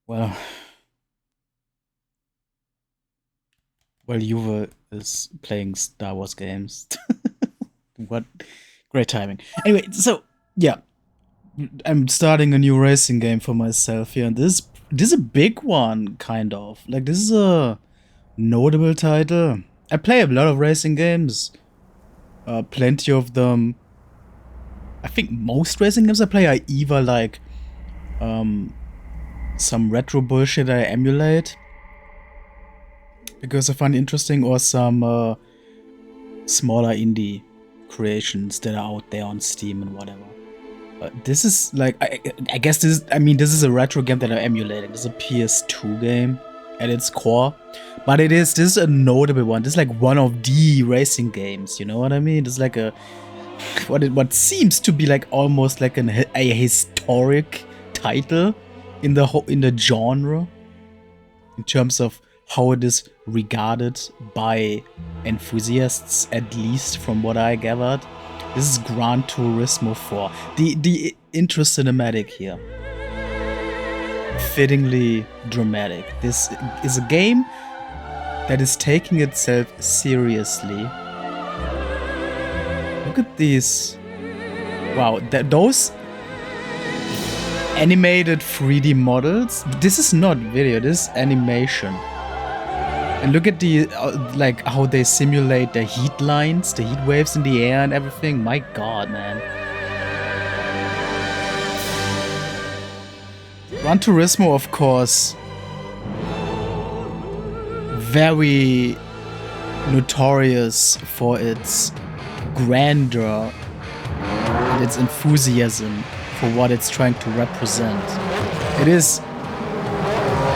Well, Juve is playing Star Wars games. What great timing. Anyway, so yeah, I'm starting a new racing game for myself here, and this is a big one, kind of. Like this is a notable title. I play a lot of racing games, plenty of them. I think most racing games I play are either like um, some retro bullshit I emulate because I find interesting, or some smaller indie creations that are out there on Steam and whatever. This is like, I guess this is, I mean, this is a retro game that I'm emulating. This is a PS2 game at its core. But this is a notable one. This is like one of the racing games, you know what I mean? It's like a, what seems to be like almost like a historic title in the genre, in terms of how it is regarded by enthusiasts, at least from what I gathered. This is Gran Turismo 4. The intro cinematic here, fittingly dramatic. This is a game that is taking itself seriously. Look at these. Wow, those animated 3D models. This is not video, this is animation. And look at the, like, how they simulate the heat lines, the heat waves in the air and everything. My god, man. Gran Turismo, of course, very notorious for its grandeur and its enthusiasm for what it's trying to represent. It is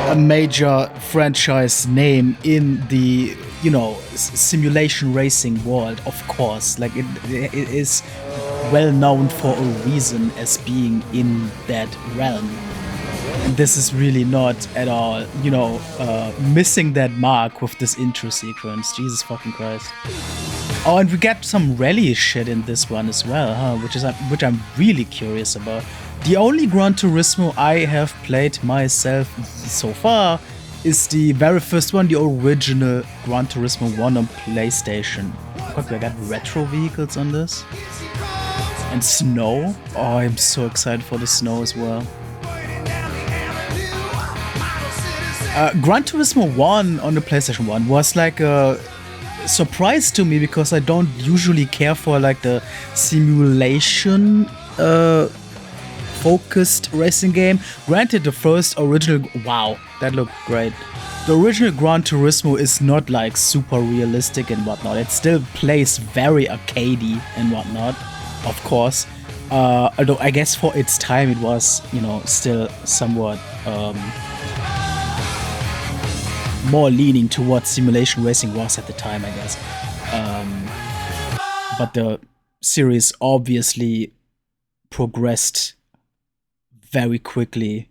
a major franchise name in the, you know, simulation racing world, of course. Like it is well known for a reason as being in that realm. And this is really not at all, you know, missing that mark with this intro sequence. Jesus fucking Christ. Oh, and we get some rally shit in this one as well, huh? Which I'm really curious about. The only Gran Turismo I have played myself so far is the very first one, the original Gran Turismo 1 on PlayStation. God, we got retro vehicles on this. And snow. Oh, I'm so excited for the snow as well. Gran Turismo 1 on the PlayStation 1 was like a surprise to me, because I don't usually care for like the simulation focused racing game. Granted, the first original, wow, that looked great. The original Gran Turismo is not like super realistic and whatnot. It still plays very arcadey and whatnot, of course. Although I guess for its time it was, you know, still somewhat more leaning towards simulation racing was at the time, I guess. But the series obviously progressed very quickly,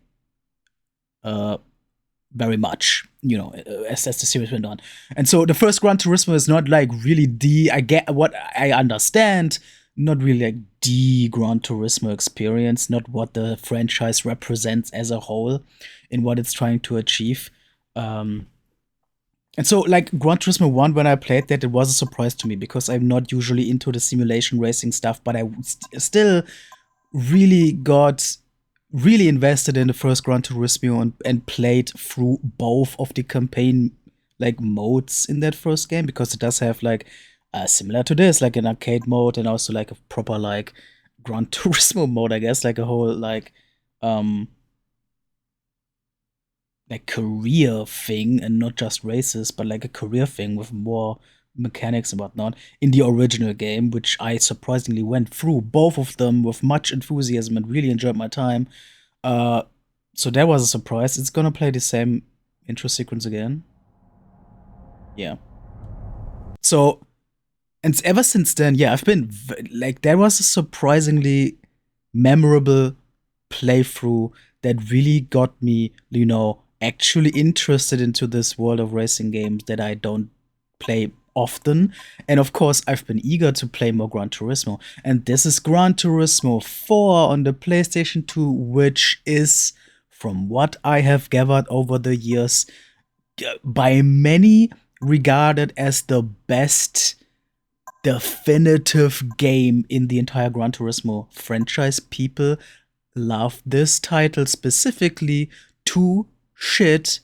very much, you know, as the series went on. And so the first Gran Turismo is not like really I get what I understand, not really like the Gran Turismo experience, not what the franchise represents as a whole in what it's trying to achieve. And so, like, Gran Turismo 1, when I played that, it was a surprise to me, because I'm not usually into the simulation racing stuff, but I still really got really invested in the first Gran Turismo and played through both of the campaign, like, modes in that first game, because it does have, like, similar to this, like an arcade mode, and also, like, a proper, like, Gran Turismo mode, I guess, like a whole, like career thing, and not just races, but like a career thing with more mechanics and whatnot in the original game, which I surprisingly went through both of them with much enthusiasm and really enjoyed my time. So that was a surprise. It's gonna play the same intro sequence again. Yeah. So, and ever since then, yeah, I've been like, that was a surprisingly memorable playthrough that really got me, you know, actually interested into this world of racing games that I don't play often. And of course, I've been eager to play more Gran Turismo. And this is Gran Turismo 4 on the PlayStation 2, which is from what I have gathered over the years, by many regarded as the best definitive game in the entire Gran Turismo franchise. People love this title specifically to shit.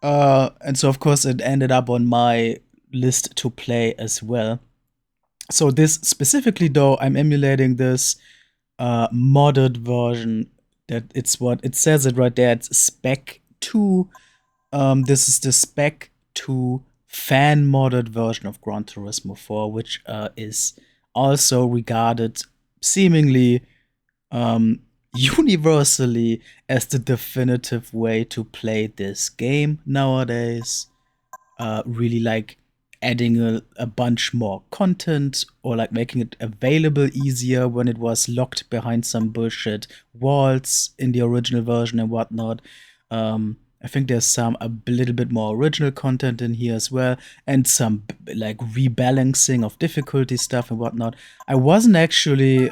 And so, of course, it ended up on my list to play as well. So this specifically, though, I'm emulating this modded version. That it's what it says it right there. It's Spec 2. This is the Spec 2 fan modded version of Gran Turismo 4, which is also regarded seemingly universally as the definitive way to play this game nowadays. Really like adding a bunch more content, or like making it available easier when it was locked behind some bullshit walls in the original version and whatnot. I think there's a little bit more original content in here as well, and some like rebalancing of difficulty stuff and whatnot. I wasn't actually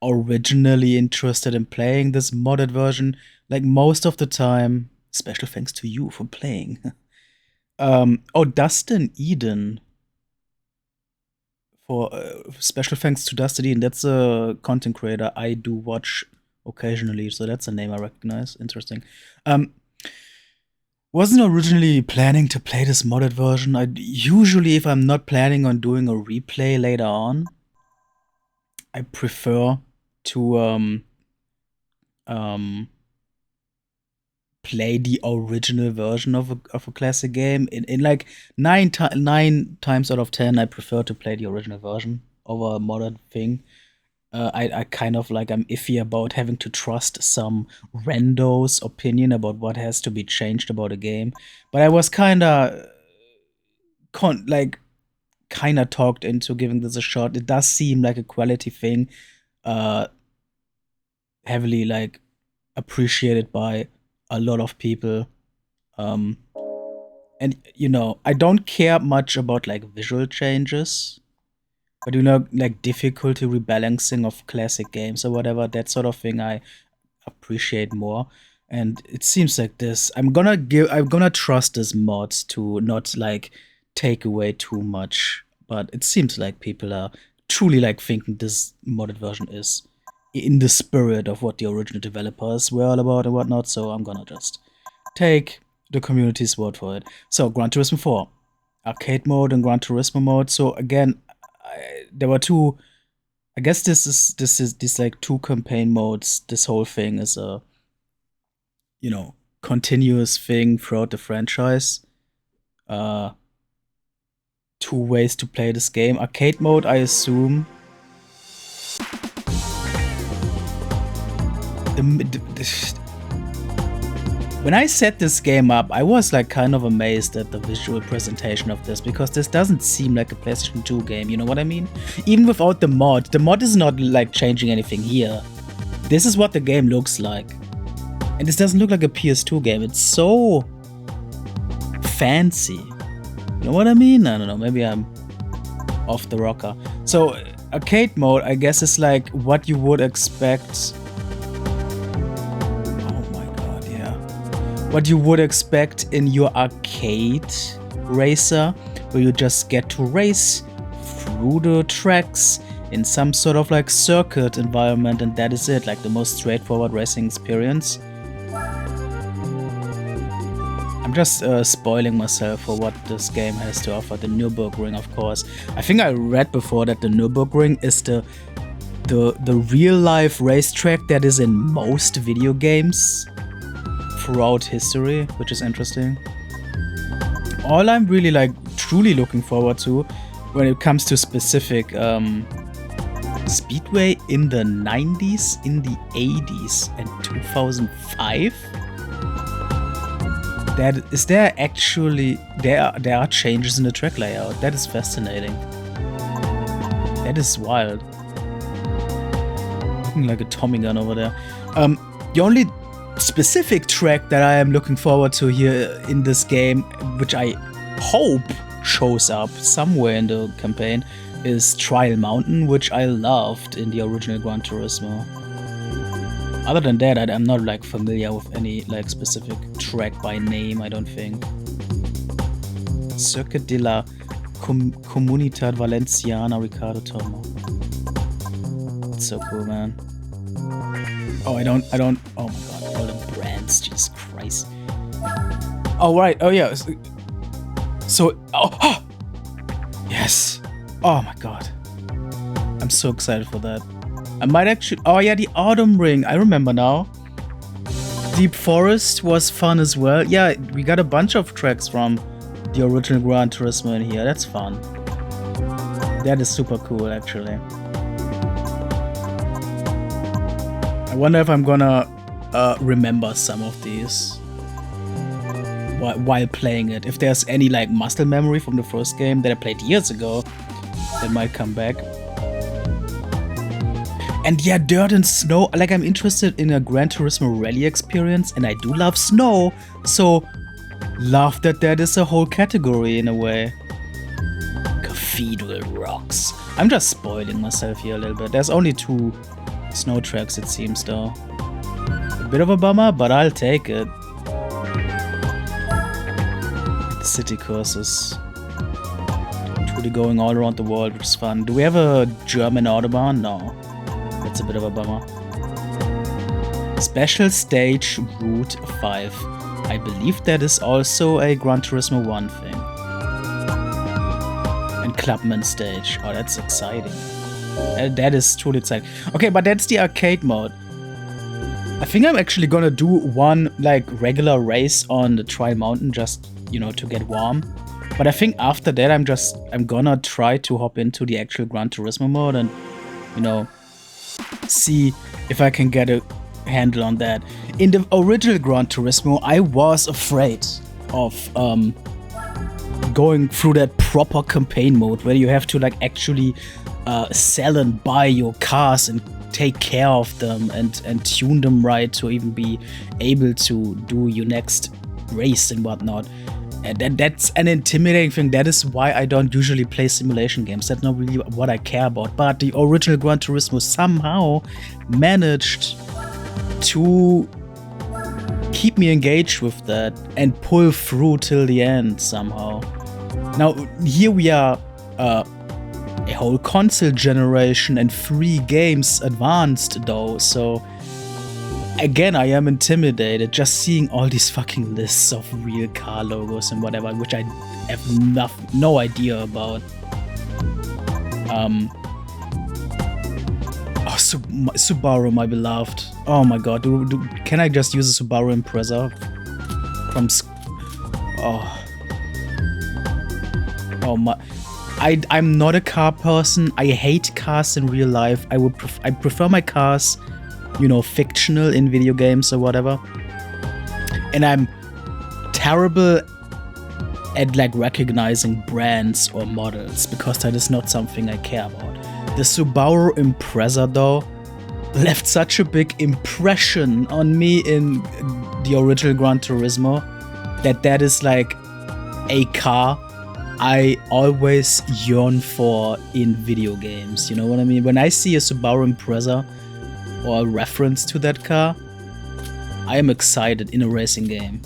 originally interested in playing this modded version, like most of the time. Special thanks to you for playing. Dustin Eden. For special thanks to Dustin Eden. That's a content creator I do watch occasionally, so that's a name I recognize. Interesting. Wasn't originally planning to play this modded version. I usually, if I'm not planning on doing a replay later on, I prefer to play the original version of a classic game. In like 9 times out of 10, I prefer to play the original version over a modded thing. I kind of like, I'm iffy about having to trust some rando's opinion about what has to be changed about a game. But I was kind of talked into giving this a shot. It does seem like a quality thing, heavily like appreciated by a lot of people. And you know, I don't care much about like visual changes, but you know, like difficulty rebalancing of classic games or whatever, that sort of thing I appreciate more. And it seems like this, I'm gonna trust this mod to not like take away too much, but it seems like people are truly like thinking this modded version is in the spirit of what the original developers were all about and whatnot, so I'm gonna just take the community's word for it. So, Gran Turismo 4, arcade mode and Gran Turismo mode. So again, there were two. I guess this is like two campaign modes. This whole thing is a, you know, continuous thing throughout the franchise. 2 ways to play this game. Arcade mode, I assume. When I set this game up, I was like kind of amazed at the visual presentation of this, because this doesn't seem like a PlayStation 2 game, you know what I mean? Even without the mod is not like changing anything here. This is what the game looks like. And this doesn't look like a PS2 game. It's so fancy. You know what I mean? I don't know, maybe I'm off the rocker. So arcade mode, I guess, is like what you would expect. What you would expect in your arcade racer, where you just get to race through the tracks in some sort of like circuit environment, and that is it, like the most straightforward racing experience. I'm just spoiling myself for what this game has to offer. The Nürburgring, of course. I think I read before that the Nürburgring is the real life racetrack that is in most video games throughout history, which is interesting. All I'm really like truly looking forward to when it comes to specific Speedway in the 90s, in the 80s, and 2005. There are changes in the track layout. That is fascinating. That is wild. Looking like a Tommy gun over there. The only specific track that I am looking forward to here in this game, which I hope shows up somewhere in the campaign, is Trial Mountain, which I loved in the original Gran Turismo. Other than that, I'm not like familiar with any like specific track by name, I don't think. Circuit de la Comunidad Valenciana, Ricardo Tomo. It's so cool, man. Oh, I don't, oh my god, all the brands, Jesus Christ. Oh, right, oh yeah. So, oh, yes. Oh my god. I'm so excited for that. I might actually, oh yeah, the Autumn Ring, I remember now. Deep Forest was fun as well. Yeah, we got a bunch of tracks from the original Gran Turismo in here. That's fun. That is super cool, actually. I wonder if I'm gonna remember some of these while playing it. If there's any like muscle memory from the first game that I played years ago, that might come back. And yeah, dirt and snow. Like, I'm interested in a Gran Turismo rally experience, and I do love snow, so love that is a whole category in a way. Cathedral Rocks. I'm just spoiling myself here a little bit. There's only 2 snow tracks, it seems, though. A bit of a bummer, but I'll take it. City courses. Truly going all around the world, which is fun. Do we have a German Autobahn? No. That's a bit of a bummer. Special Stage Route 5. I believe that is also a Gran Turismo 1 thing. And Clubman Stage. Oh, that's exciting. That is truly exciting. Okay, but that's the arcade mode. I think I'm actually gonna do one like regular race on the Trial Mountain just, you know, to get warm. But I think after that I'm gonna try to hop into the actual Gran Turismo mode and, you know, see if I can get a handle on that. In the original Gran Turismo, I was afraid of going through that proper campaign mode where you have to like actually sell and buy your cars and take care of them and tune them right to even be able to do your next race and whatnot. And that's an intimidating thing. That is why I don't usually play simulation games. That's not really what I care about. But the original Gran Turismo somehow managed to keep me engaged with that and pull through till the end somehow. Now, here we are a whole console generation and 3 games advanced though, so again, I am intimidated just seeing all these fucking lists of real car logos and whatever, which I have no idea about. Oh, Subaru, my beloved. Oh my god, can I just use a Subaru Impreza from? Oh my. I'm not a car person. I hate cars in real life. I prefer my cars, you know, fictional in video games or whatever. And I'm terrible at like recognizing brands or models because that is not something I care about. The Subaru Impreza though left such a big impression on me in the original Gran Turismo that is like a car I always yearn for in video games. You know what I mean? When I see a Subaru Impreza or a reference to that car, I am excited in a racing game.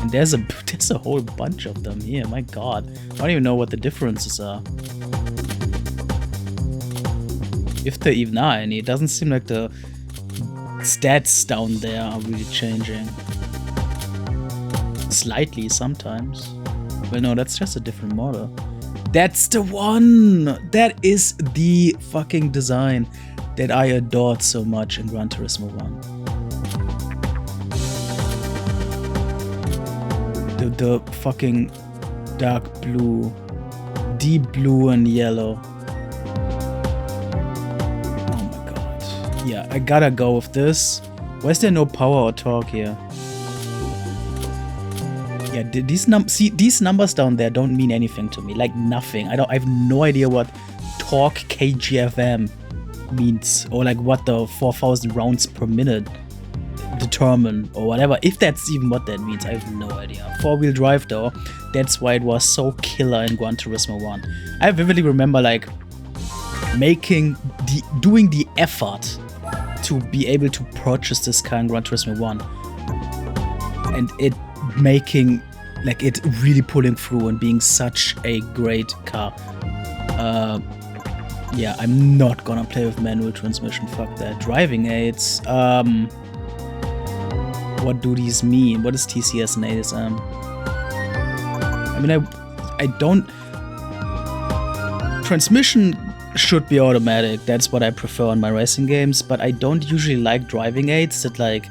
And there's a whole bunch of them here, my god. I don't even know what the differences are. If there even are any. It doesn't seem like the stats down there are really changing. Slightly sometimes. Well, no, that's just a different model. That's the one! That is the fucking design that I adored so much in Gran Turismo 1. The fucking dark blue, deep blue and yellow. Oh my god. Yeah, I gotta go with this. Why is there no power or torque here? Yeah, these numbers down there don't mean anything to me. Like nothing. I have no idea what torque kgfm means, or like what the 4,000 rounds per minute determine, or whatever. If that's even what that means, I have no idea. 4-wheel drive though, that's why it was so killer in Gran Turismo 1. I vividly remember like doing the effort to be able to purchase this car in Gran Turismo 1 and it making, like, it really pulling through and being such a great car. Yeah, I'm not gonna play with manual transmission. Fuck that. Driving aids. What do these mean? What is TCS and ASM? I mean, I don't. Transmission should be automatic. That's what I prefer on my racing games. But I don't usually like driving aids that like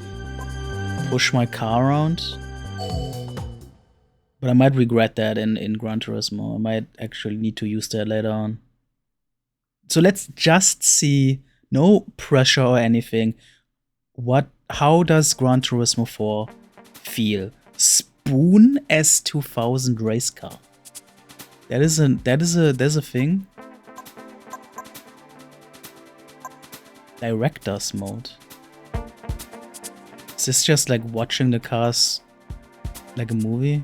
push my car around. But I might regret that in Gran Turismo. I might actually need to use that later on. So let's just see, no pressure or anything. How does Gran Turismo 4 feel? Spoon S2000 race car. There's a thing. Director's mode. Is this just like watching the cars like a movie?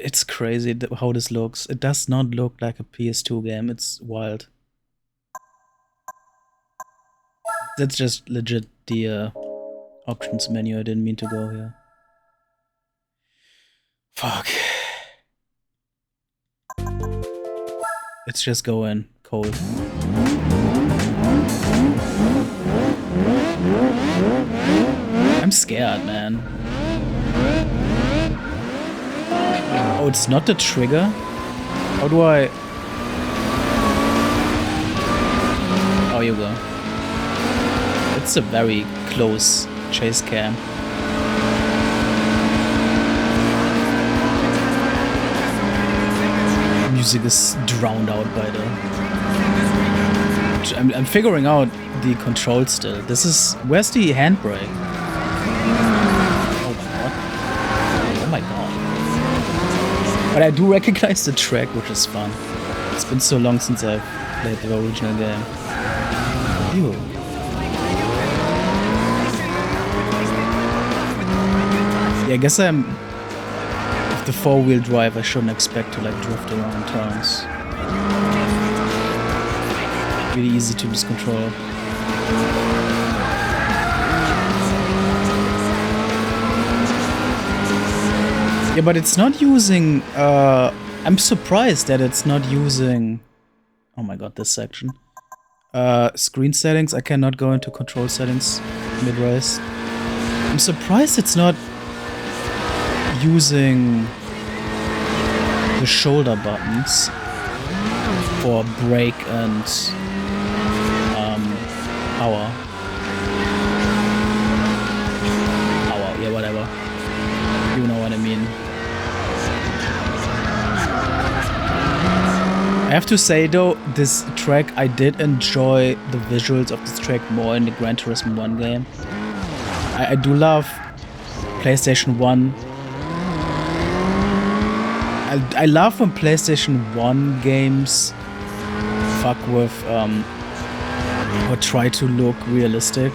It's crazy how this looks. It does not look like a PS2 game. It's wild. That's just legit the options menu. I didn't mean to go here. Fuck. Let's just go in cold. I'm scared, man. Oh, it's not the trigger? How do I... Oh, you go. It's a very close chase cam. Music is drowned out by the... I'm figuring out the control still. This is... Where's the handbrake? Oh my god. But I do recognize the track, which is fun. It's been so long since I've played the original game. Ew. Yeah, I guess with the four-wheel drive, I shouldn't expect to like drift around turns. Really easy to lose control. Yeah, but it's not using... I'm surprised that it's not using... Oh my god, this section. Screen settings. I cannot go into control settings mid-race. I'm surprised it's not using the shoulder buttons for brake and power. Yeah, whatever. You know what I mean. I have to say though, this track, I did enjoy the visuals of this track more in the Gran Turismo 1 game. I do love PlayStation 1. I love when PlayStation 1 games fuck with or try to look realistic.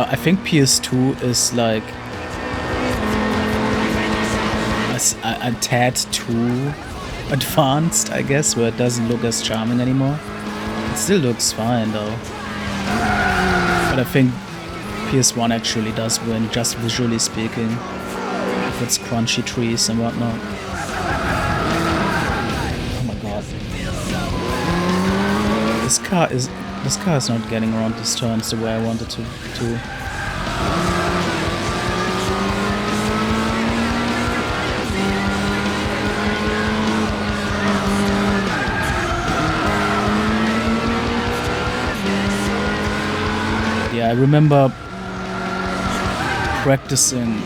I think PS2 is like a tad too advanced, I guess, where it doesn't look as charming anymore. It still looks fine though. But I think PS1 actually does win, just visually speaking. With its crunchy trees and whatnot. Oh my god. This car is not getting around these turns the way I wanted to. Yeah, I remember practicing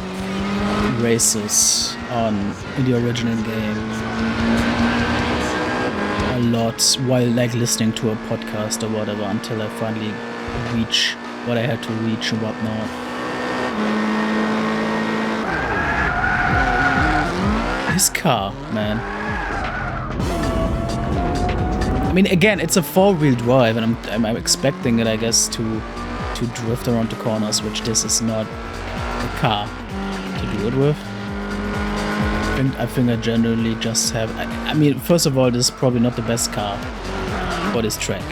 races in the original game a lot while like listening to a podcast or whatever until I finally reach what I had to reach and whatnot. This car, man. I mean, again, it's a four-wheel drive, and I'm expecting it, I guess, to drift around the corners, which this is not a car to do it with. I I think I generally just have. I mean, first of all, this is probably not the best car for this track.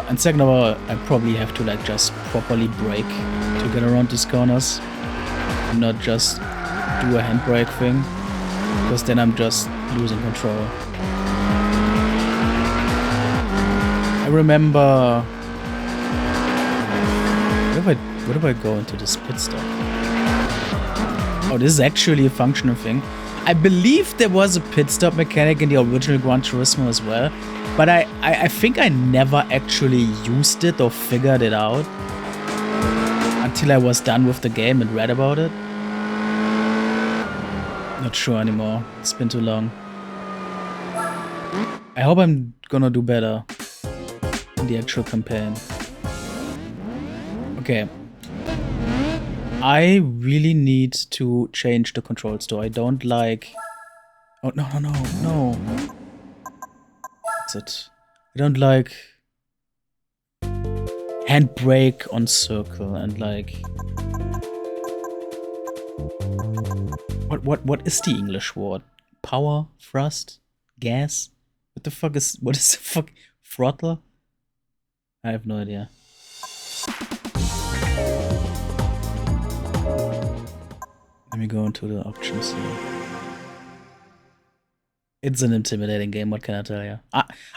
And second of all, I probably have to like just properly brake to get around these corners, and not just do a handbrake thing, because then I'm just losing control. I remember. Where do I go into this pit stop? Oh, this is actually a functional thing. I believe there was a pit stop mechanic in the original Gran Turismo as well, but I think I never actually used it or figured it out until I was done with the game and read about it. Not sure anymore. It's been too long. I hope I'm gonna do better in the actual campaign. Okay. I really need to change the controls though. I don't like... Oh, no. What's it? I don't like... handbrake on circle and like... What is the English word? Power? Thrust? Gas? What the fuck is... What is the fuck? Throttle? I have no idea. Let me go into the options here. It's an intimidating game, what can I tell you?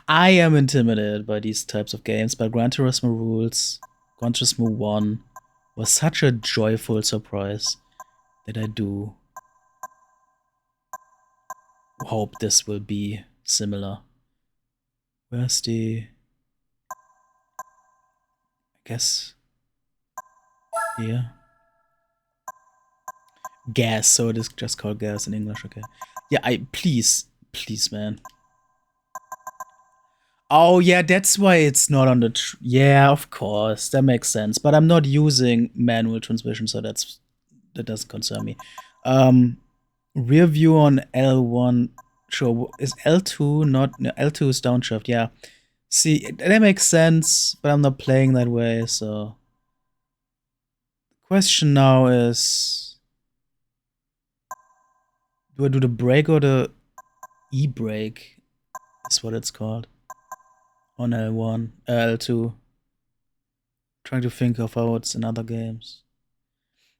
I am intimidated by these types of games, but Gran Turismo rules, Gran Turismo 1 was such a joyful surprise that I do hope this will be similar. Where's the... I guess... here? Gas, so it is just called gas in English, okay. Yeah, please, man. Oh yeah, that's why it's not on the... yeah, of course, that makes sense. But I'm not using manual transmission, so that doesn't concern me. Rear view on L1, sure, is L2 not... no, L2 is downshift, yeah. See, that makes sense, but I'm not playing that way, so... The question now is... do I do the brake or the e-brake? That's what it's called. On L1, L2. Trying to think of how it's in other games.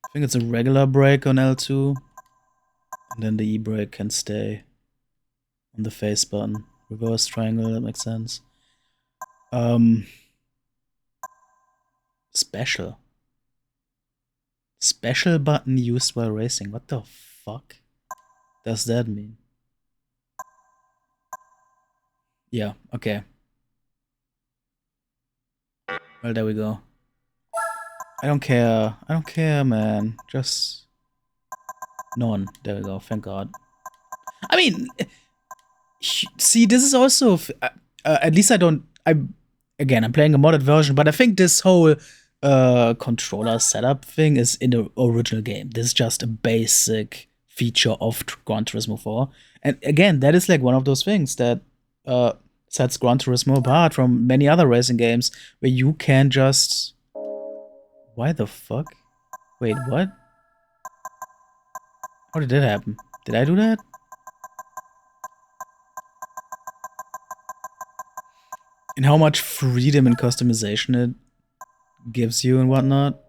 I think it's a regular brake on L2. And then the e-brake can stay on the face button. Reverse triangle, that makes sense. Special. Special button used while racing. What the fuck does that mean? Yeah, okay. Well, there we go. I don't care. I don't care, man. Just... none. There we go. Thank God. I mean... see, this is also... at least I don't... Again, I'm playing a modded version, but I think this whole controller setup thing is in the original game. This is just a basic feature of Gran Turismo 4. And again, that is like one of those things that sets Gran Turismo apart from many other racing games where you can just... why the fuck? Wait, what? How did that happen? Did I do that? And how much freedom and customization it gives you and whatnot.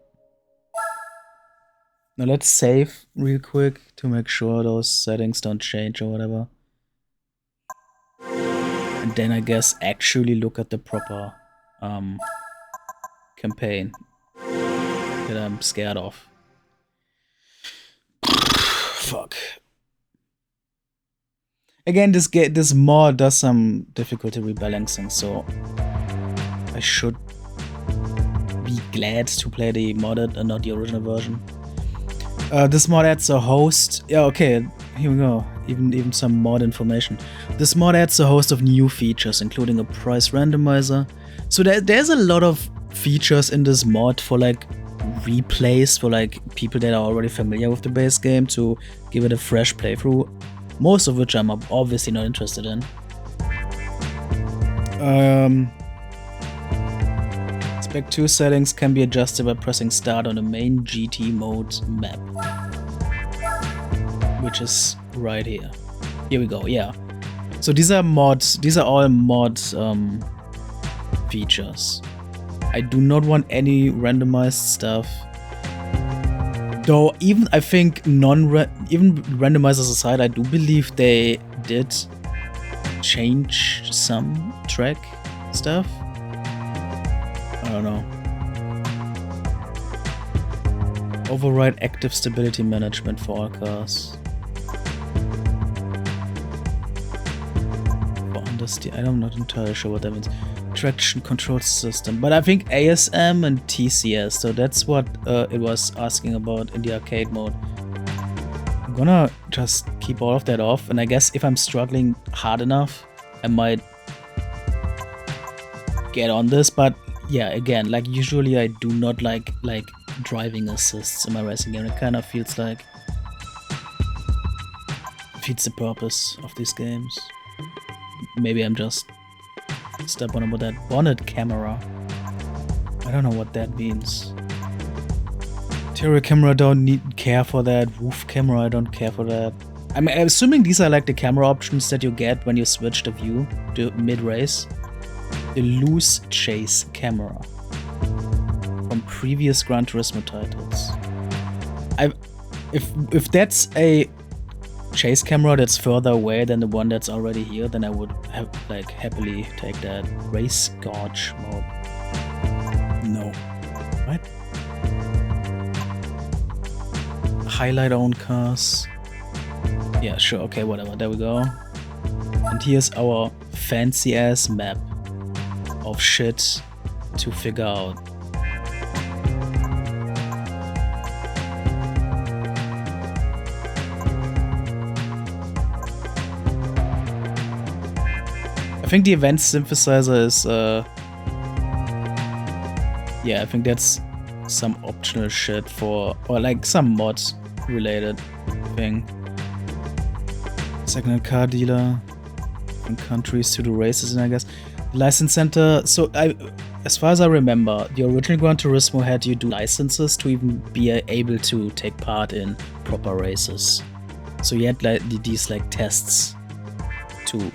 Now let's save real quick to make sure those settings don't change or whatever. And then I guess actually look at the proper campaign that I'm scared of. Fuck. Again, this mod does some difficulty rebalancing, so I should be glad to play the modded and not the original version. This mod adds a host. Yeah, okay, here we go. Even some mod information. This mod adds a host of new features, including a price randomizer. So there's a lot of features in this mod for like replays for like people that are already familiar with the base game to give it a fresh playthrough. Most of which I'm obviously not interested in. Spec 2 settings can be adjusted by pressing start on the main GT mode map. which is right here. Here we go, yeah. So these are mods, these are all mod features. I do not want any randomized stuff. Though even I think even randomizers aside, I do believe they did change some track stuff. I don't know. Override active stability management for all cars. For understeer, I'm not entirely sure what that means. Traction control system, but I think ASM and TCS, so that's what it was asking about in the arcade mode. I'm gonna just keep all of that off, and I guess if I'm struggling hard enough, I might get on this, but yeah, again, like usually I do not like driving assists in my racing game. It kind of feels like defeats the purpose of these games. Maybe I'm just step on about that bonnet camera. I don't know what that means. Interior camera, don't care for that. Roof camera, I don't care for that. I'm assuming these are like the camera options that you get when you switch the view to mid-race. The loose chase camera from previous Gran Turismo titles. If that's a chase camera that's further away than the one that's already here, then I would have like happily take that. Race gauge mode. No. What? Highlight own cars. Yeah, sure, okay, whatever, there we go. And here's our fancy ass map of shit to figure out. I think the event synthesizer is, yeah, I think that's some optional shit for, or like some mod related thing. Second-hand car dealer, in countries to do races in, I guess. License center, so as far as I remember, the original Gran Turismo had you do licenses to even be able to take part in proper races. So you had like these like tests to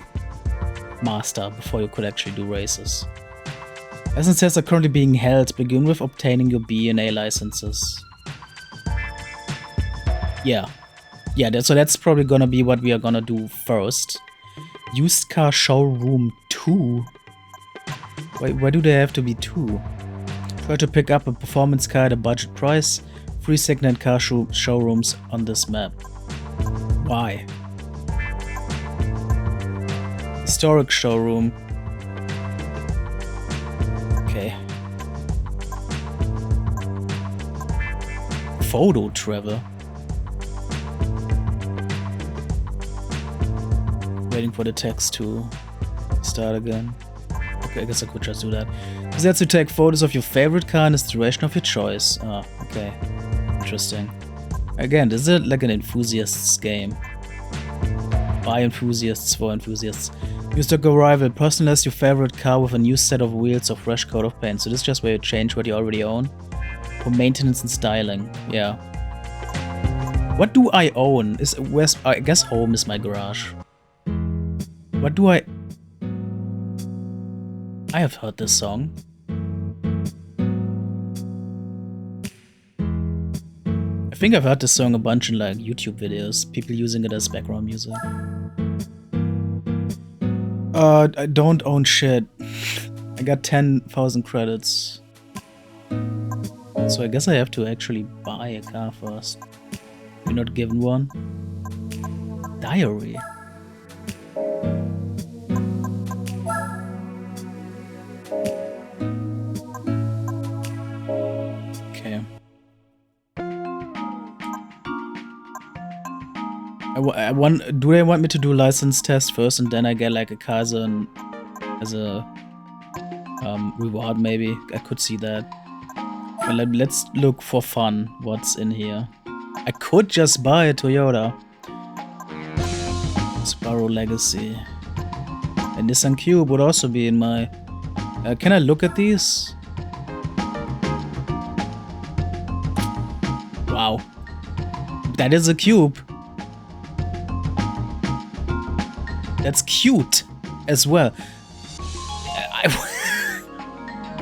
master before you could actually do races. License tests are currently being held. Begin with obtaining your B and A licenses. Yeah, so that's probably gonna be what we are gonna do first. Used car showroom 2. Why do they have to be 2? Try to pick up a performance car at a budget price. 3 second-hand car showrooms on this map. Why? Historic showroom. Okay. Photo travel. Waiting for the text to start again. Okay, I guess I could just do that. This lets you take photos of your favorite car in the duration of your choice. Ah, okay. Interesting. Again, this is like an enthusiast's game. By enthusiasts, for enthusiasts. Use the arrival. Personalize your favorite car with a new set of wheels or fresh coat of paint. So this is just where you change what you already own. For maintenance and styling. Yeah. What do I own? I guess home is my garage. What do I have heard this song. I think I've heard this song a bunch in like YouTube videos. People using it as background music. I don't own shit. I got 10,000 credits. So I guess I have to actually buy a car first. You're not given one. Diary. Okay. Do they want me to do license test first and then I get like a car as a reward maybe? I could see that. But let's look for fun what's in here. I could just buy a Toyota. Sparrow Legacy. And Nissan Cube would also be in my... can I look at these? Wow. That is a Cube. That's cute as well.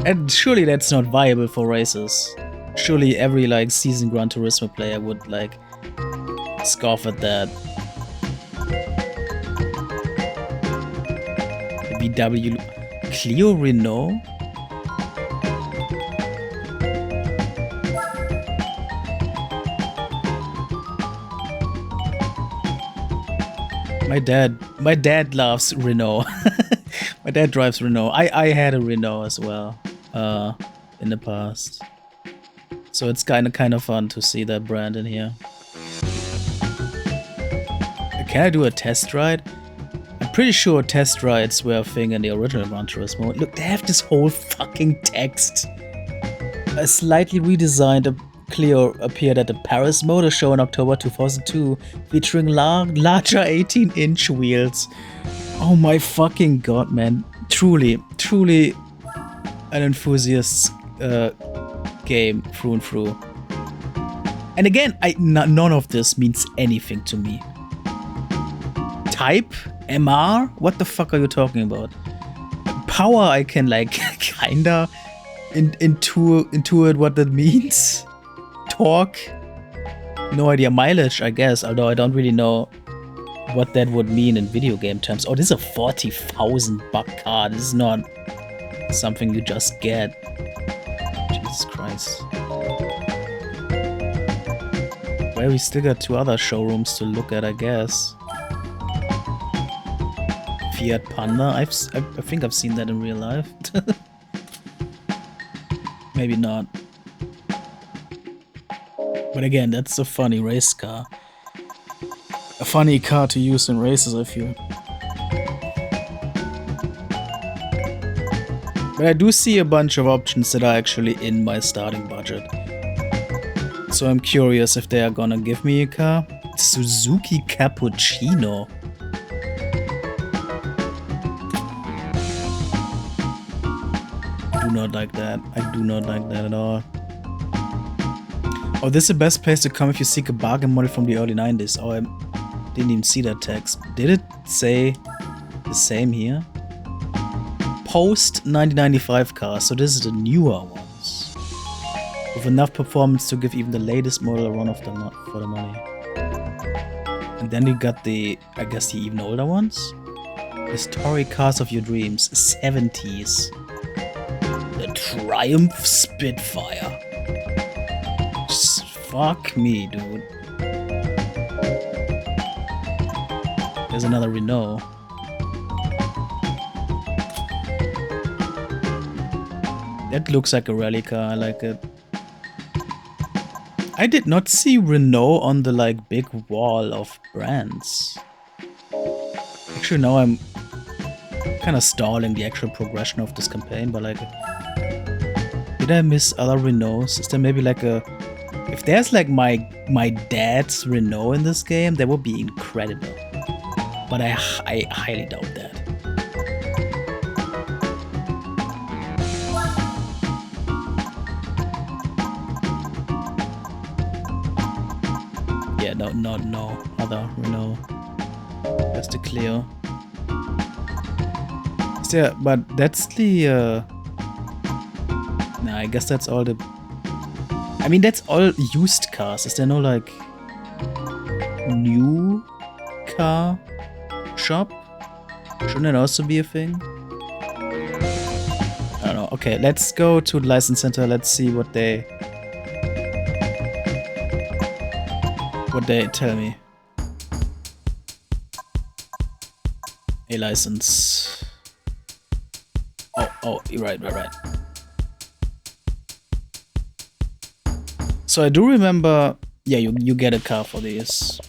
And surely that's not viable for races. Surely every like seasoned Gran Turismo player would like scoff at that. The VW Clio Renault? My dad loves Renault. My dad drives Renault. I had a Renault as well in the past. So it's kind of fun to see that brand in here. Can I do a test ride? I'm pretty sure test rides were a thing in the original Gran Turismo. Look, they have this whole fucking text. A slightly redesigned Clio appeared at the Paris Motor Show in October 2002, featuring larger 18-inch wheels. Oh my fucking god, man. Truly an enthusiast game through and through. And again, none of this means anything to me. Type? MR? What the fuck are you talking about? Power, I can like kinda intuit what that means. Torque? No idea. Mileage, I guess, although I don't really know what that would mean in video game terms. Oh, this is a 40,000 buck car. This is not something you just get. Jesus Christ. Well, we still got 2 other showrooms to look at, I guess. Fiat Panda. I think I've seen that in real life. Maybe not. But again, that's a funny race car. A funny car to use in races, I feel. But I do see a bunch of options that are actually in my starting budget. So I'm curious if they are gonna give me a car. Suzuki Cappuccino. I do not like that. I do not like that at all. Oh, this is the best place to come if you seek a bargain model from the early 90s. Oh, I didn't even see that text. Did it say the same here? Post 1995 cars, so this is the newer ones. With enough performance to give even the latest model a run for the money. And then you got the, I guess the even older ones? Historic cars of your dreams, 70s. The Triumph Spitfire. Fuck me, dude. There's another Renault. That looks like a rally car, I like it. I did not see Renault on the like big wall of brands. Actually, now I'm kind of stalling the actual progression of this campaign, but like, did I miss other Renaults? Is there maybe like a, if there's like my dad's Renault in this game, that would be incredible. But I highly doubt that. Yeah, no other Renault. That's the Clio. Yeah, but that's the nah, I guess that's all the, I mean, that's all used cars. Is there no like new car shop? Shouldn't it also be a thing? I don't know. Okay, let's go to the license center. Let's see what they tell me. A license. Oh, right. So I do remember, yeah, you get a car for these.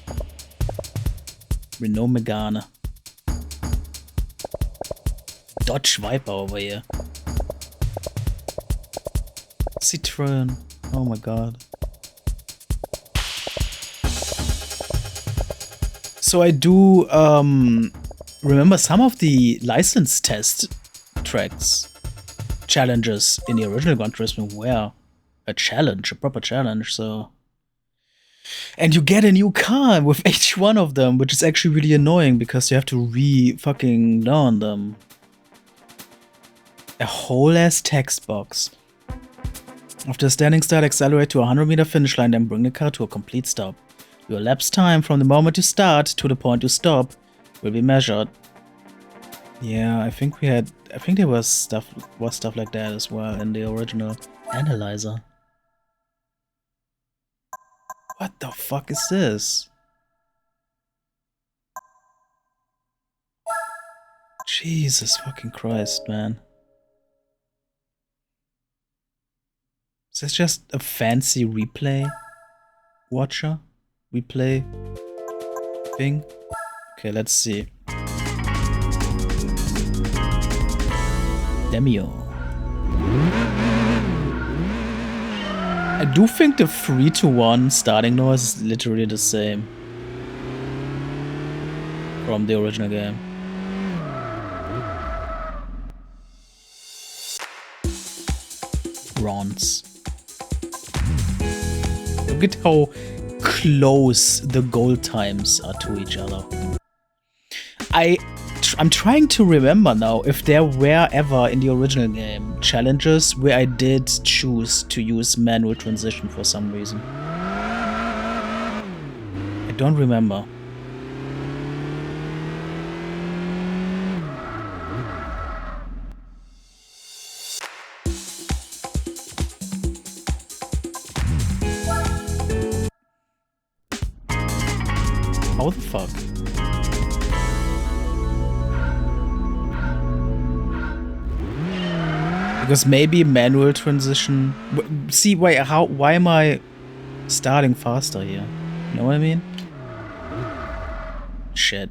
Renault Megane. Dodge Viper over here. Citroen. Oh my god. So I do remember some of the license test tracks, challenges in the original Gran Turismo were a challenge, a proper challenge, so And you get a new car with each one of them, which is actually really annoying because you have to fucking learn them. A whole ass text box. After a standing start, accelerate to a 100-meter finish line, then bring the car to a complete stop. Your elapsed time from the moment you start to the point you stop will be measured. Yeah, I think there was stuff like that as well in the original analyzer. What the fuck is this? Jesus fucking Christ, man. Is this just a fancy replay watcher? Replay thing? Okay, let's see. Demio. I do think the 3-to-1 starting noise is literally the same from the original game. Bronze. Look at how close the gold times are to each other. I'm trying to remember now if there were ever in the original game challenges where I did choose to use manual transition for some reason. I don't remember. How the fuck? Because maybe manual transition. See, wait, why am I starting faster here? You know what I mean? Shit.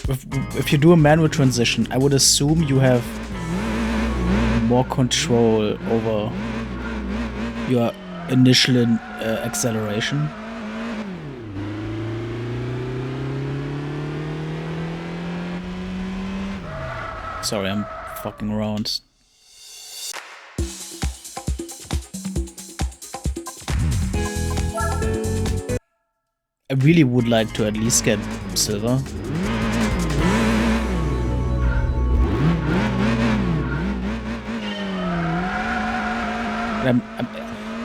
If you do a manual transition, I would assume you have more control over your initial acceleration. Sorry, I'm fucking around. I really would like to at least get silver. I'm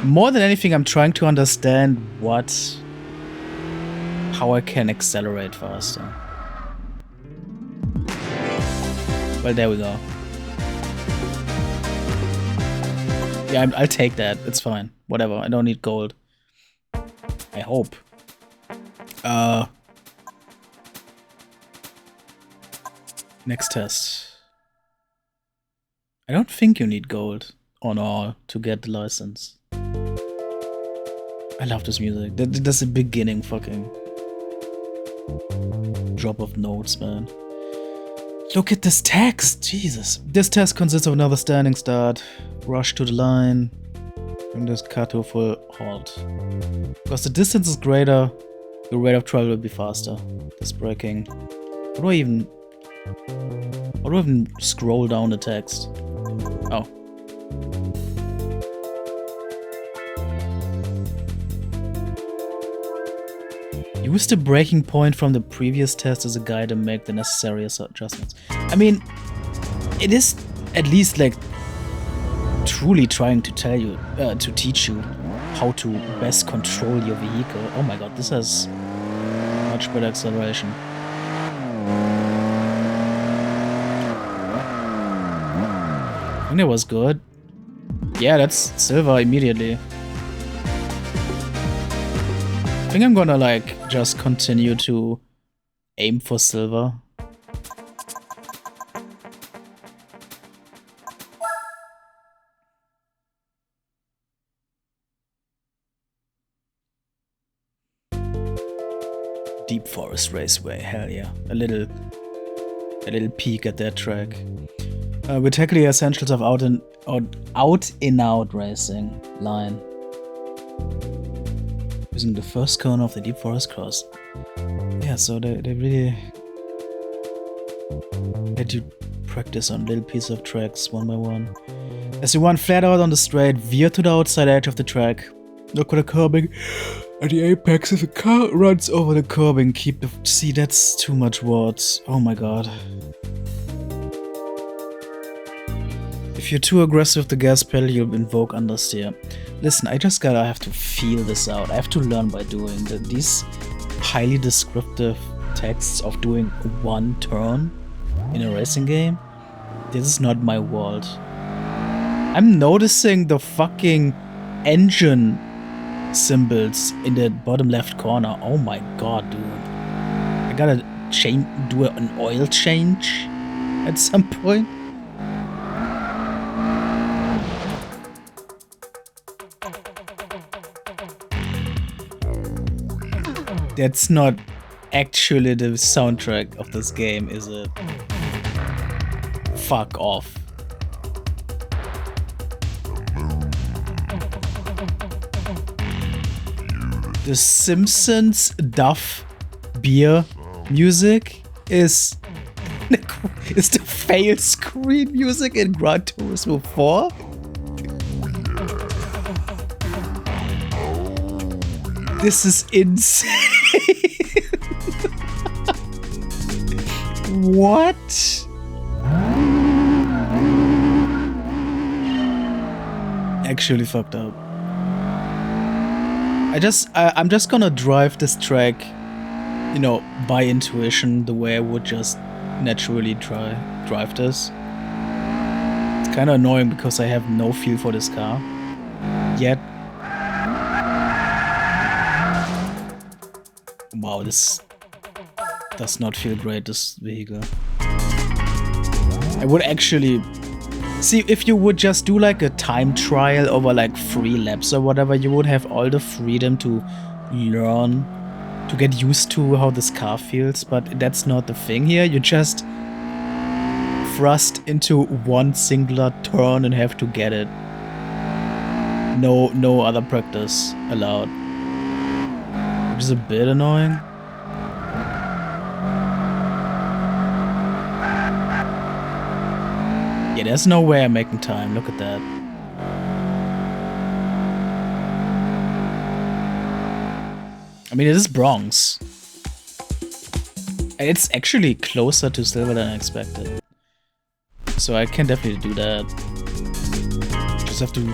more than anything, I'm trying to understand how I can accelerate faster. Well, there we go. Yeah, I'll take that. It's fine. Whatever. I don't need gold. I hope. Next test. I don't think you need gold on all to get the license. I love this music. That's the beginning fucking drop of notes, man. Look at this text! Jesus. This test consists of another standing start, rush to the line, bring this car to a full halt. Because the distance is greater, your rate of travel will be faster. This braking. How do I even scroll down the text? Oh. Use the breaking point from the previous test as a guide to make the necessary adjustments. I mean, it is at least like truly trying to tell you, to teach you how to best control your vehicle. Oh my god, this has much better acceleration. I think that was good. Yeah, that's silver immediately. I think I'm gonna like just continue to aim for silver. Deep Forest Raceway, hell yeah. A little peek at that track. We're tackling the essentials of out and out racing line. Using the first cone of the Deep Forest Cross. Yeah, so they really Let you practice on little piece of tracks one by one. As you run flat out on the straight, veer to the outside edge of the track. Look for the curbing at the apex. If a car runs over the curbing, keep the... See, that's too much words. Oh my god. If you're too aggressive with the gas pedal, you'll invoke understeer. Listen, I just gotta have to feel this out. I have to learn by doing these highly descriptive texts of doing one turn in a racing game. This is not my world. I'm noticing the fucking engine symbols in the bottom left corner. Oh my god, dude. I gotta do an oil change at some point. That's not actually the soundtrack of this game, is it? Fuck off. The Simpsons Duff beer music is the fail screen music in Gran Turismo 4? This is insane. What? Actually fucked up. I'm just gonna drive this track, you know, by intuition, the way I would just naturally drive this. It's kind of annoying because I have no feel for this car yet. Wow, this does not feel great, this vehicle. I would actually... See, if you would just do like a time trial over like 3 laps or whatever, you would have all the freedom to learn, to get used to how this car feels, but that's not the thing here. You just thrust into one singular turn and have to get it. No other practice allowed. Which is a bit annoying. Yeah, there's no way I'm making time. Look at that. I mean, it is bronze. And it's actually closer to silver than I expected. So I can definitely do that. Just have to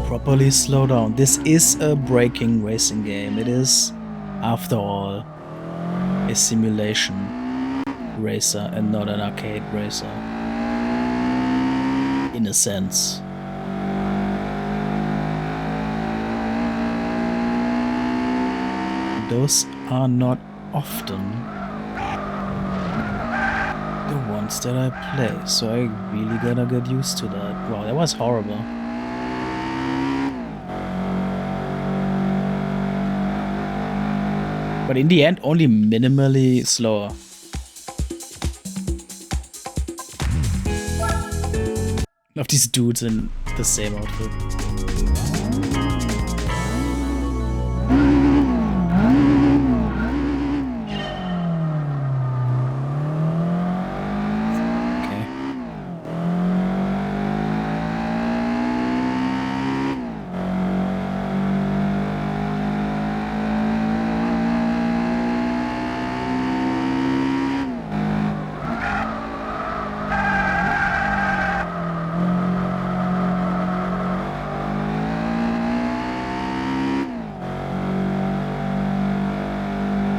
properly slow down. This is a braking racing game. It is, after all, a simulation racer and not an arcade racer. In a sense. Those are not often the ones that I play, so I really gotta get used to that. Wow, that was horrible. But in the end, only minimally slower. Of these dudes in the same outfit. Okay.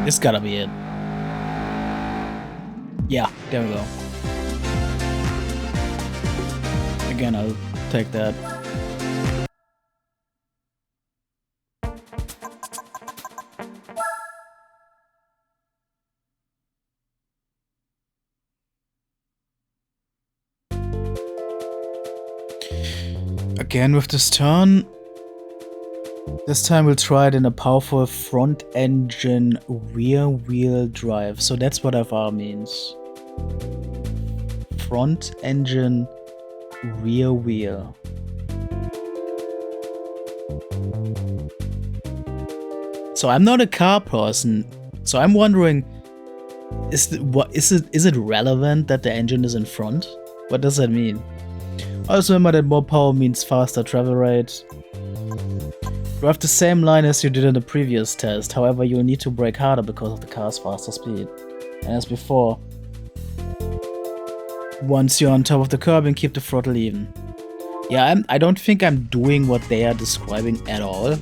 This gotta be it. Yeah, there we go. Again, I'll take that. Again with this turn. This time we'll try it in a powerful front engine rear wheel drive. So that's what FR means. Front engine rear wheel. So I'm not a car person. So I'm wondering, Is it relevant that the engine is in front? What does that mean? Also remember that more power means faster travel rate. You have the same line as you did in the previous test, however you'll need to brake harder because of the car's faster speed. And as before, once you're on top of the curb and keep the throttle even. Yeah, I don't think I'm doing what they are describing at all.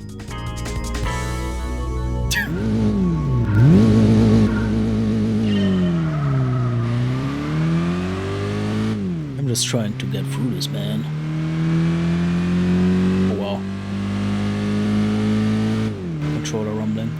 I'm just trying to get through this, man. Oh wow. Controller rumbling.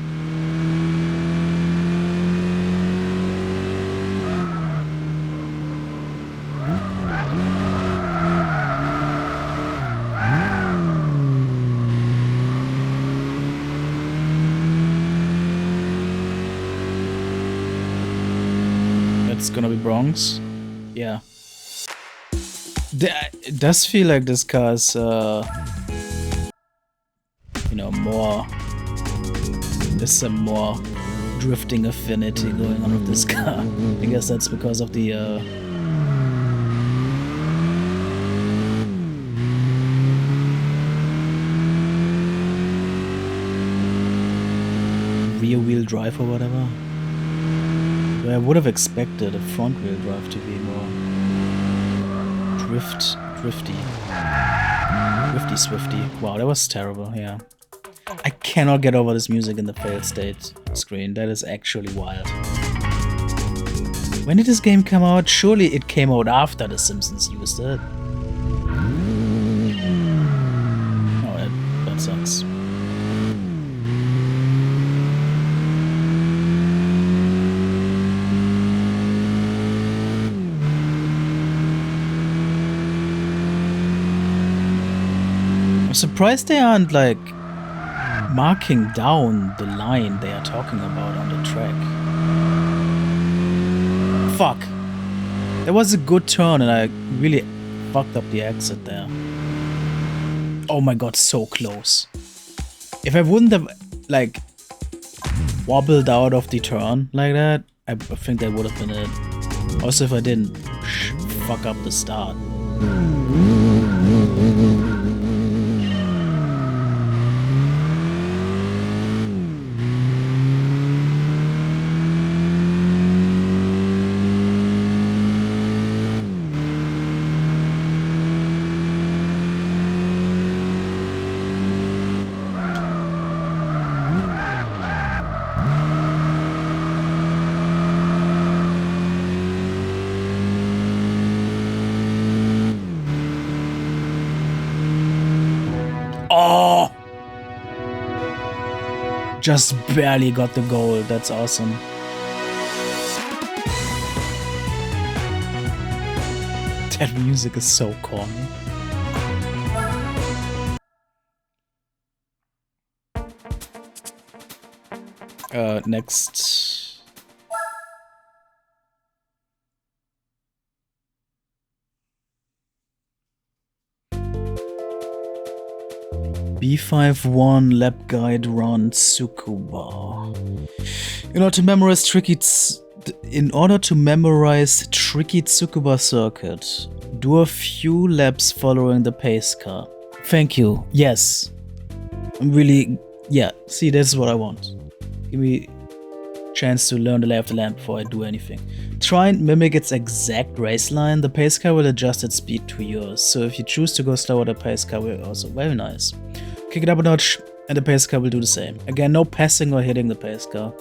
It's gonna be Bronx. Yeah. It does feel like this car is, you know, more. There's some more drifting affinity going on with this car. I guess that's because of the, rear-wheel drive or whatever. I would have expected a front-wheel drive to be more drifty. Swifty. Wow, that was terrible, yeah. I cannot get over this music in the failed state screen. That is actually wild. When did this game come out? Surely it came out after The Simpsons used it. Oh, that sucks. I'm surprised they aren't, like, marking down the line they are talking about on the track. Fuck. That was a good turn and I really fucked up the exit there. Oh my god, so close. If I wouldn't have, like, wobbled out of the turn like that, I think that would have been it. Also if I didn't fuck up the start. Oh! Just barely got the goal. That's awesome. That music is so corny. Next. B51 lap guide run Tsukuba. In order to memorize tricky Tsukuba circuit, do a few laps following the pace car. Thank you. Yes. I'm really, yeah. See, this is what I want. Give me a chance to learn the lay of the land before I do anything. Try and mimic its exact race line. The pace car will adjust its speed to yours. So if you choose to go slower, the pace car will also. Very nice. Kick it up a notch, and the pace car will do the same. Again, no passing or hitting the pace car.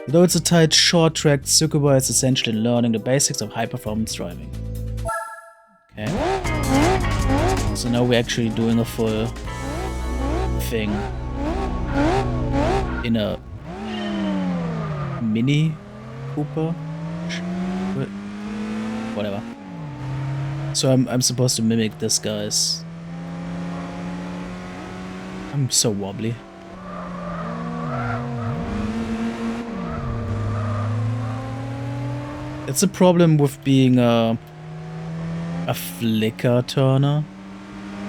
Although it's a tight, short track, Tsukuba is essentially learning the basics of high-performance driving. Okay. So now we're actually doing a full thing in a Mini Cooper? Whatever. So I'm supposed to mimic this guy's. I'm so wobbly. It's a problem with being a flicker turner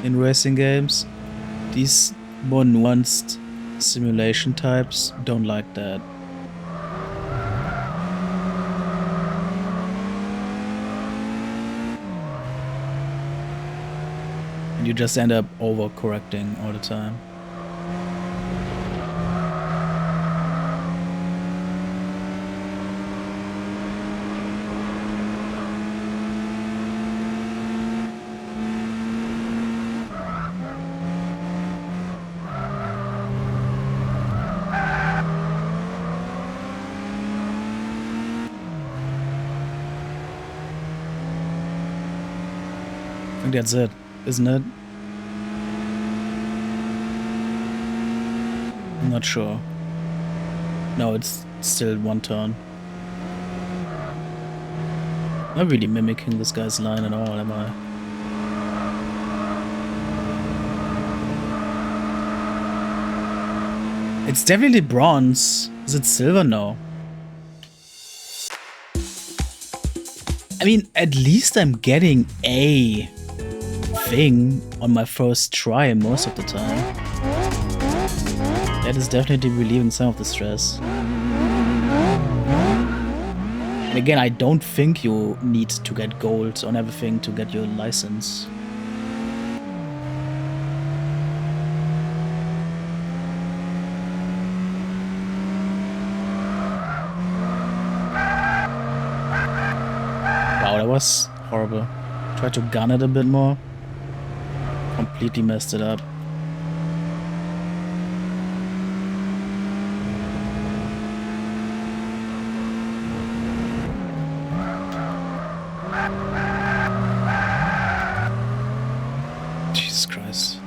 in racing games. These more nuanced simulation types don't like that. you just end up overcorrecting all the time. I think that's it, isn't it? I'm not sure. No, it's still one turn. I'm not really mimicking this guy's line at all, am I? It's definitely bronze. Is it silver? No. I mean, at least I'm getting a thing on my first try most of the time. That is definitely relieving some of the stress. And again, I don't think you need to get gold on everything to get your license. Wow, that was horrible. Tried to gun it a bit more. Completely messed it up. Jesus Christ.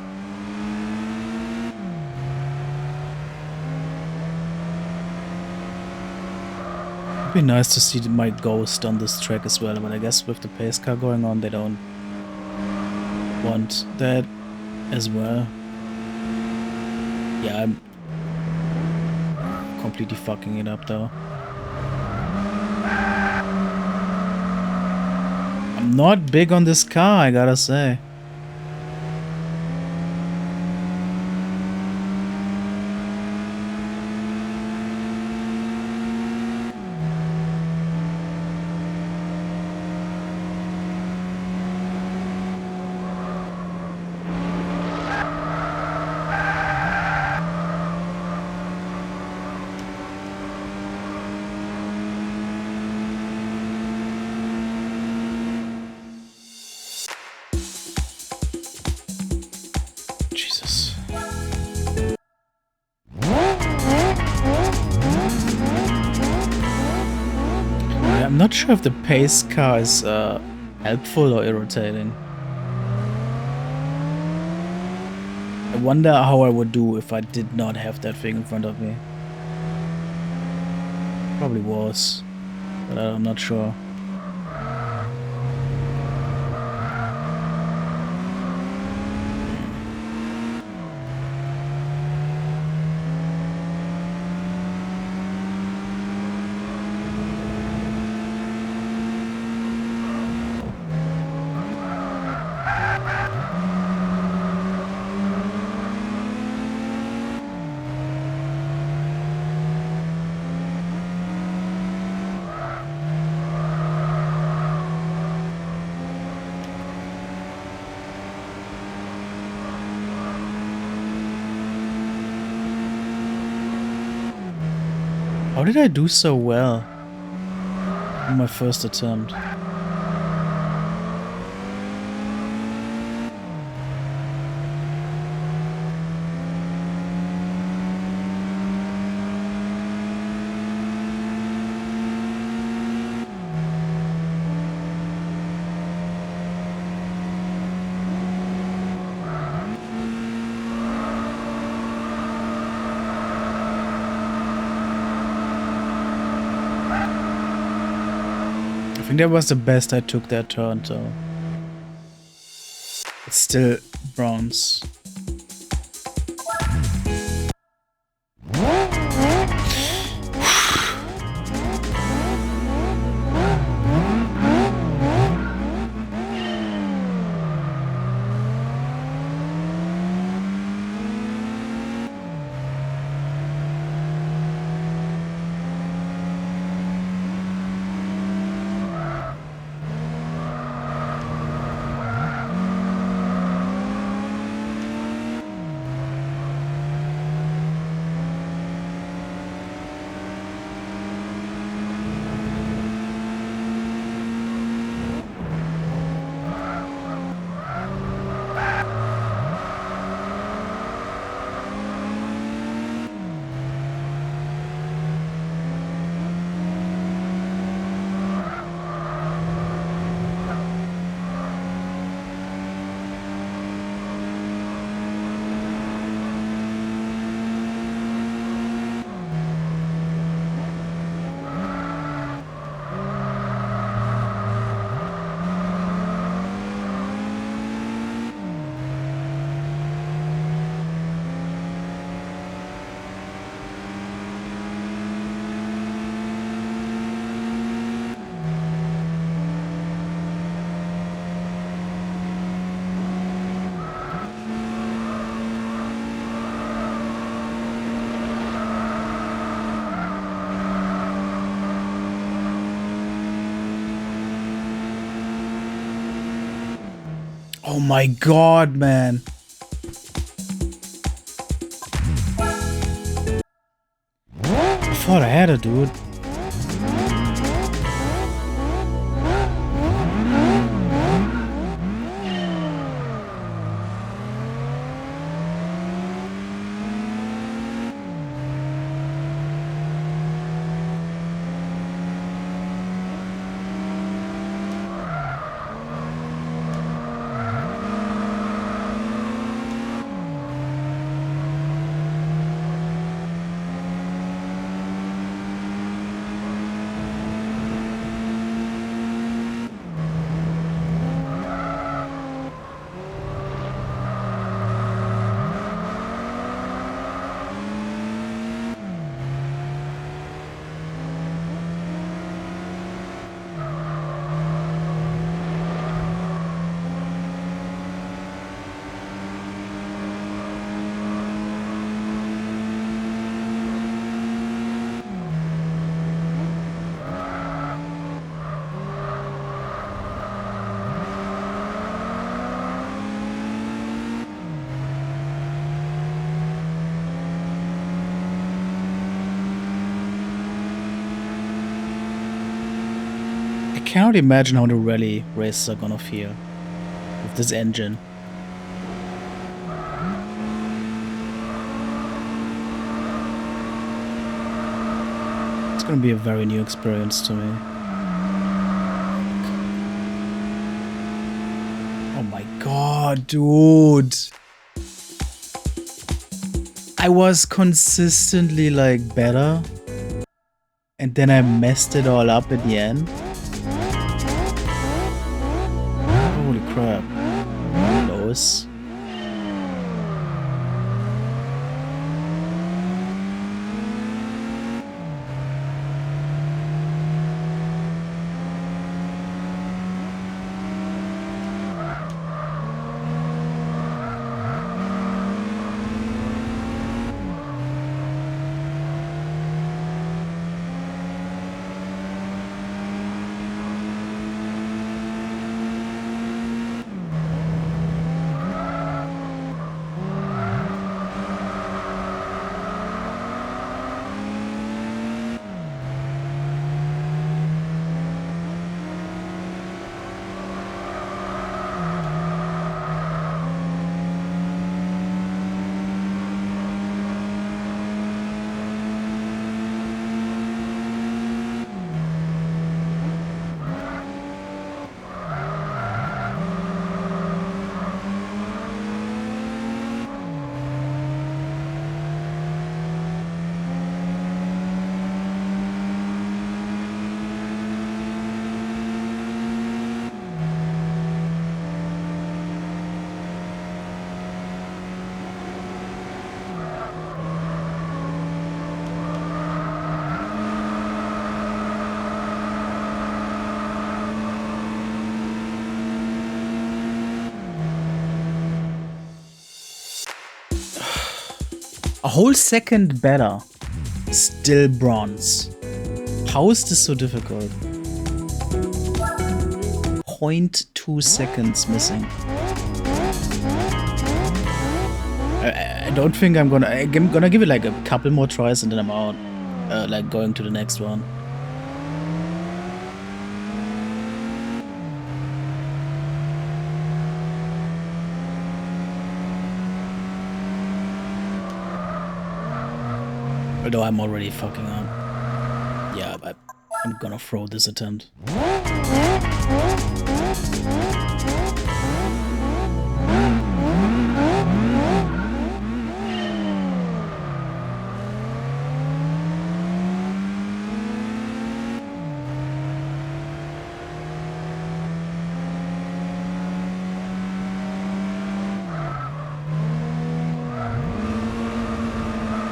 It'd be nice to see my ghost on this track as well, but I guess with the pace car going on, they don't want that as well. Yeah, I'm completely fucking it up though. I'm not big on this car, I gotta say. Jesus. I'm not sure if the pace car is helpful or irritating. I wonder how I would do if I did not have that thing in front of me. Probably was, but I'm not sure. How did I do so well on my first attempt? I think that was the best I took that turn, so it's still bronze. Oh my god, man. I thought I had it, dude. I cannot imagine how the rally races are gonna feel with this engine. It's gonna be a very new experience to me. Oh my god, dude. I was consistently like better, and then I messed it all up at the end. Holy crap. Close. A whole second better. Still bronze. How is this so difficult? 0.2 seconds missing. I don't think I'm gonna give it like a couple more tries and then I'm out. Like going to the next one. Although I'm already fucking up. Yeah, I'm gonna throw this attempt.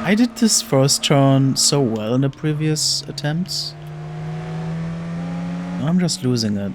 I did this first turn so well in the previous attempts. I'm just losing it.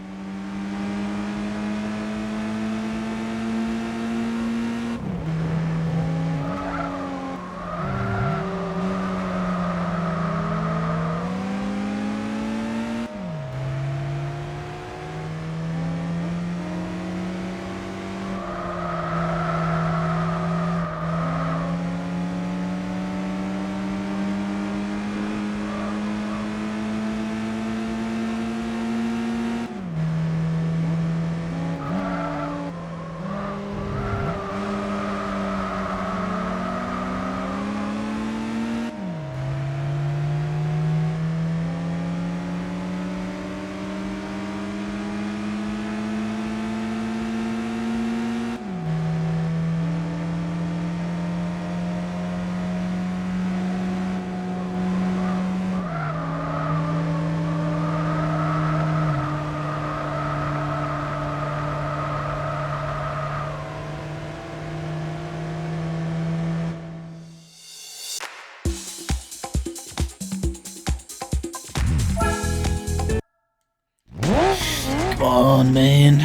on, man.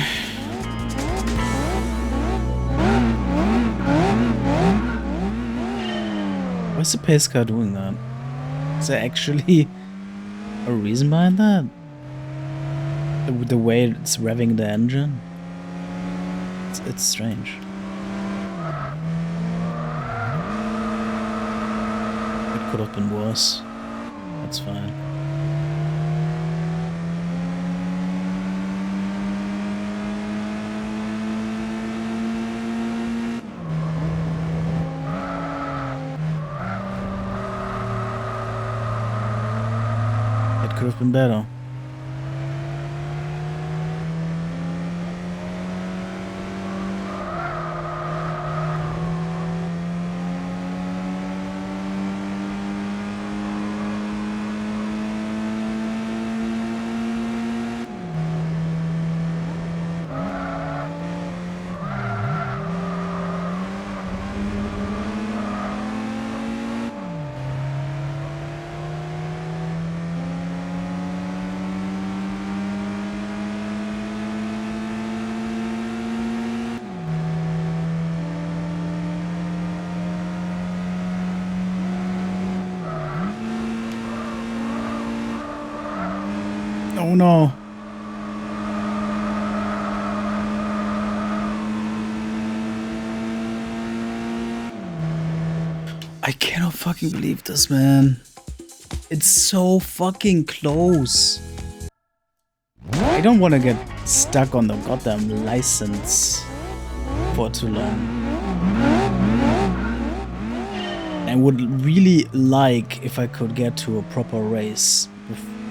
Why's the pace car doing that? Is there actually a reason behind that? The way it's revving the engine? It's strange. It could have been worse. That's fine. It could have been better. Oh no. I cannot fucking believe this, man. It's so fucking close. I don't want to get stuck on the goddamn license for too long. I would really like if I could get to a proper race,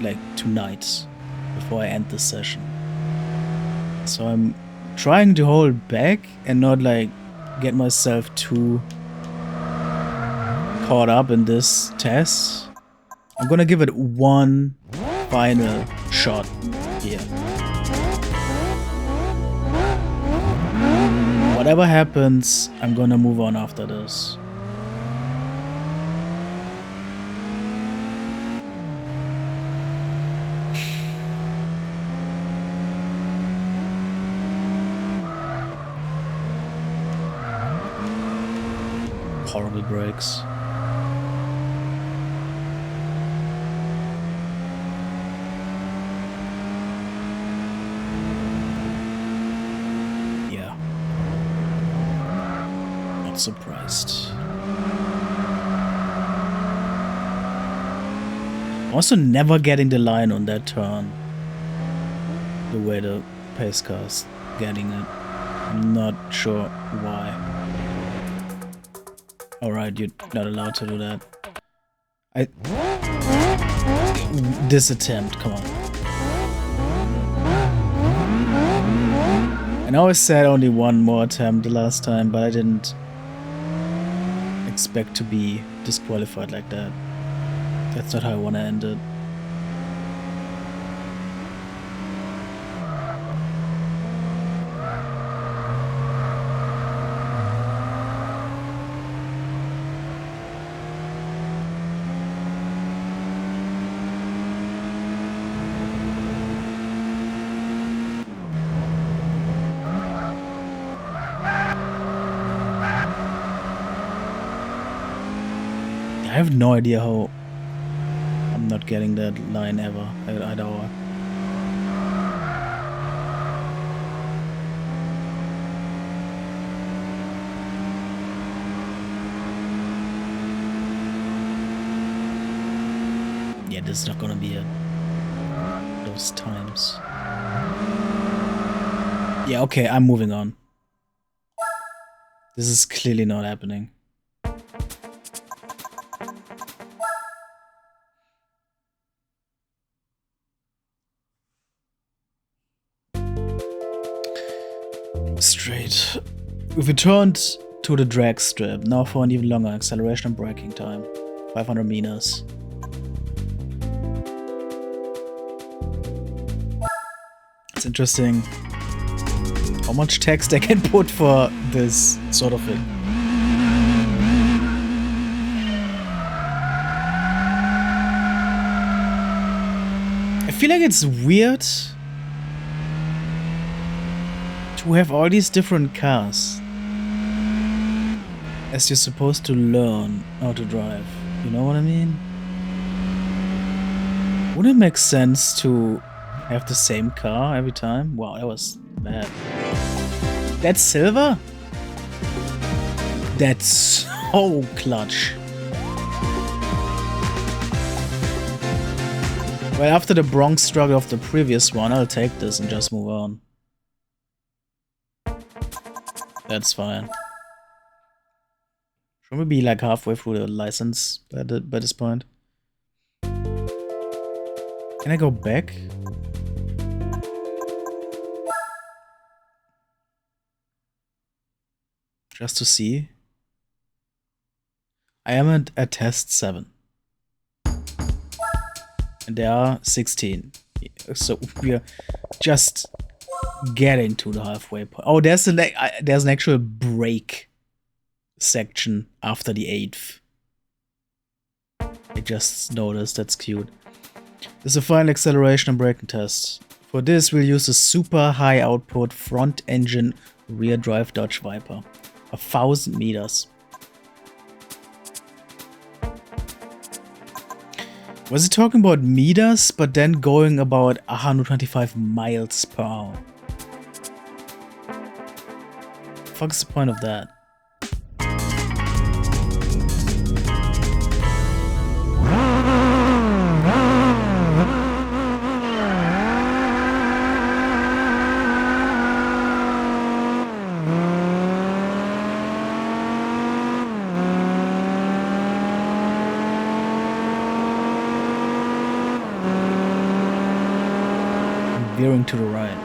like tonight, before I end the session. So I'm trying to hold back and not like get myself too caught up in this test. I'm gonna give it one final shot here. Whatever happens, I'm gonna move on after this. Horrible brakes. Yeah. Not surprised. Also never getting the line on that turn. The way the pace car's getting it. I'm not sure why. Alright, you're not allowed to do that. This attempt, come on. I know I said only one more attempt the last time, but I didn't expect to be disqualified like that. That's not how I want to end it. I have no idea how I'm not getting that line ever at all. Yeah, this is not gonna be it. Those times. Yeah, okay, I'm moving on. This is clearly not happening. Straight. We've returned to the drag strip, now for an even longer acceleration and braking time. 500 meters. It's interesting how much text I can put for this sort of thing. I feel like it's weird To have all these different cars as you're supposed to learn how to drive. You know what I mean? Wouldn't it make sense to have the same car every time? Wow, that was bad. That's silver? That's so clutch. Well, after the Bronx struggle of the previous one, I'll take this and just move on. That's fine. Should we be like halfway through the license by this point? Can I go back? Just to see. I am at test 7. And there are 16. So we're just getting to the halfway point. Oh, there's an actual break section after the 8th. I just noticed, that's cute. This is a final acceleration and braking test. For this, we'll use a super high output front engine rear drive Dodge Viper. 1,000 meters. Was it talking about meters, but then going about 125 miles per hour? Fuck's the point of that? Veering to the right.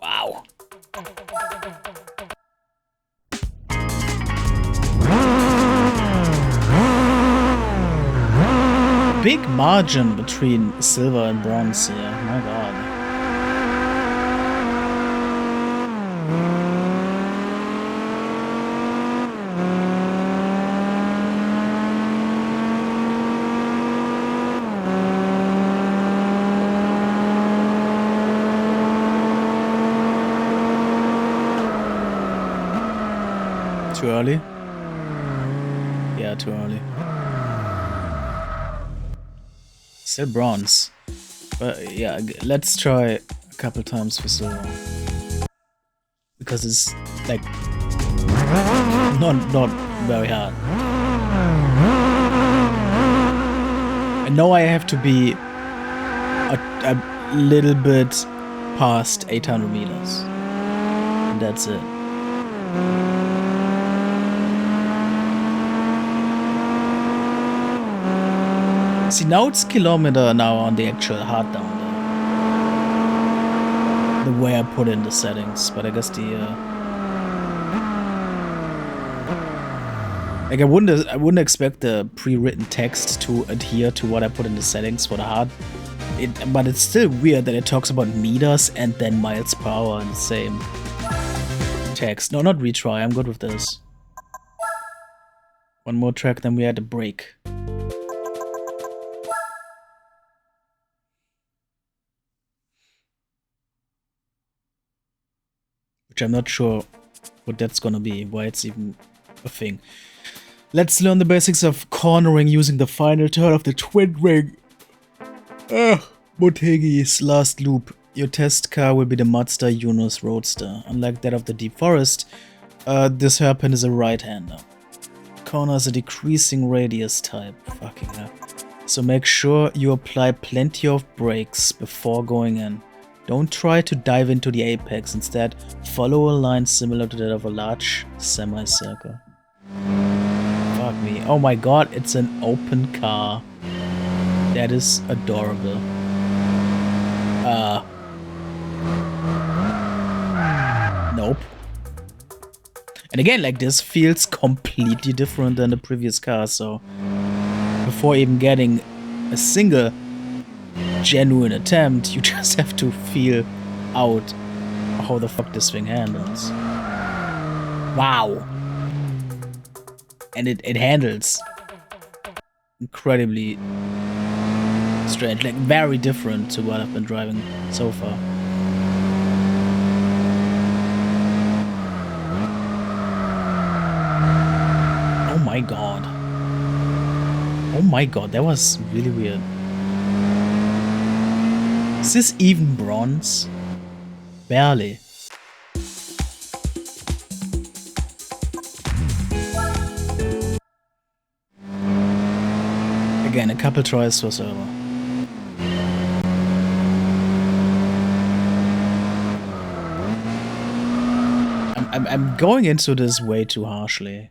Wow. Big margin between silver and bronze here. My god. Too early? Yeah, too early. Still bronze. But yeah, let's try a couple times for silver. Because it's like not very hard. I know I have to be a little bit past 800 meters. And that's it. See, now it's kilometer now on the actual hard down there. The way I put in the settings, but I guess the like I wouldn't expect the pre-written text to adhere to what I put in the settings for the hard. But it's still weird that it talks about meters and then miles per hour in the same text. No, not retry. I'm good with this. One more track, then we had a break. Which I'm not sure what that's gonna be, why it's even a thing. Let's learn the basics of cornering using the final turn of the twin ring. Motegi's last loop. Your test car will be the Mazda Yunus Roadster. Unlike that of the Deep Forest, this hairpin is a right-hander. Corner is a decreasing radius type. Fucking hell. So make sure you apply plenty of brakes before going in. Don't try to dive into the apex, instead follow a line similar to that of a large semicircle. Fuck me. Oh my god, it's an open car. That is adorable. Nope. And again, like, this feels completely different than the previous car, so before even getting a single genuine attempt, you just have to feel out how the fuck this thing handles. Wow. And it handles. incredibly strange, like very different to what I've been driving so far. Oh my god. Oh my god, that was really weird. Is this even bronze? Barely. Again, a couple tries for server. I'm going into this way too harshly.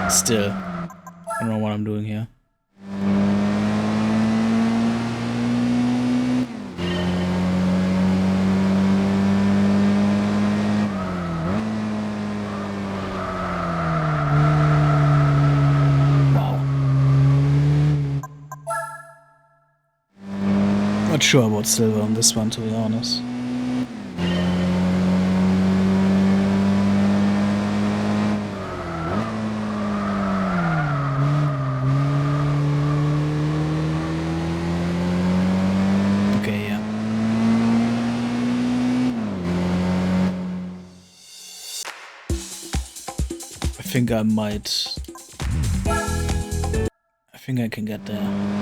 Still, I don't know what I'm doing here. Not sure about silver on this one, to be honest. Okay, yeah. I think I might. I think I can get there.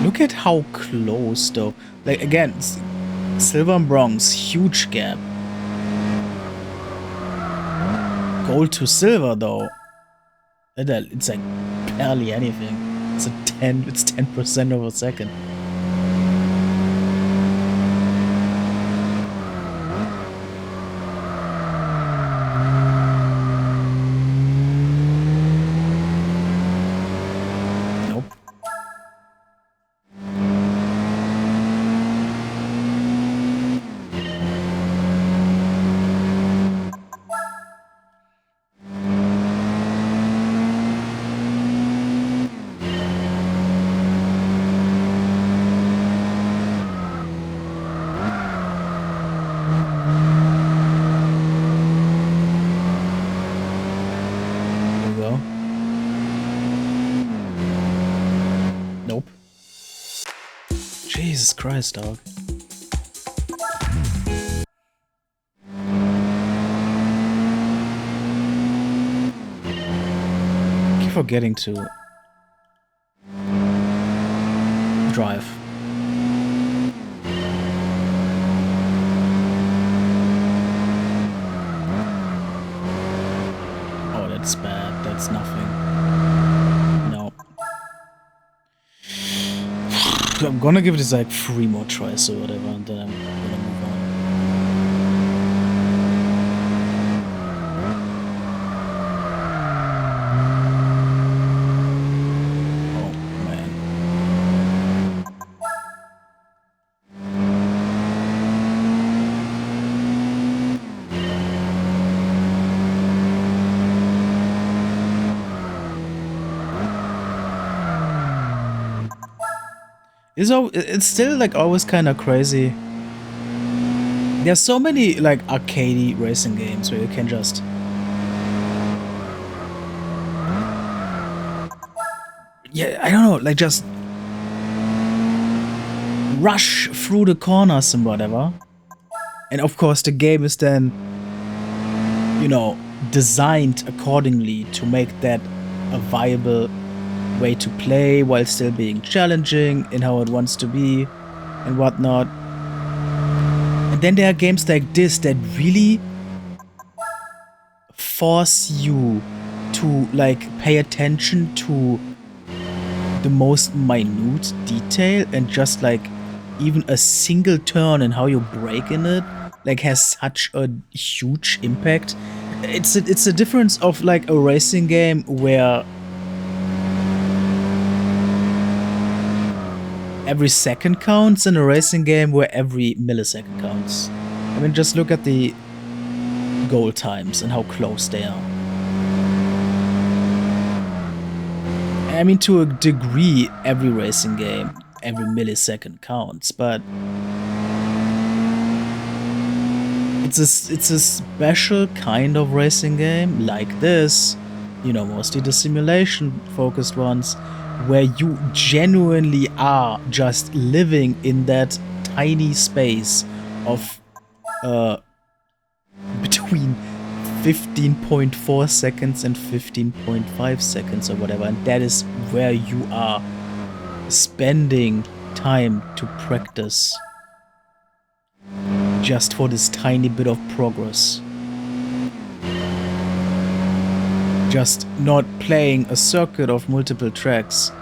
Look at how close, though. Like, again, silver and bronze, huge gap. Gold to silver, though. It's like barely anything. It's 10% of a second. Jesus Christ, dog. I keep forgetting to drive. Oh, that's bad. That's nothing. No. I'm gonna give this like 3 more tries or whatever, and then I'm gonna move on. Oh, man. It's still like always kind of crazy. There's so many like arcadey racing games where you can just I don't know, like just rush through the corners and whatever. And of course the game is then, you know, designed accordingly to make that a viable way to play while still being challenging in how it wants to be and whatnot. And then there are games like this that really force you to like pay attention to the most minute detail, and just like even a single turn and how you brake in it like has such a huge impact. It's a difference of like a racing game where every second counts and a racing game where every millisecond counts. I mean, just look at the goal times and how close they are. I mean, to a degree, every racing game, every millisecond counts, but It's a special kind of racing game like this, you know, mostly the simulation focused ones, where you genuinely are just living in that tiny space of between 15.4 seconds and 15.5 seconds or whatever, and that is where you are spending time to practice just for this tiny bit of progress. Just not playing a circuit of multiple tracks,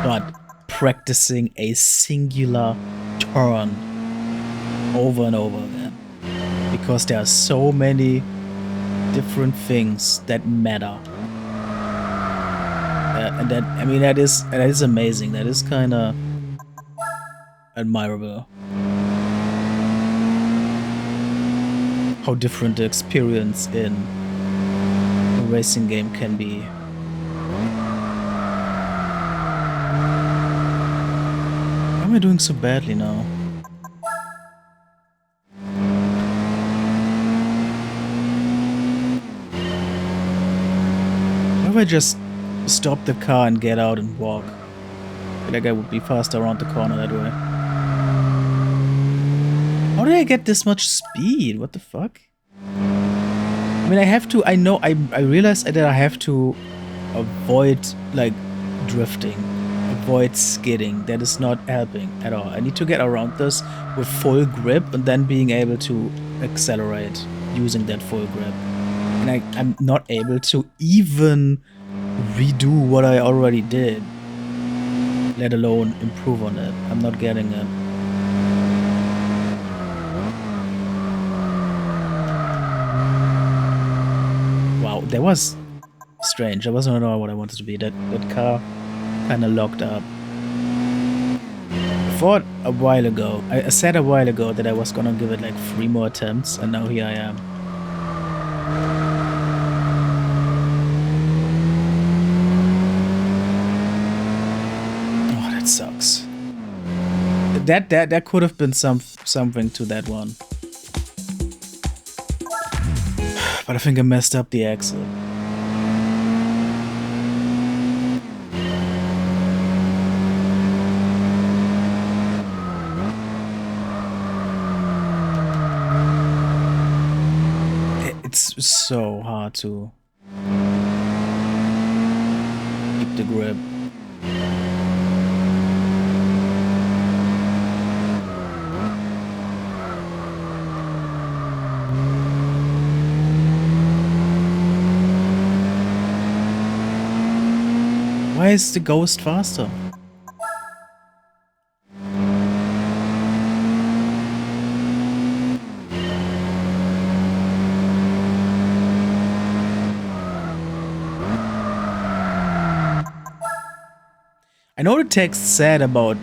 but practicing a singular turn over and over again. Because there are so many different things that matter. And that, I mean, that is amazing. That is kind of admirable. How different the experience in a racing game can be. Why am I doing so badly now? Why if I just stop the car and get out and walk? I feel like I would be faster around the corner that way. How did I get this much speed? What the fuck? I mean, I have to, I know, I realized that I have to avoid, like, drifting. Avoid skidding. That is not helping at all. I need to get around this with full grip and then being able to accelerate using that full grip. And I'm not able to even redo what I already did, let alone improve on it. I'm not getting it. Wow, that was strange. I wasn't at all what I wanted to be. That car kind of locked up. I thought a while ago, I said a while ago that I was gonna give it like 3 more attempts, and now here I am. Oh, that sucks. That could have been something to that one. But I think I messed up the exit. It's so hard to keep the grip. Why is the ghost faster? I know the text said about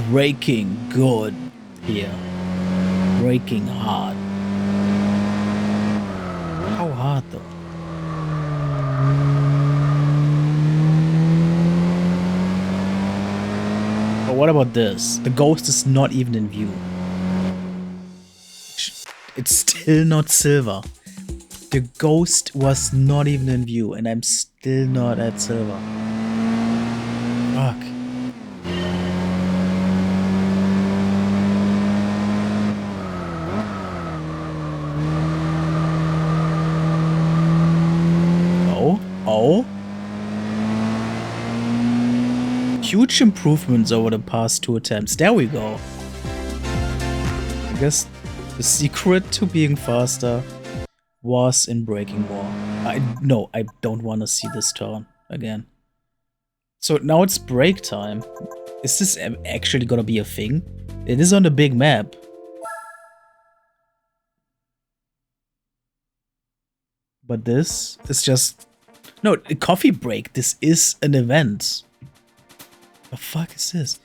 braking good here. Braking hard. How hard though? But what about this? The ghost is not even in view. It's still not silver. The ghost was not even in view and I'm still not at silver. Fuck. Oh. Huge improvements over the past 2 attempts. There we go. I guess the secret to being faster was in braking more. No, I don't want to see this turn again. So now it's break time. Is this actually gonna be a thing? It is on the big map. But this is just... No, a coffee break. This is an event. The fuck is this?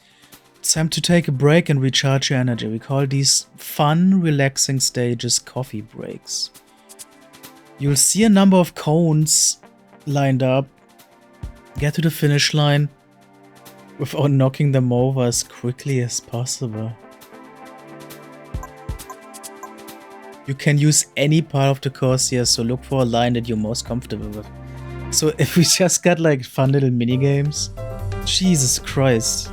It's time to take a break and recharge your energy. We call these fun, relaxing stages coffee breaks. You'll see a number of cones lined up. Get to the finish line without knocking them over as quickly as possible. You can use any part of the course here, so look for a line that you're most comfortable with. So if we just got like fun little mini games, Jesus Christ.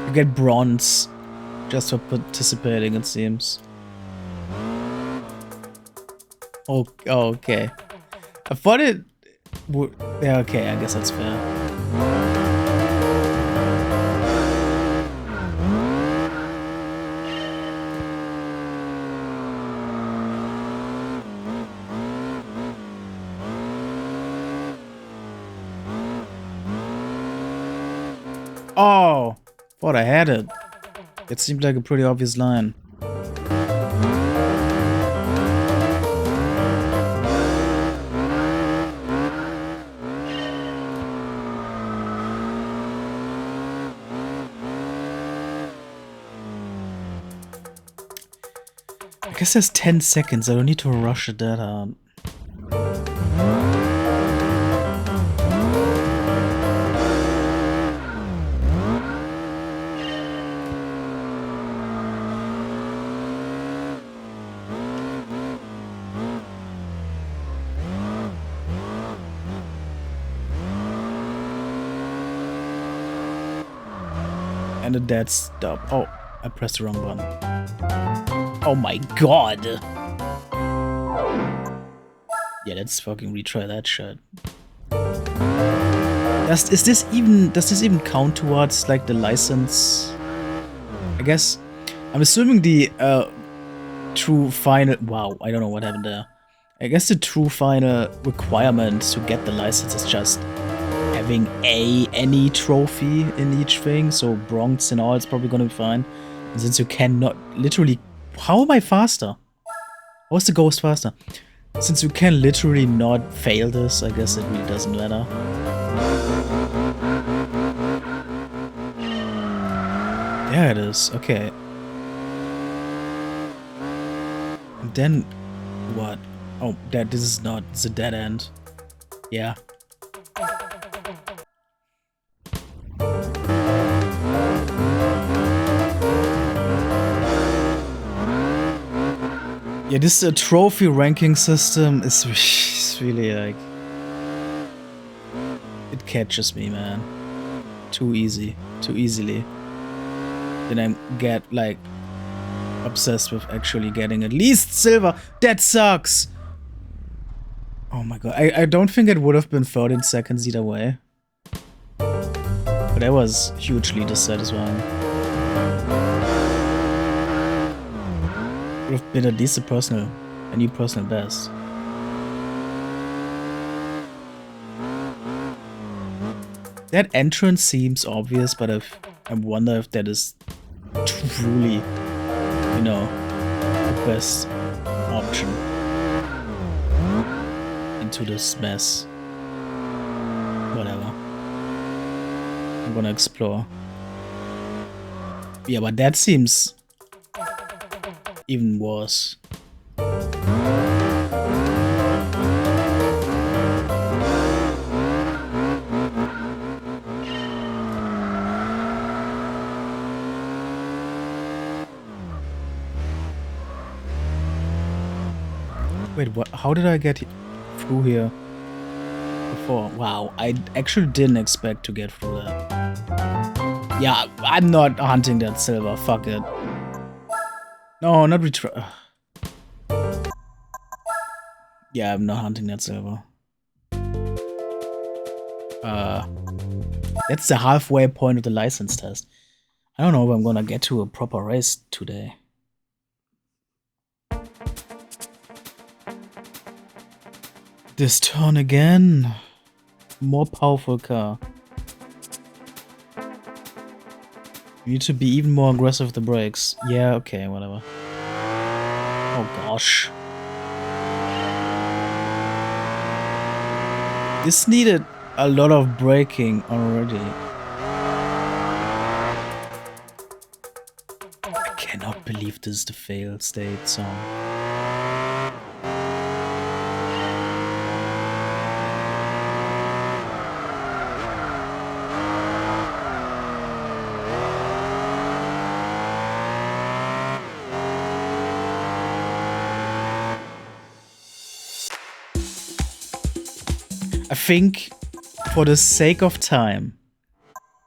You get bronze just for participating, it seems. Oh, okay. I thought it would. Yeah, okay, I guess that's fair. Oh, thought I had it. It seemed like a pretty obvious line. I guess there's 10 seconds. I don't need to rush it that hard. And a dead stop. Oh, I pressed the wrong button. Oh my god! Yeah, let's fucking retry that shit. Does this even count towards like the license? I guess I'm assuming the true final. Wow, I don't know what happened there. I guess the true final requirement to get the license is just having any trophy in each thing, so bronze and all, it's probably gonna be fine. And since you cannot literally, how am I faster? How is the ghost faster? Since you can literally not fail this, I guess it really doesn't matter. There it is. Okay. And then what? Oh, this is not. It's a dead end. Yeah. Yeah, this trophy ranking system is really like... It catches me, man. Too easily. Then I get like obsessed with actually getting at least silver. That sucks! Oh my god. I don't think it would have been 13 seconds either way. But that was hugely dissatisfying. Would have been at least a new personal best. That entrance seems obvious, but I wonder if that is truly, you know, the best option into this mess. Whatever. I'm gonna explore. Yeah, but that seems even worse. Wait, what? How did I get through here before? Wow, I actually didn't expect to get through that. Yeah, I'm not hunting that silver. Fuck it. No, not retry. Yeah, I'm not hunting that silver. That's the halfway point of the license test. I don't know if I'm gonna get to a proper race today. This turn again. More powerful car. You need to be even more aggressive with the brakes. Yeah, okay, whatever. Oh gosh. This needed a lot of braking already. I cannot believe this is the fail state song. I think for the sake of time,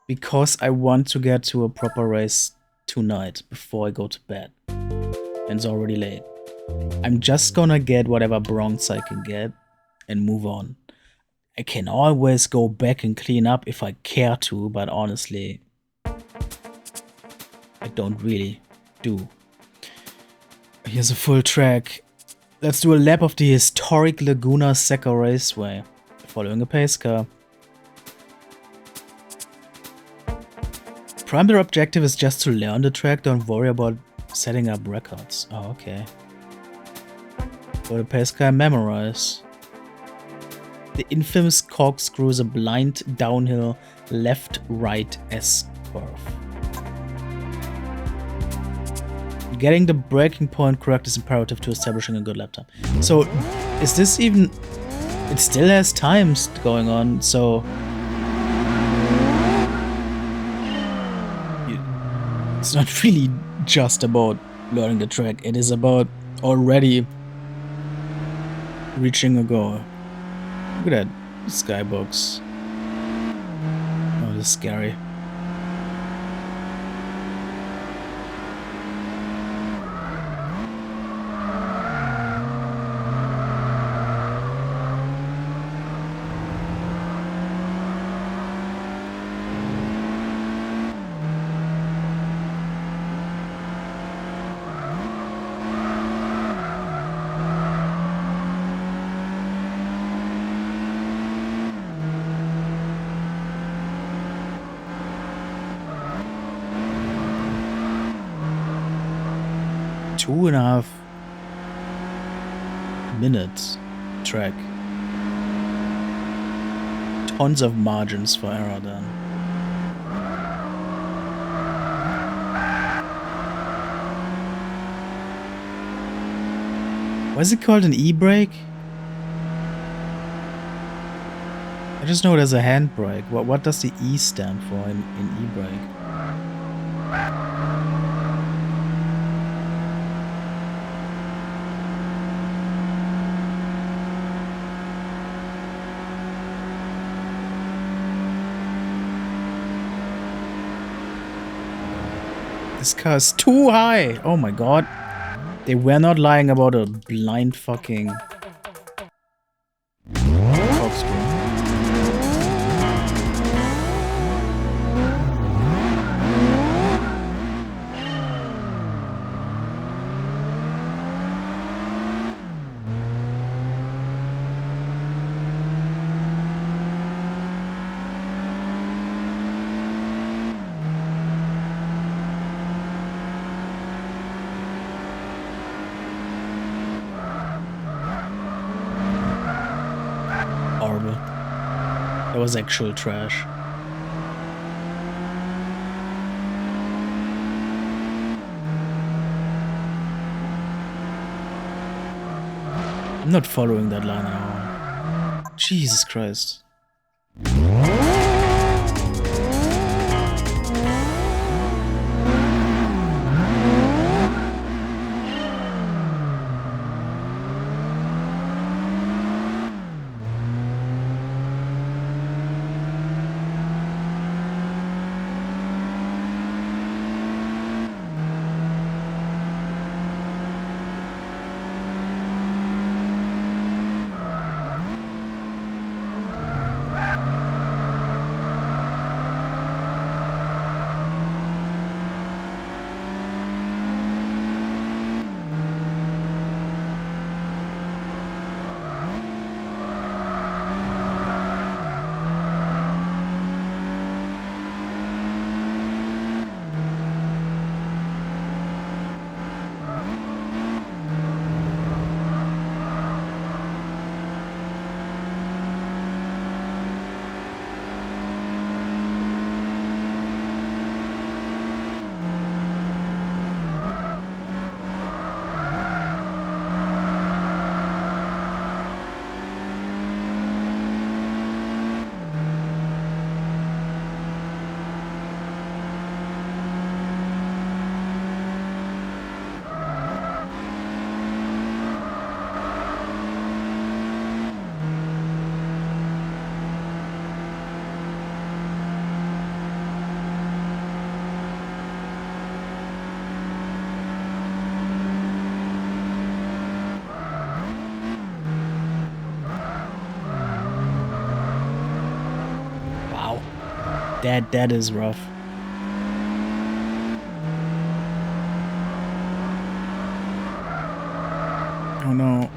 because I want to get to a proper race tonight before I go to bed, and it's already late, I'm just gonna get whatever bronze I can get and move on. I can always go back and clean up if I care to, but honestly, I don't really do. Here's a full track. Let's do a lap of the historic Laguna Seca Raceway, following a pace car. Primary objective is just to learn the track, don't worry about setting up records. Oh, okay. For the pace car, memorize. The infamous corkscrew is a blind downhill left-right S-curve. Getting the braking point correct is imperative to establishing a good lap time. So, is this even... It still has times going on, so... It's not really just about learning the track, it is about already reaching a goal. Look at that skybox. Oh, this is scary. Two and a half minutes track. Tons of margins for error then. Why is it called an e-brake? I just know there's a handbrake. What does the E stand for in e-brake? This car is too high! Oh my god. They were not lying about a blind fucking corkscrew. That was actual trash. I'm not following that line at all. Jesus Christ. That is rough. Oh no.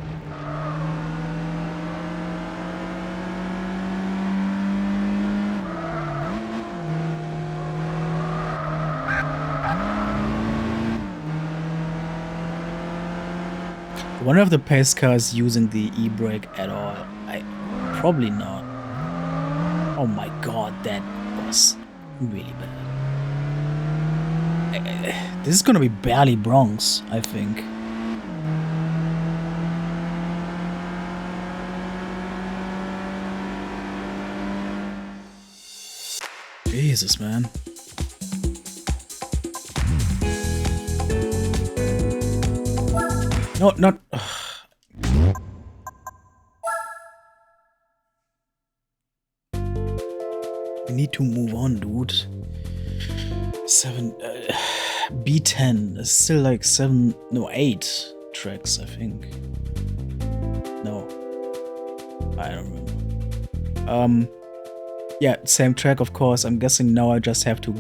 I wonder if the pace car is using the e-brake at all. Probably not. Oh my god, that was really bad. This is gonna be barely Bronx, I think. Jesus, man. No, not... We need to move on, dude. B10 is still like 8 tracks, I think. No. I don't remember. Yeah, same track, of course. I'm guessing now I just have to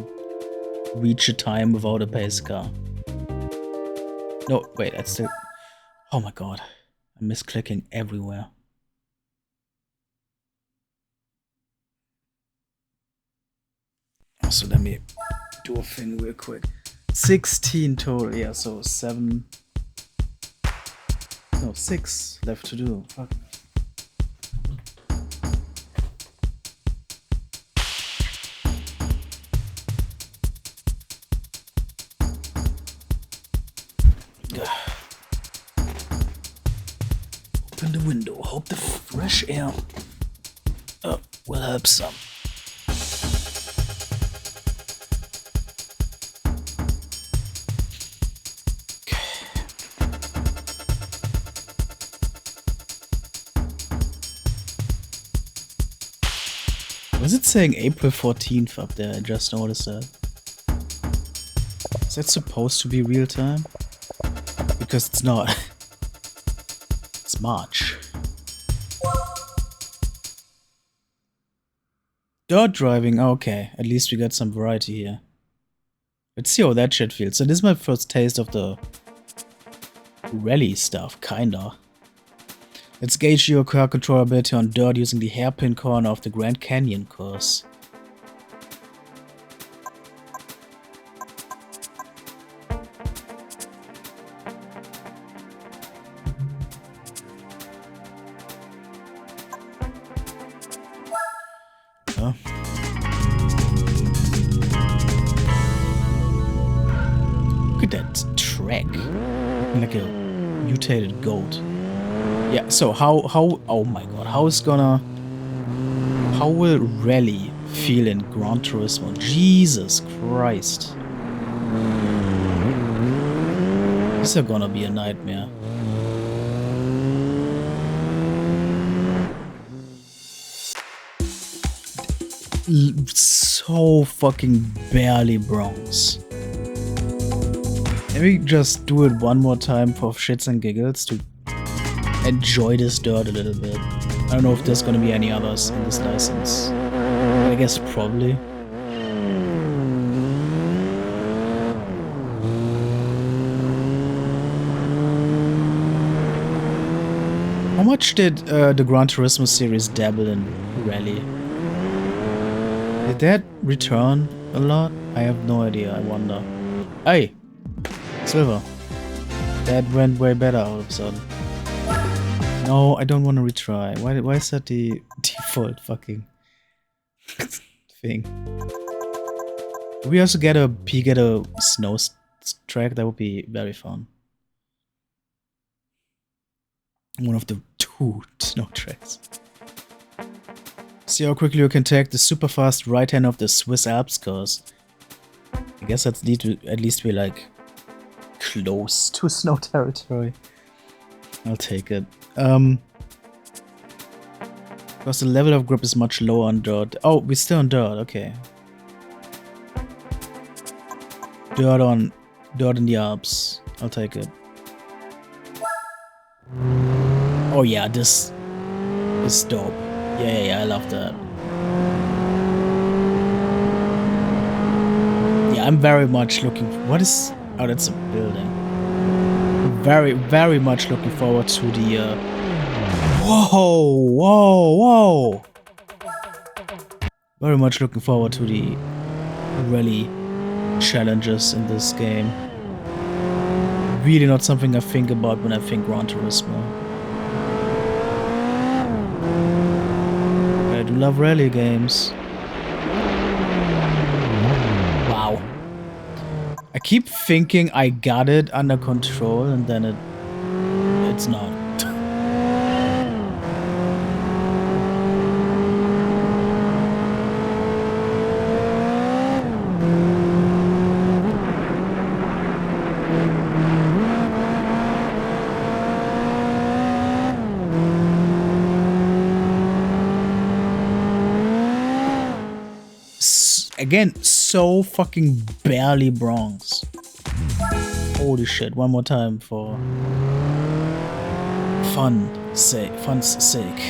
reach a time without a pace car. No, wait, that's still... Oh my god. I'm misclicking everywhere. Also, let me do a thing real quick. 16 total, yeah, so 7... No, 6 left to do. Fuck. Open the window, hope the fresh air will help some. Was it saying April 14th up there? I just noticed that. Is that supposed to be real time? Because it's not. It's March. Dirt driving, okay. At least we got some variety here. Let's see how that shit feels. So this is my first taste of the rally stuff, kinda. Let's gauge your car control ability on dirt using the hairpin corner of the Grand Canyon course. Oh. Look at that track. Like a mutated goat. Yeah, so how, oh my god, how will rally feel in Gran Turismo? Jesus Christ. This is gonna be a nightmare. So fucking barely Bronx. Let me just do it one more time for shits and giggles to enjoy this dirt a little bit. I don't know if there's gonna be any others in this license. I guess probably. How much did the Gran Turismo series dabble in rally? Did that return a lot? I have no idea, I wonder. Hey! Silver. That went way better all of a sudden. No, I don't want to retry. Why is that the default fucking thing? Do we also get a peek at a snow track? That would be very fun. One of the 2 snow tracks. See how quickly you can take the super fast right hand of the Swiss Alps course. I guess that's need to at least be like close to snow territory. I'll take it. Because the level of grip is much lower on dirt. Oh, we're still on dirt, okay. Dirt in the Alps. I'll take it. Oh yeah, this is dope. Yeah, I love that. Yeah, I'm very much looking... What is... Oh, that's a building. Very, very much looking forward to the... Whoa, whoa, whoa! Very much looking forward to the rally challenges in this game. Really not something I think about when I think Gran Turismo. I do love rally games. Wow. I keep thinking I got it under control and then it's not. Again, so fucking barely Bronx. Holy shit, one more time for fun's sake.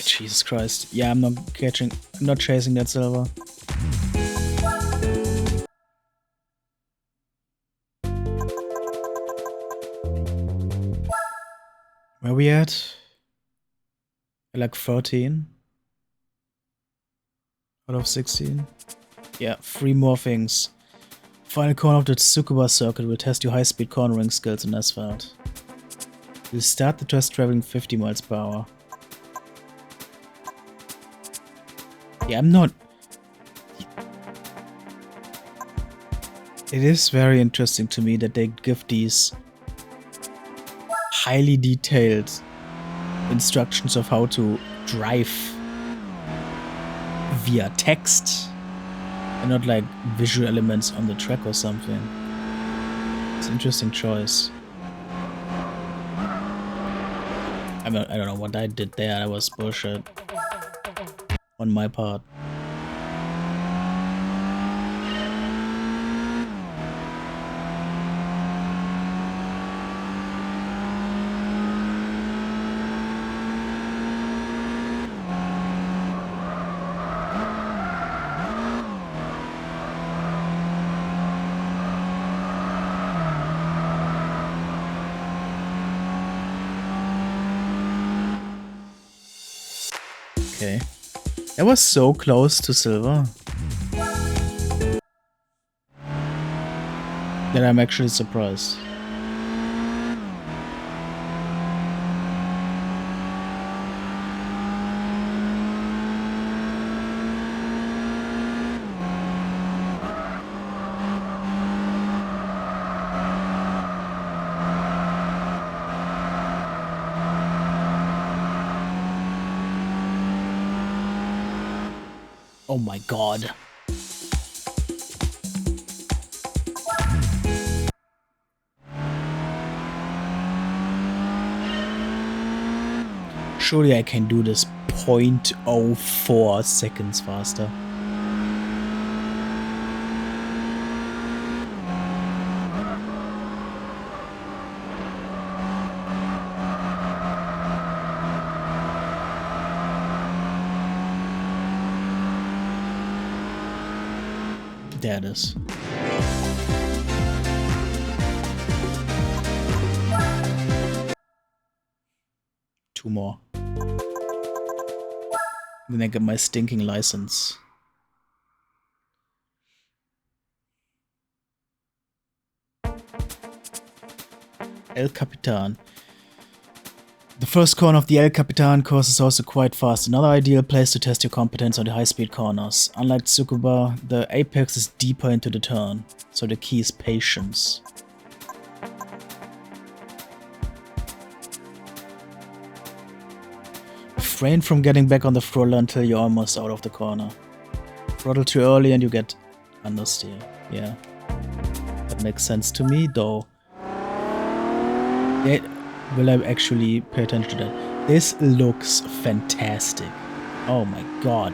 Jesus Christ. Yeah, I'm not chasing that silver. Where we at? Like 13? Out of 16? Yeah, 3 more things. Final corner of the Tsukuba circuit will test your high-speed cornering skills on asphalt. You'll start the test traveling 50 miles per hour. Yeah, I'm not... It is very interesting to me that they give these highly detailed instructions of how to drive via text and not like visual elements on the track or something. It's an interesting choice. I don't know what I did there. That was bullshit on my part. Okay. That was so close to silver that I'm actually surprised. Oh my god. Surely I can do this 0.04 seconds faster. There it is. Two more. Then I get my stinking license. El Capitan. The first corner of the El Capitan course is also quite fast, another ideal place to test your competence on the high-speed corners. Unlike Tsukuba, the apex is deeper into the turn, so the key is patience. Refrain from getting back on the throttle until you're almost out of the corner. Throttle too early and you get understeer. Yeah, that makes sense to me though. Will I actually pay attention to that? This looks fantastic. Oh my god.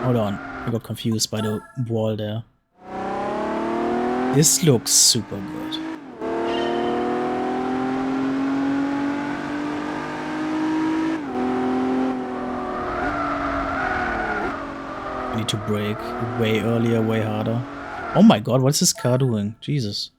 Hold on. I got confused by the wall there. This looks super good. I need to brake way earlier, way harder. Oh my god, what's this car doing? Jesus.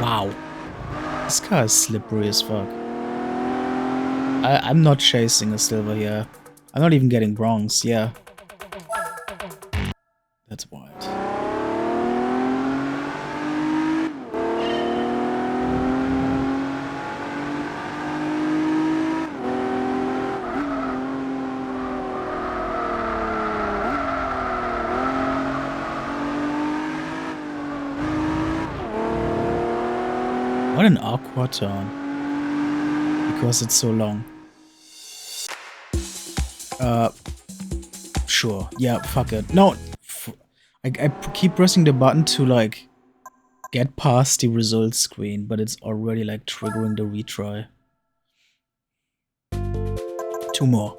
Wow. This car is slippery as fuck. I'm not chasing a silver here. I'm not even getting bronze, yeah. That's wild. What an awkward turn. Because it's so long. Sure. Yeah, fuck it. No! I keep pressing the button to, like, get past the results screen, but it's already, like, triggering the retry. 2 more.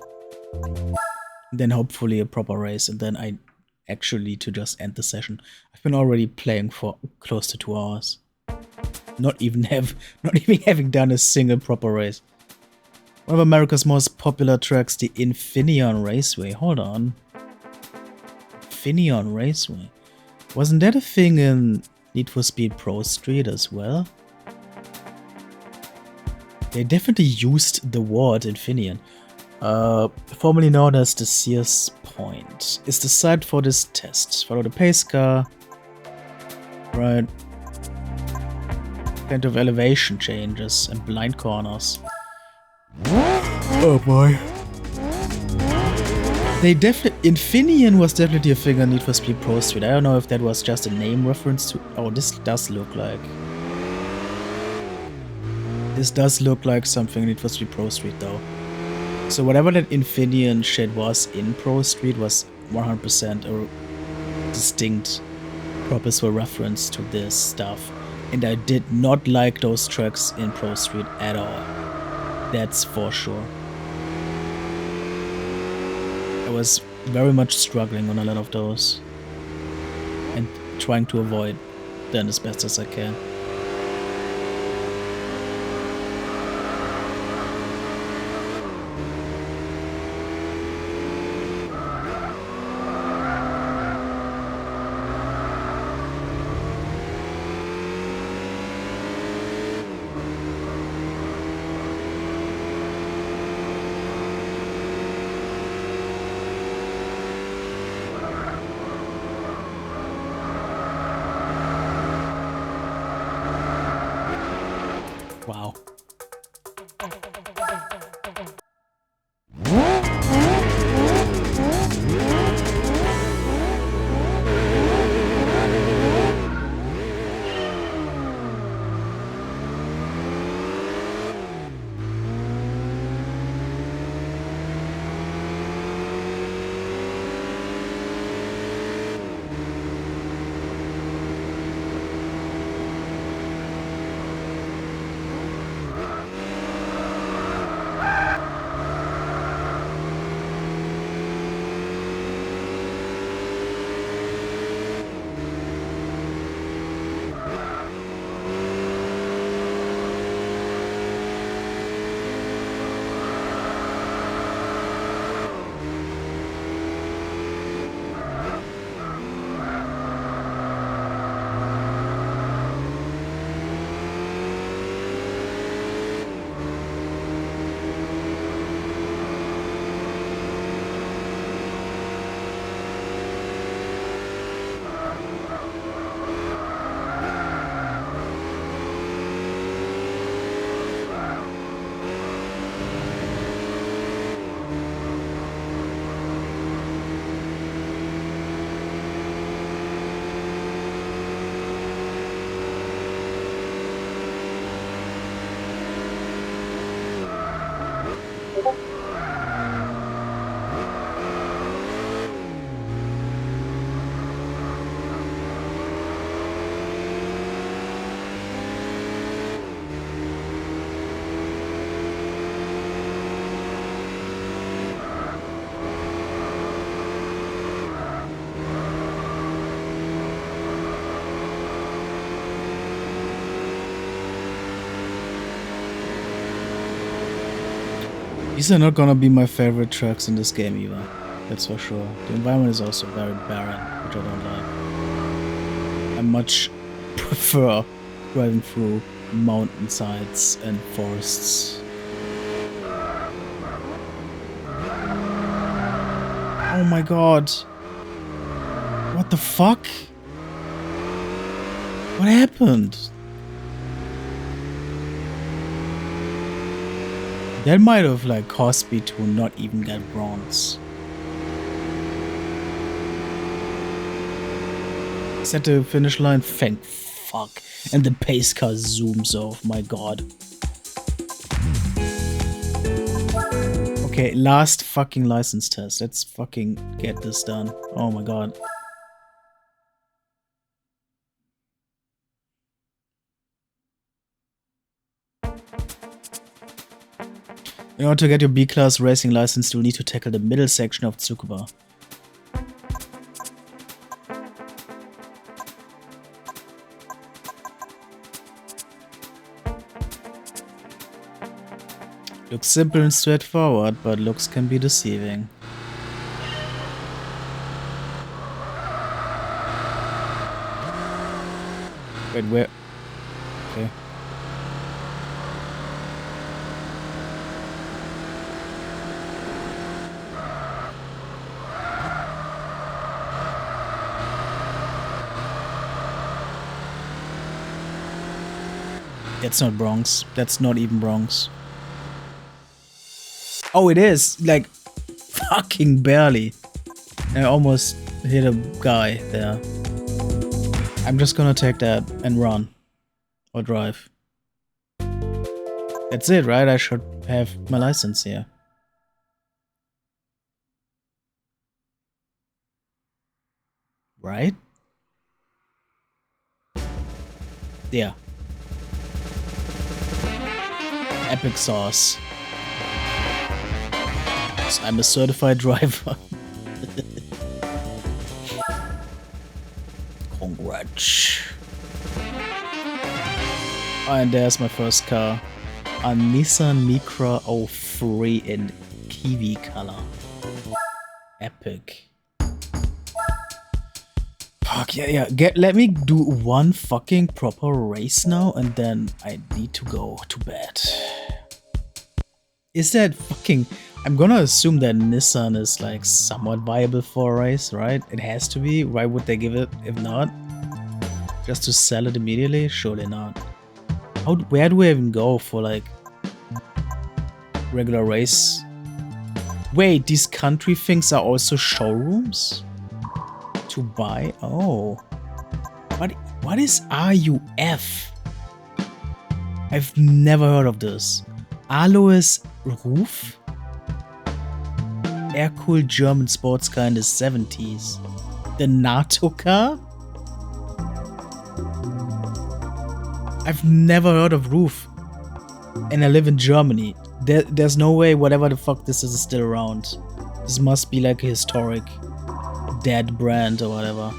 Then hopefully a proper race, and then I actually to just end the session. I've been already playing for close to 2 hours. Not even having done a single proper race. One of America's most popular tracks, the Infineon Raceway. Hold on. Infineon Raceway. Wasn't that a thing in Need for Speed Pro Street as well? They definitely used the word Infineon. Formerly known as the Sears Point, is the site for this test. Follow the pace car. Right. Kind of elevation changes and blind corners. Oh boy. Infineon was definitely a thing on Need for Speed Pro Street. I don't know if that was just a name reference to... Oh, this does look like... This does look like something in Need for Speed Pro Street though. So whatever that Infineon shit was in Pro Street was 100% a distinct purposeful reference to this stuff. And I did not like those tracks in Pro Street at all. That's for sure. I was very much struggling on a lot of those. And trying to avoid them as best as I can. These are not gonna be my favorite tracks in this game either. That's for sure. The environment is also very barren, which I don't like. I much prefer driving through mountainsides and forests. Oh my god. What the fuck? What happened? That might have like caused me to not even get bronze. Set the finish line, thank fuck. And the pace car zooms off, my god. Okay, last fucking license test. Let's fucking get this done. Oh my god. In order to get your B-Class racing license, you'll need to tackle the middle section of Tsukuba. Looks simple and straightforward, but looks can be deceiving. Wait, where? Okay. That's not Bronx. That's not even Bronx. Oh, it is! Like, fucking barely. I almost hit a guy there. I'm just gonna take that and run. Or drive. That's it, right? I should have my license here. Right? Yeah. Epic sauce. So I'm a certified driver. Congrats. And there's my first car. A Nissan Micra 03 in kiwi color. Epic. Fuck yeah. Let me do one fucking proper race now and then I need to go to bed. Is that fucking... I'm gonna assume that Nissan is like somewhat viable for a race, right? It has to be. Why would they give it if not? Just to sell it immediately? Surely not. Where do we even go for like regular race? Wait, these country things are also showrooms? To buy? Oh. What is RUF? I've never heard of this. Alois Ruf? Air-cooled German sports car in the 70s. The NATO car? I've never heard of Ruf. And I live in Germany. There's no way whatever the fuck this is still around. This must be like a historic dead brand or whatever.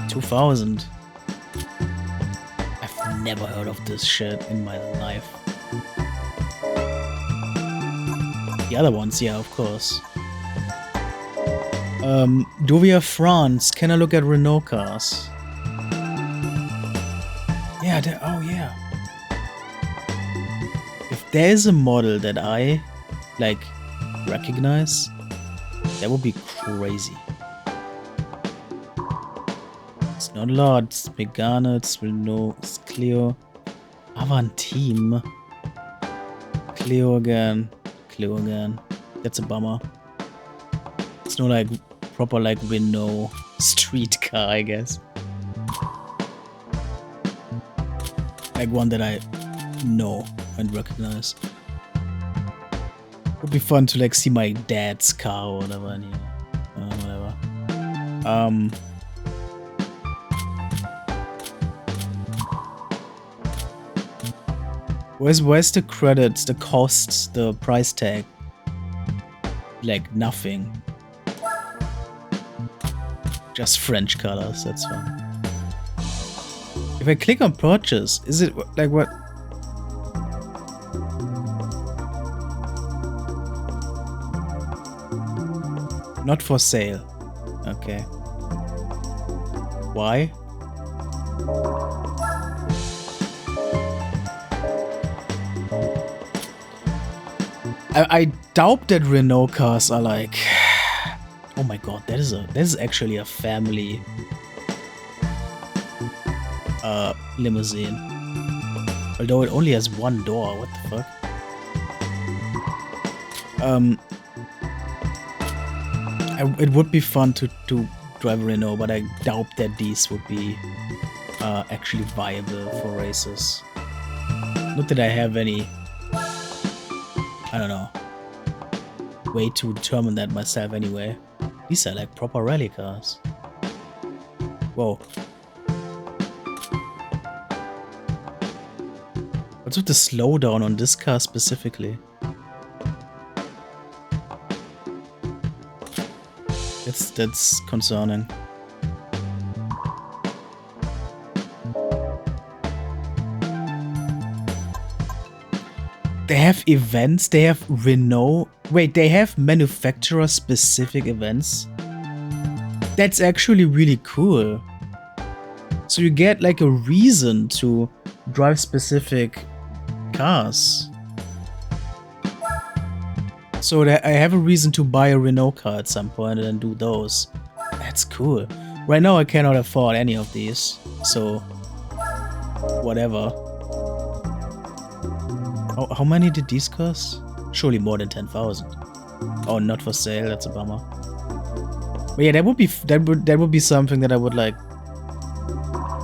$2,000. I've never heard of this shit in my life. The other ones, yeah, of course. Do we have France? Can I look at Renault cars? Yeah, oh yeah. If there's a model that I, like, recognize, that would be crazy. It's not a lot. It's Megane, it's Renault, it's Clio. Avantime. Clio again. Clio again. That's a bummer. It's no like proper like Renault street car, I guess. Like one that I know and recognize. Would be fun to like see my dad's car or whatever. And, whatever. Where's the credits, the costs, the price tag? Like nothing. Just French colors, that's fine. If I click on purchase, is it like what? Not for sale. Okay. Why? I doubt that Renault cars are like. Oh my god, that is actually a family limousine. Although it only has one door. What the fuck? It would be fun to drive a Renault, but I doubt that these would be actually viable for races. Not that I have any, I don't know, way to determine that myself anyway. These are like proper rally cars. Whoa. What's with the slowdown on this car specifically? That's concerning. They have events, they have Renault. Wait, they have manufacturer specific events? That's actually really cool. So you get like a reason to drive specific cars. So that I have a reason to buy a Renault car at some point and then do those. That's cool. Right now I cannot afford any of these, so whatever. How many did these cost? Surely more than 10,000. Oh, not for sale. That's a bummer. But yeah, that would be something that I would like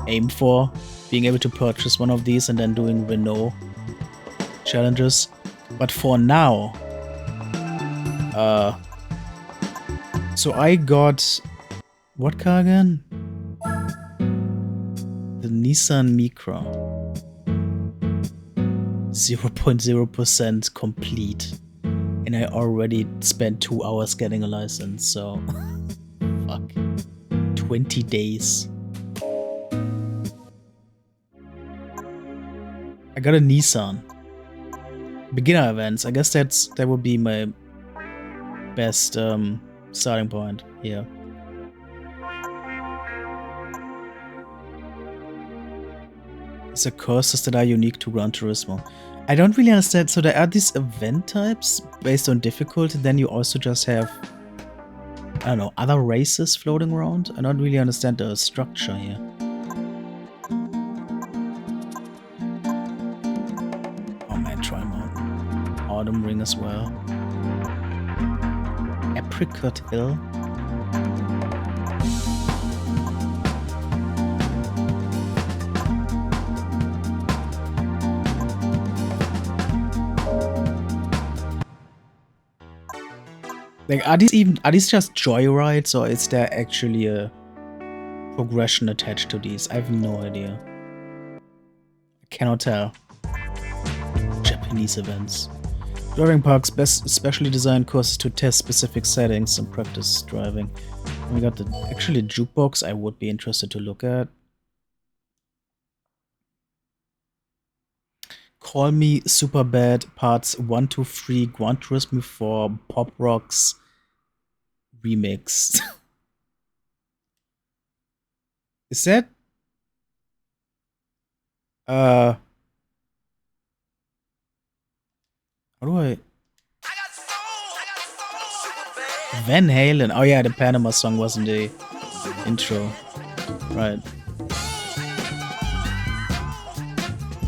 aim for, being able to purchase one of these and then doing Renault challenges. But for now, so I got what car again? The Nissan Micra. 0.0% complete. And I already spent 2 hours getting a license, so fuck. 20 days. I got a Nissan. Beginner events. I guess that would be my best starting point here. It's the courses that are unique to Gran Turismo. I don't really understand. So there are these event types based on difficulty. Then you also just have, I don't know, other races floating around. I don't really understand the structure here. Oh man, try them out. Autumn Ring as well. Apricot Hill. Like, are these just joyrides, or is there actually a progression attached to these? I have no idea. I cannot tell. Japanese events. Driving parks, best specially designed courses to test specific settings and practice driving. And we got actually a jukebox I would be interested to look at. Call Me Superbad Parts 1 to 3 Gran Turismo 4 Pop Rocks Remix. Is that how do I Van Halen? Oh yeah, the Panama song was in the intro. Right.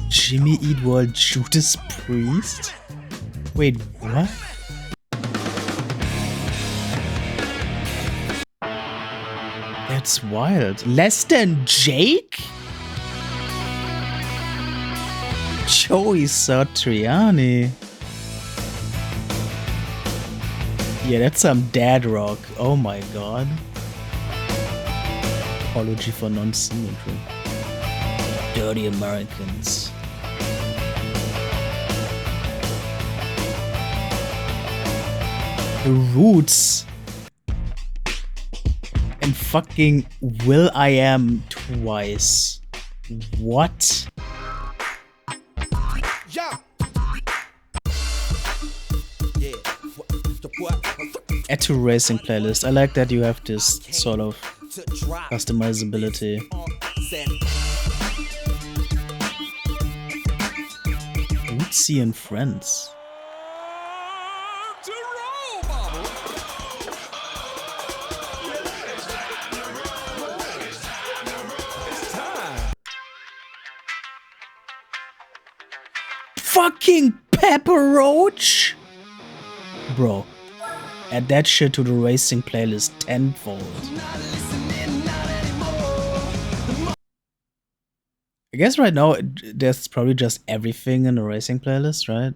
Jimmy Eat World Judas Priest? Wait, what? That's wild. Less than Jake? Joey Satriani. Yeah, that's some dad rock. Oh my god. Apology for non-symmetry. Dirty Americans. The Roots. And fucking Will I Am twice. What? Add to racing playlist. I like that you have this sort of customizability. Woodsy and Friends. Fucking Pepper Roach? Bro, add that shit to the racing playlist tenfold. I guess right now there's probably just everything in the racing playlist, right?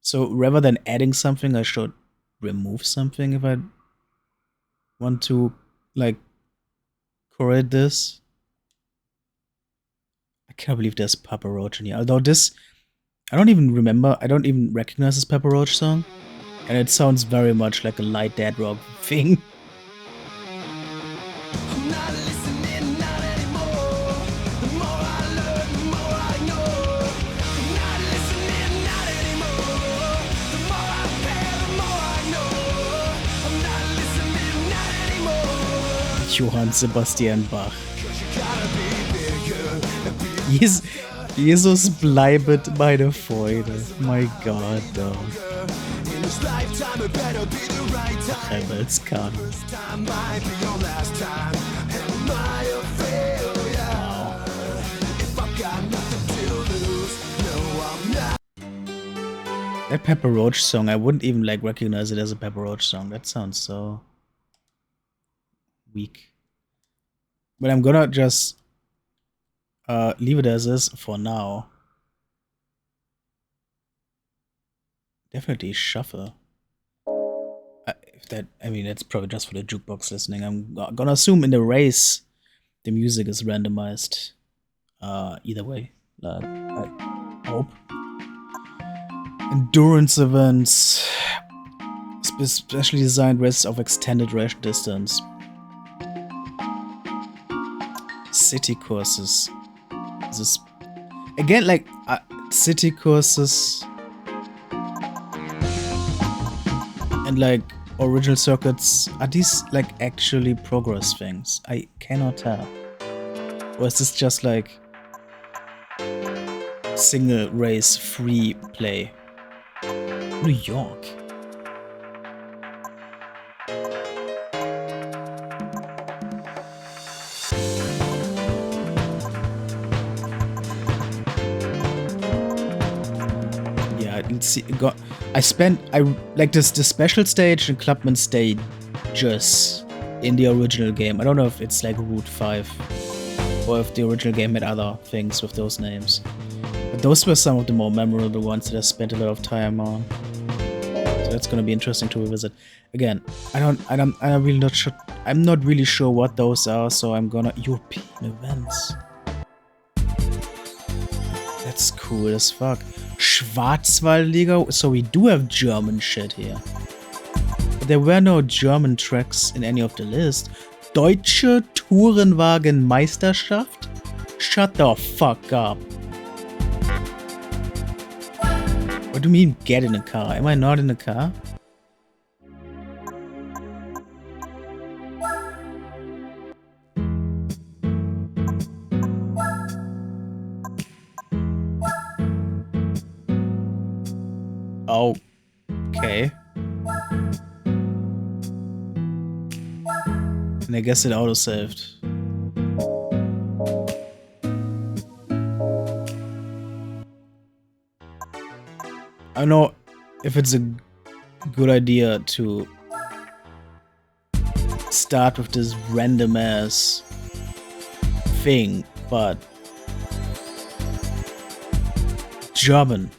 So rather than adding something, I should remove something if I want to, like, curate this. I can't believe there's Papa Roach in here. Although this, I don't even recognize this Papa Roach song. And it sounds very much like a light dad rock thing. Johann Sebastian Bach. Jesus bleibet meine Freude. My God, dog. Rebels kann. That Pepper Roach song, I wouldn't even like recognize it as a Pepper Roach song. That sounds so weak. But I'm gonna just leave it as is for now. Definitely shuffle. I mean, that's probably just for the jukebox listening. I'm gonna assume in the race, the music is randomized. Either way, I hope. Endurance events, specially designed races of extended race distance. City courses. This again, like city courses and like original circuits. Are these like actually progress things? I cannot tell. Or is this just like single race free play? New York. I like the special stage and Clubman stages in the original game. I don't know if it's like Route 5 or if the original game had other things with those names. But those were some of the more memorable ones that I spent a lot of time on. So that's gonna be interesting to revisit. Again, I'm really not sure. I'm not really sure what those are, so I'm gonna European events. That's cool as fuck. Schwarzwaldliga, so we do have German shit here. But there were no German tracks in any of the list. Deutsche Tourenwagen-Meisterschaft? Shut the fuck up. What do you mean get in a car? Am I not in a car? Okay. And I guess it auto-saved. I don't know if it's a good idea to start with this random ass thing, but German.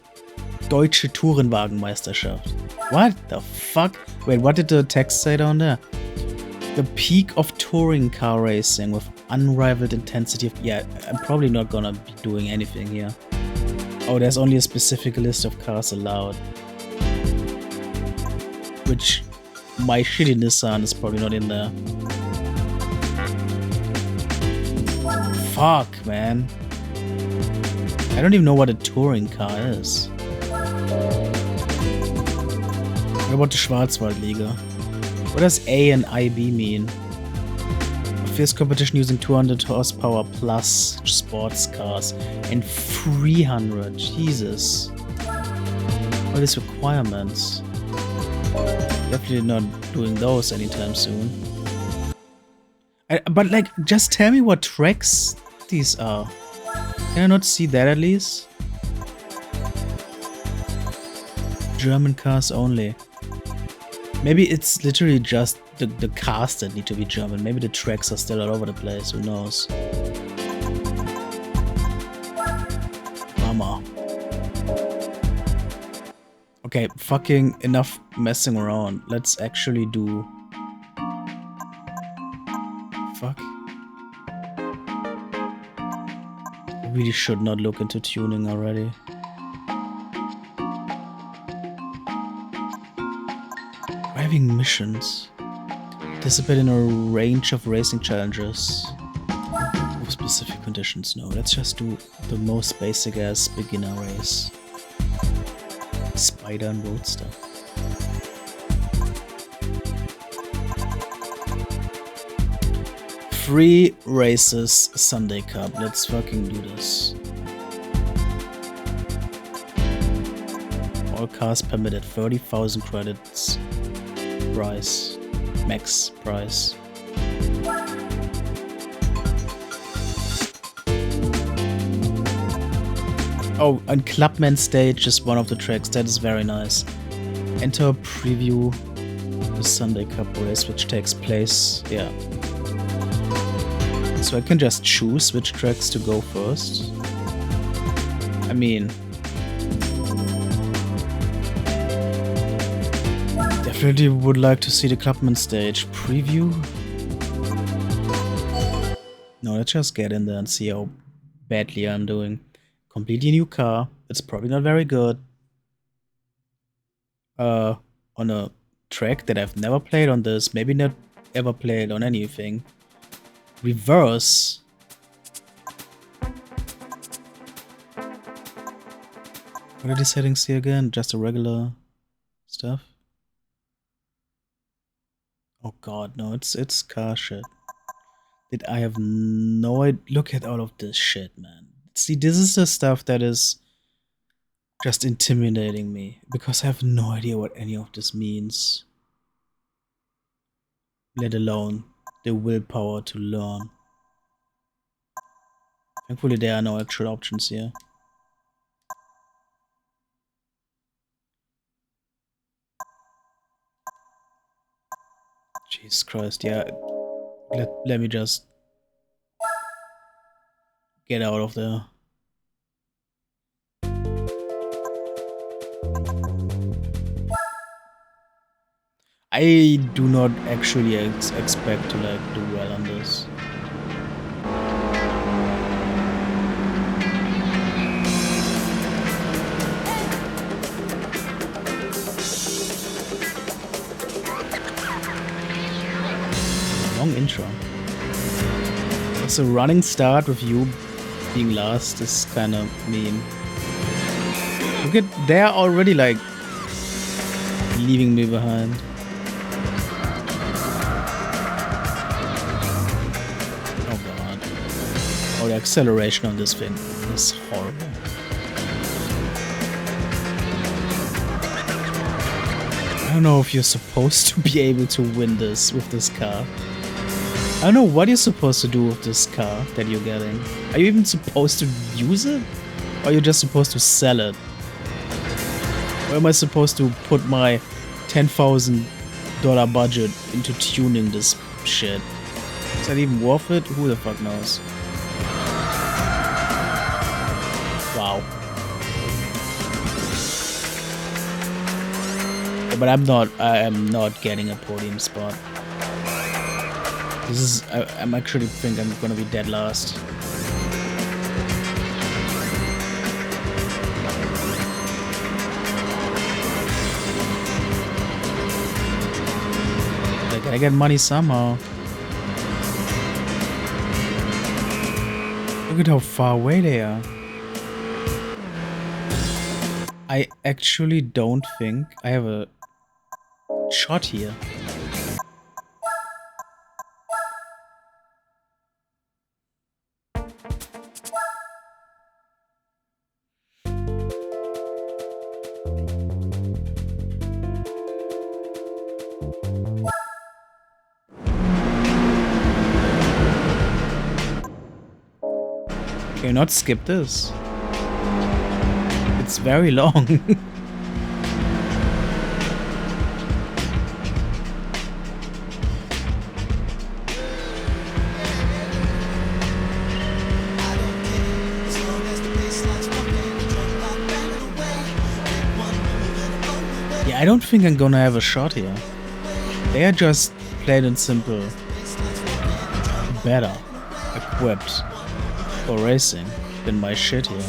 Deutsche Tourenwagenmeisterschaft. What the fuck? Wait, what did the text say down there? The peak of touring car racing with unrivaled intensity of... Yeah, I'm probably not gonna be doing anything here. Oh, there's only a specific list of cars allowed. Which, my shitty Nissan is probably not in there. Fuck, man. I don't even know what a touring car is. What about the Schwarzwaldliga? What does A and IB mean? Fierce competition using 200 horsepower plus sports cars and 300. Jesus. All these requirements. Definitely not doing those anytime soon. But like, just tell me what tracks these are. Can I not see that at least? German cars only. Maybe it's literally just the cars that need to be German. Maybe the tracks are still all over the place. Who knows? Mama. Okay, fucking enough messing around. Let's actually do... Fuck. I really should not look into tuning already. Driving missions. Participate in a range of racing challenges. For specific conditions, no. Let's just do the most basic ass beginner race. Spider and Roadster. Free races Sunday Cup. Let's fucking do this. All cars permitted. 30,000 credits. Price. Max price. Oh, and Clubman Stage is one of the tracks. That is very nice. Enter a preview the Sunday Cup race, which takes place. Yeah. So I can just choose which tracks to go first. I mean, definitely would like to see the Clubman Stage preview. No, let's just get in there and see how badly I'm doing. Completely new car. It's probably not very good. On a track that I've never played on this. Maybe not ever played on anything. Reverse. What are the settings here again? Just a regular stuff? Oh god, no, it's car shit. I have no idea. Look at all of this shit, man. See, this is the stuff that is just intimidating me, because I have no idea what any of this means. Let alone the willpower to learn. Thankfully there are no actual options here. Jesus Christ, yeah. Let me just get out of there. I do not actually expect to like do well on this. Long intro. So running start with you being last is kind of mean. Look at, they're already like leaving me behind. Oh god. Oh, the acceleration on this thing is horrible. I don't know if you're supposed to be able to win this with this car. I don't know what you're supposed to do with this car that you're getting. Are you even supposed to use it? Or are you just supposed to sell it? Or am I supposed to put my $10,000 budget into tuning this shit? Is that even worth it? Who the fuck knows? Wow. Yeah, but I am not getting a podium spot. This is, I'm actually think I'm gonna be dead last. I gotta get money somehow. Look at how far away they are. I actually don't think I have a shot here. Can you not skip this? It's very long. Yeah, I don't think I'm gonna have a shot here. They are just plain and simple better equipped for racing than my shit here.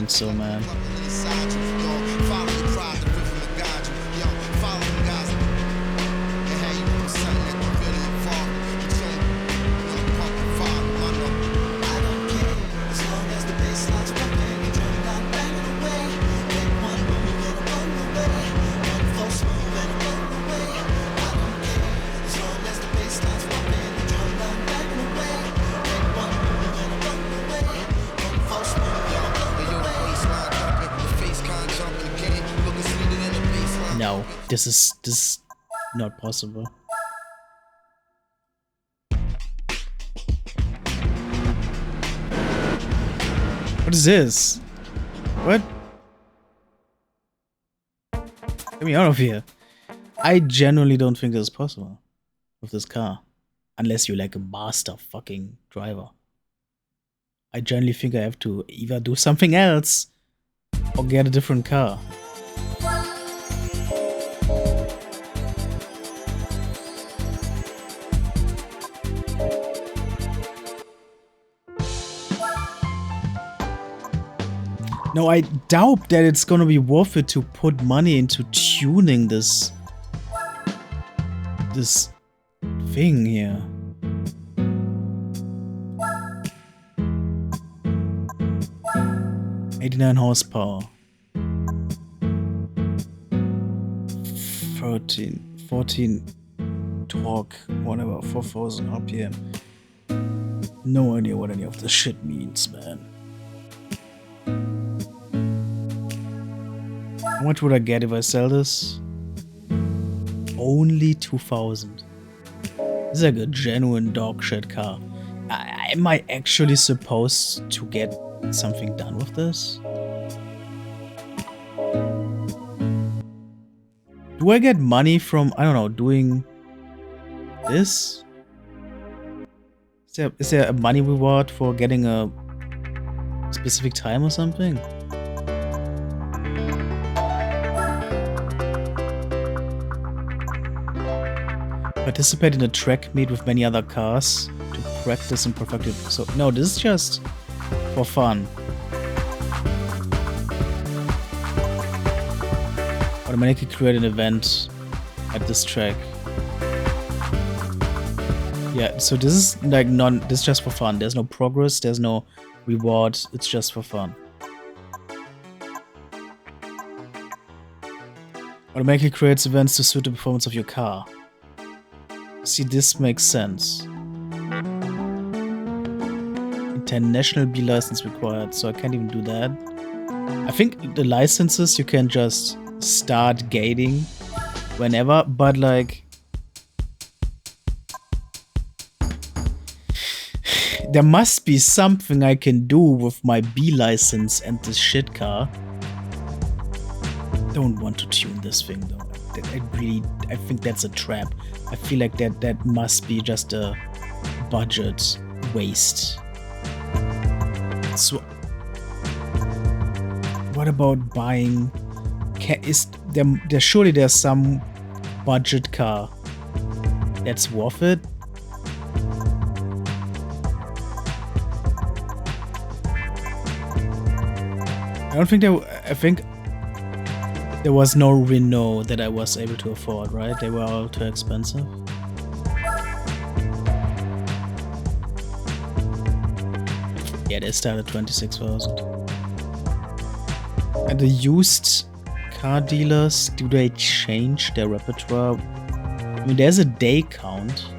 So, man. No, this is not possible. What is this? What? Get me out of here. I genuinely don't think this is possible with this car. Unless you're like a master fucking driver. I genuinely think I have to either do something else or get a different car. No, I doubt that it's gonna be worth it to put money into tuning this thing here. $89 horsepower. 14 torque, whatever, 4,000 RPM. No idea what any of this shit means, man. How much would I get if I sell this? Only 2,000. This is like a genuine dog shit car. Am I actually supposed to get something done with this? Do I get money from, I don't know, doing this? Is there a money reward for getting a specific time or something? Participate in a track meet with many other cars to practice and perfect it. So no, this is just for fun. Automatically create an event at this track. Yeah, so this is like this is just for fun. There's no progress, there's no reward, it's just for fun. Automatically creates events to suit the performance of your car. See, this makes sense. International B license required, so I can't even do that. I think the licenses you can just start gating whenever, but like there must be something I can do with my B license and this shit car. Don't want to tune this thing though. I think that's a trap. I feel like that must be just a budget waste. So what about buying? Surely there's some budget car that's worth it. I think there was no Renault that I was able to afford, right? They were all too expensive. Yeah, they started 26,000. And the used car dealers, do they change their repertoire? I mean, there's a day count,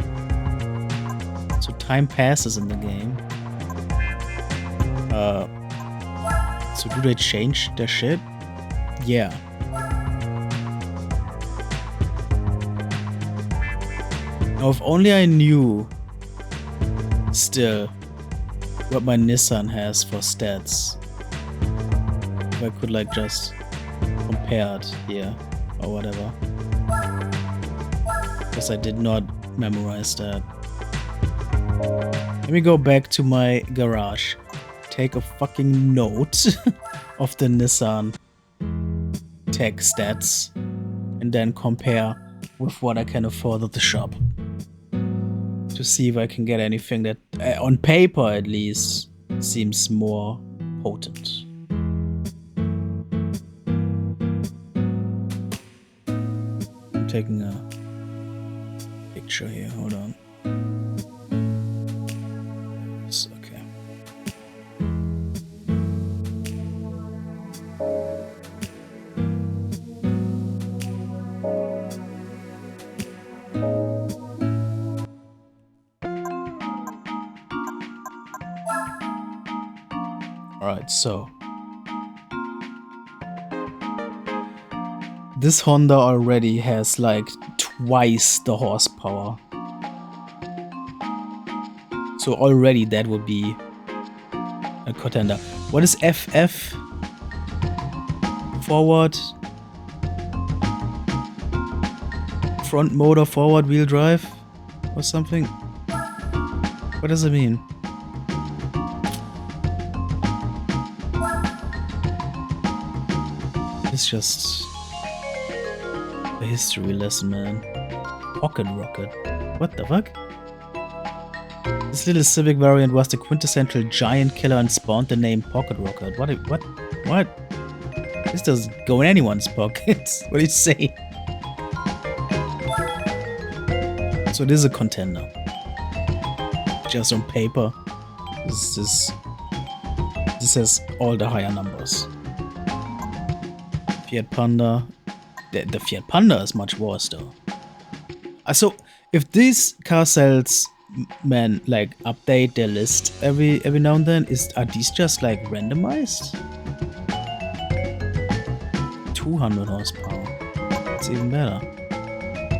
so time passes in the game. So do they change their shit? Yeah. Now, if only I knew still what my Nissan has for stats. If I could like just compare it here or whatever. Because I did not memorize that. Let me go back to my garage. Take a fucking note of the Nissan tech stats and then compare with what I can afford at the shop to see if I can get anything that on paper at least seems more potent. I'm taking a picture here, hold on. Okay. Alright, so this Honda already has like twice the horsepower. So already that would be a contender. What is FF? Forward. Front motor forward wheel drive? Or something? What does it mean? It's just a history lesson, man. Pocket rocket. What the fuck? This little Civic variant was the quintessential giant killer and spawned the name Pocket Rocket. What? This doesn't go in anyone's pockets. What do you say? So this is a contender. Just on paper. This has all the higher numbers. Fiat Panda. The Fiat Panda is much worse though. So if these car sales, man, like update their list every now and then, are these just like randomized? 200 horsepower. It's even better.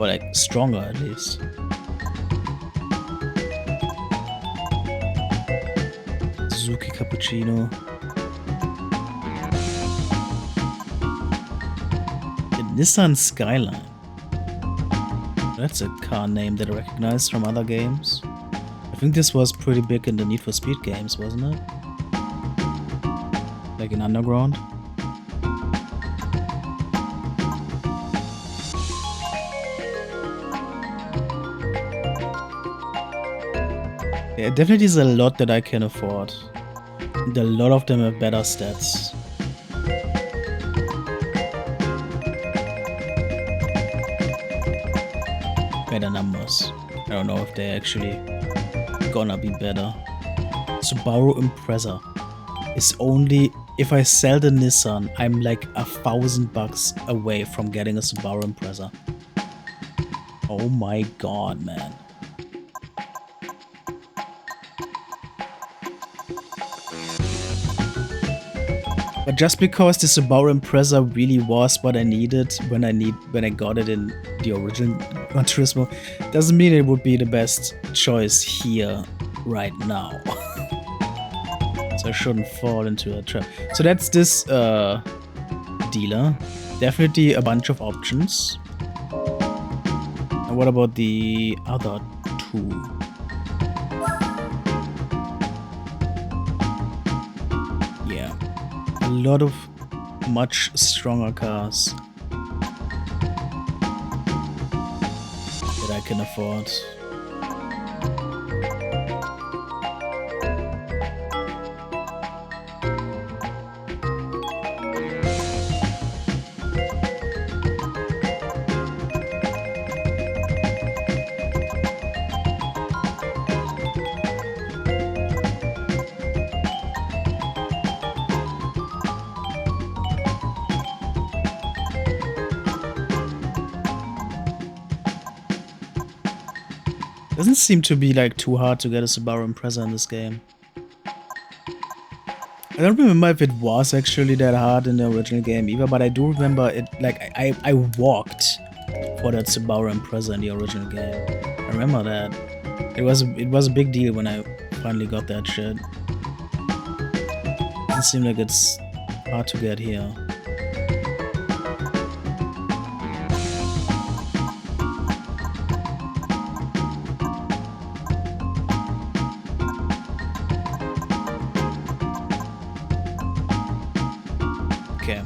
Or like stronger at least. Suzuki Cappuccino. Nissan Skyline. That's a car name that I recognize from other games. I think this was pretty big in the Need for Speed games, wasn't it? Like in Underground. Yeah, definitely is a lot that I can afford. And a lot of them have better stats. better numbers. I don't know if they're actually gonna be better. Subaru Impreza is only, if I sell the Nissan, I'm like $1,000 away from getting a Subaru Impreza. Oh my god, man. But just because the Subaru Impreza really was what I needed when I got it in the original Gran Turismo, doesn't mean it would be the best choice here right now. So I shouldn't fall into a trap. So that's this dealer. Definitely a bunch of options. And what about the other two? Yeah. A lot of much stronger cars that I can afford. Doesn't seem to be like too hard to get a Subaru Impreza in this game. I don't remember if it was actually that hard in the original game either, but I do remember it, like, I walked for that Subaru Impreza in the original game. I remember that. It was a big deal when I finally got that shit. Doesn't seem like it's hard to get here. Okay.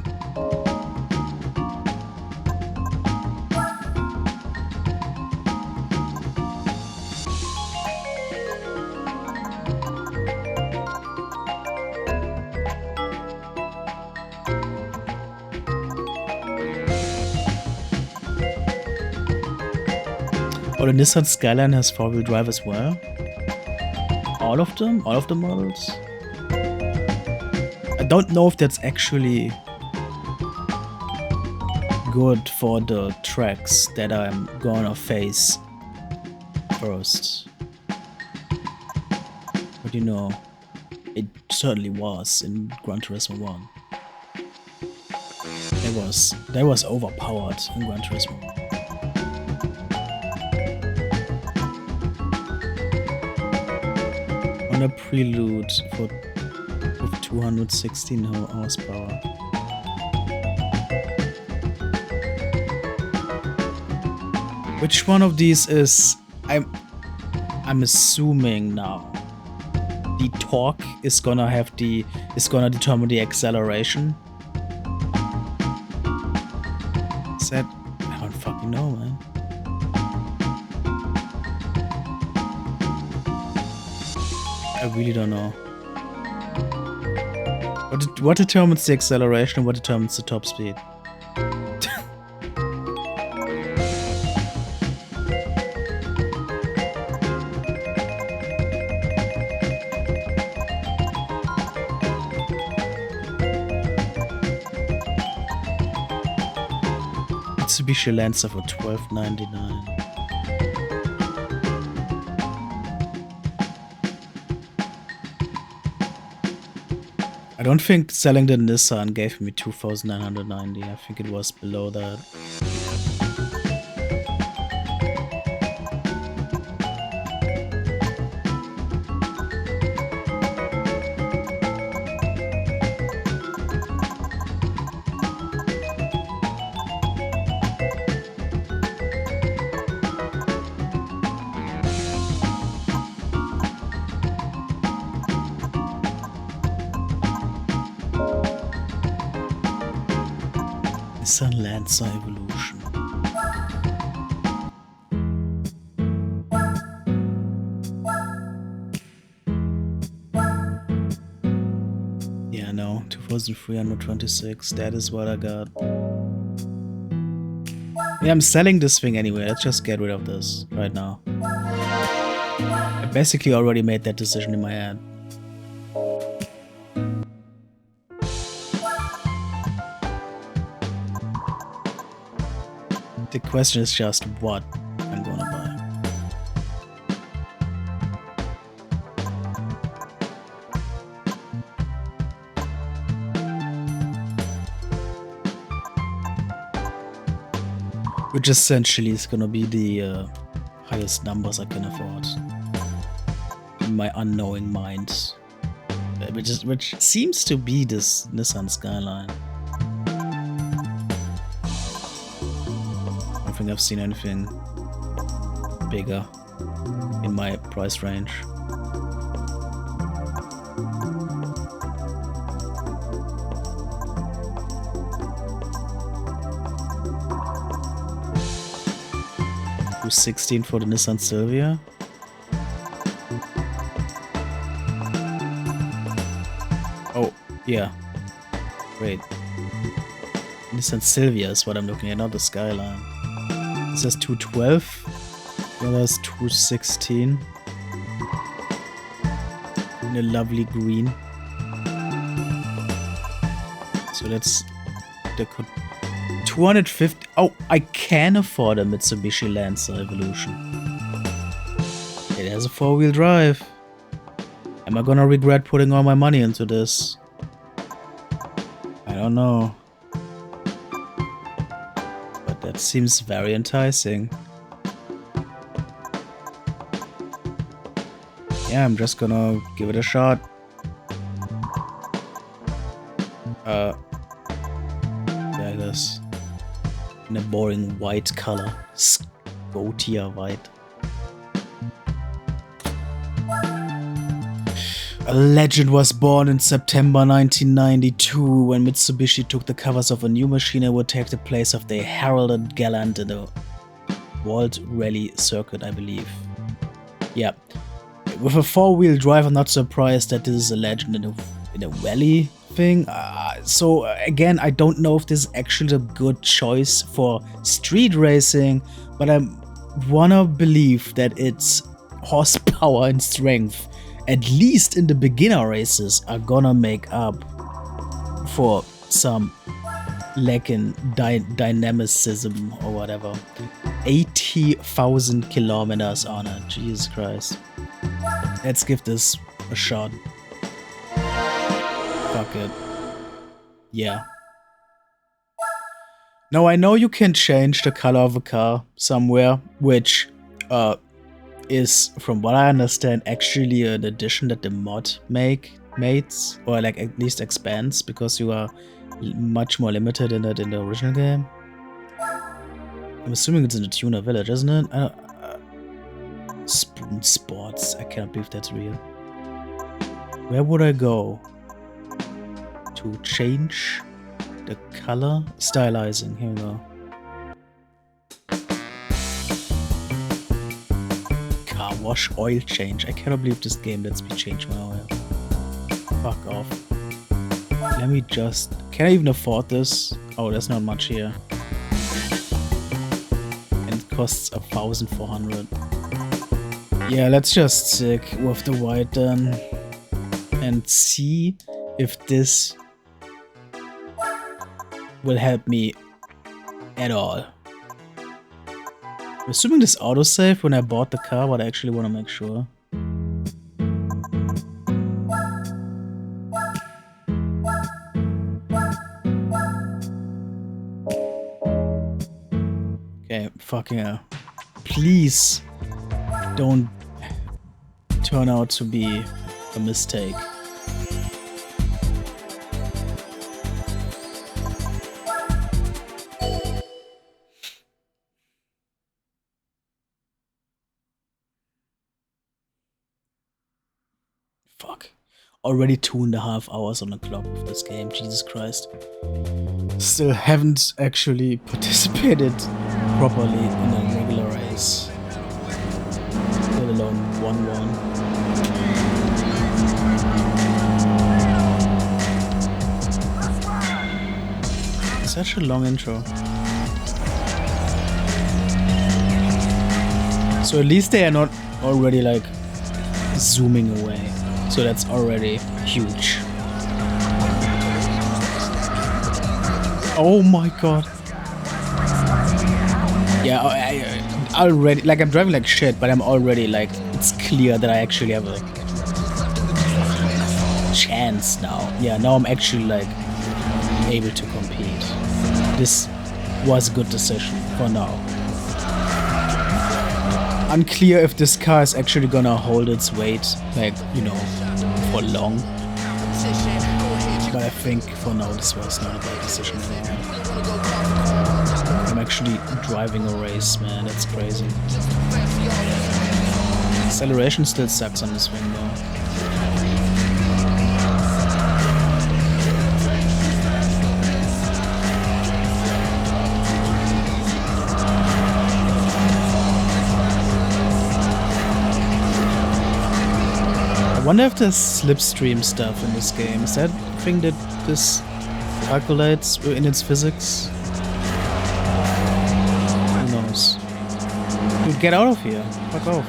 Oh, the Nissan Skyline has four-wheel drive as well? All of them? All of the models? I don't know if that's actually good for the tracks that I'm gonna face first. But you know, it certainly was in Gran Turismo 1. That was overpowered in Gran Turismo. On a Prelude with 216 horsepower. Which one of these is I'm assuming now the torque is gonna determine the acceleration. Is that, I don't fucking know, man. I really don't know. What determines the acceleration and what determines the top speed? Mitsubishi Lancer for $12.99. I don't think selling the Nissan gave me $2,990. I think it was below that. Nissan Lancer Evolution. Yeah, no, 2,326. That is what I got. Yeah, I'm selling this thing anyway. Let's just get rid of this right now. I basically already made that decision in my head. The question is just what I'm gonna buy. Which essentially is gonna be the highest numbers I can afford. In my unknowing mind. Which seems to be this Nissan Skyline. I don't think I've seen anything bigger in my price range. $216 for the Nissan Silvia. Oh, yeah. Great. Nissan Silvia is what I'm looking at, not the Skyline. It says 212. The other is 216. In a lovely green. So that's the 250. Oh, I can afford a Mitsubishi Lancer Evolution. It has a 4-wheel drive. Am I gonna regret putting all my money into this? I don't know. But that seems very enticing. Yeah, I'm just gonna give it a shot. There it is. In a boring white color. Scotia white. A legend was born in September 1992 when Mitsubishi took the covers of a new machine that would take the place of the heralded gallant in the World Rally Circuit, I believe. Yeah. With a 4-wheel drive, I'm not surprised that this is a legend in a rally thing. So again, I don't know if this is actually a good choice for street racing, but I wanna believe that its horsepower and strength, at least in the beginner races, are gonna make up for some lack in dynamicism or whatever. 80,000 kilometers on it, Jesus Christ. Let's give this a shot. Fuck it. Yeah. Now I know you can change the color of a car somewhere, which is, from what I understand, actually an addition that the mod makes, or like at least expands, because you are much more limited in it in the original game. I'm assuming it's in the Tuner Village, isn't it? Spoon Sports. I can't believe that's real. Where would I go to change the color? Stylizing. Here we go. Car wash oil change. I cannot believe this game lets me change my oil. Fuck off. Let me just... Can I even afford this? Oh, there's not much here. And it costs 1,400. Yeah, let's just stick with the white then. And see if this will help me at all. I'm assuming this autosaved when I bought the car, but I actually want to make sure. Okay, fucking hell. Please don't turn out to be a mistake. Fuck. Already 2.5 hours on the clock with this game, Jesus Christ. Still haven't actually participated properly in a regular race. Let alone 1-1. Such a long intro. So at least they are not already like zooming away. So that's already huge. Oh my god. Yeah, I already, like, I'm driving like shit, but I'm already like, it's clear that I actually have a chance now. Yeah, now I'm actually like able to compete. This was a good decision for now. Unclear if this car is actually gonna hold its weight, like, you know, for long. But I think for now this was not a bad decision anymore. I'm actually driving a race, man, that's crazy. Acceleration still sucks on this thing though. I wonder if there's slipstream stuff in this game. Is that a thing that this calculates in its physics? Who knows? Dude, get out of here. Fuck off.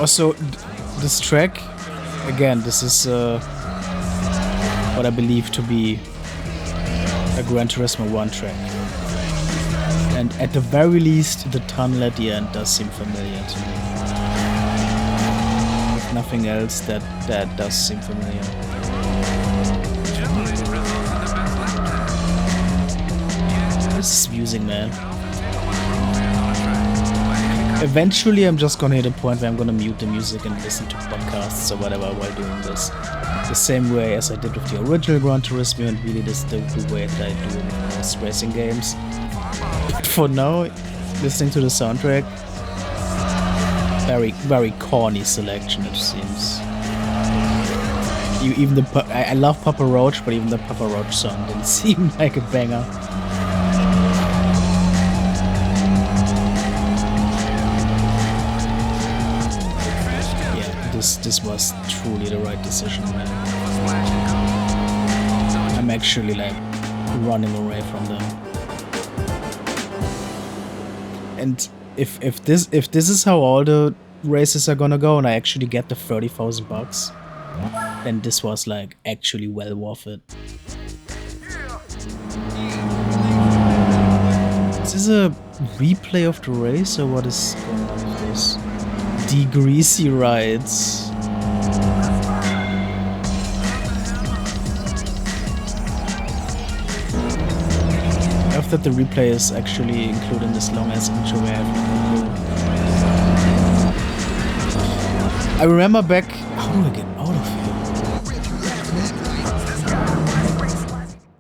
Also, this track, again, this is what I believe to be a Gran Turismo 1 track. And at the very least, the tunnel at the end does seem familiar to me. If nothing else, that does seem familiar. This is musing, man. Eventually, I'm just gonna hit a point where I'm gonna mute the music and listen to podcasts or whatever while doing this. The same way as I did with the original Gran Turismo, and really this is the way that I do it with most racing games. But for now, listening to the soundtrack, very corny selection it seems. Even I love Papa Roach, but even the Papa Roach song didn't seem like a banger. Yeah, this was truly the right decision, man. I'm actually like running away from them. And if this is how all the races are gonna go, and I actually get the 30,000 bucks, then this was like actually well worth it. Is this a replay of the race or what is going on with this? Degreasy rides. I love that the replay is actually including this long ass intro where I remember back. How do I get out of here?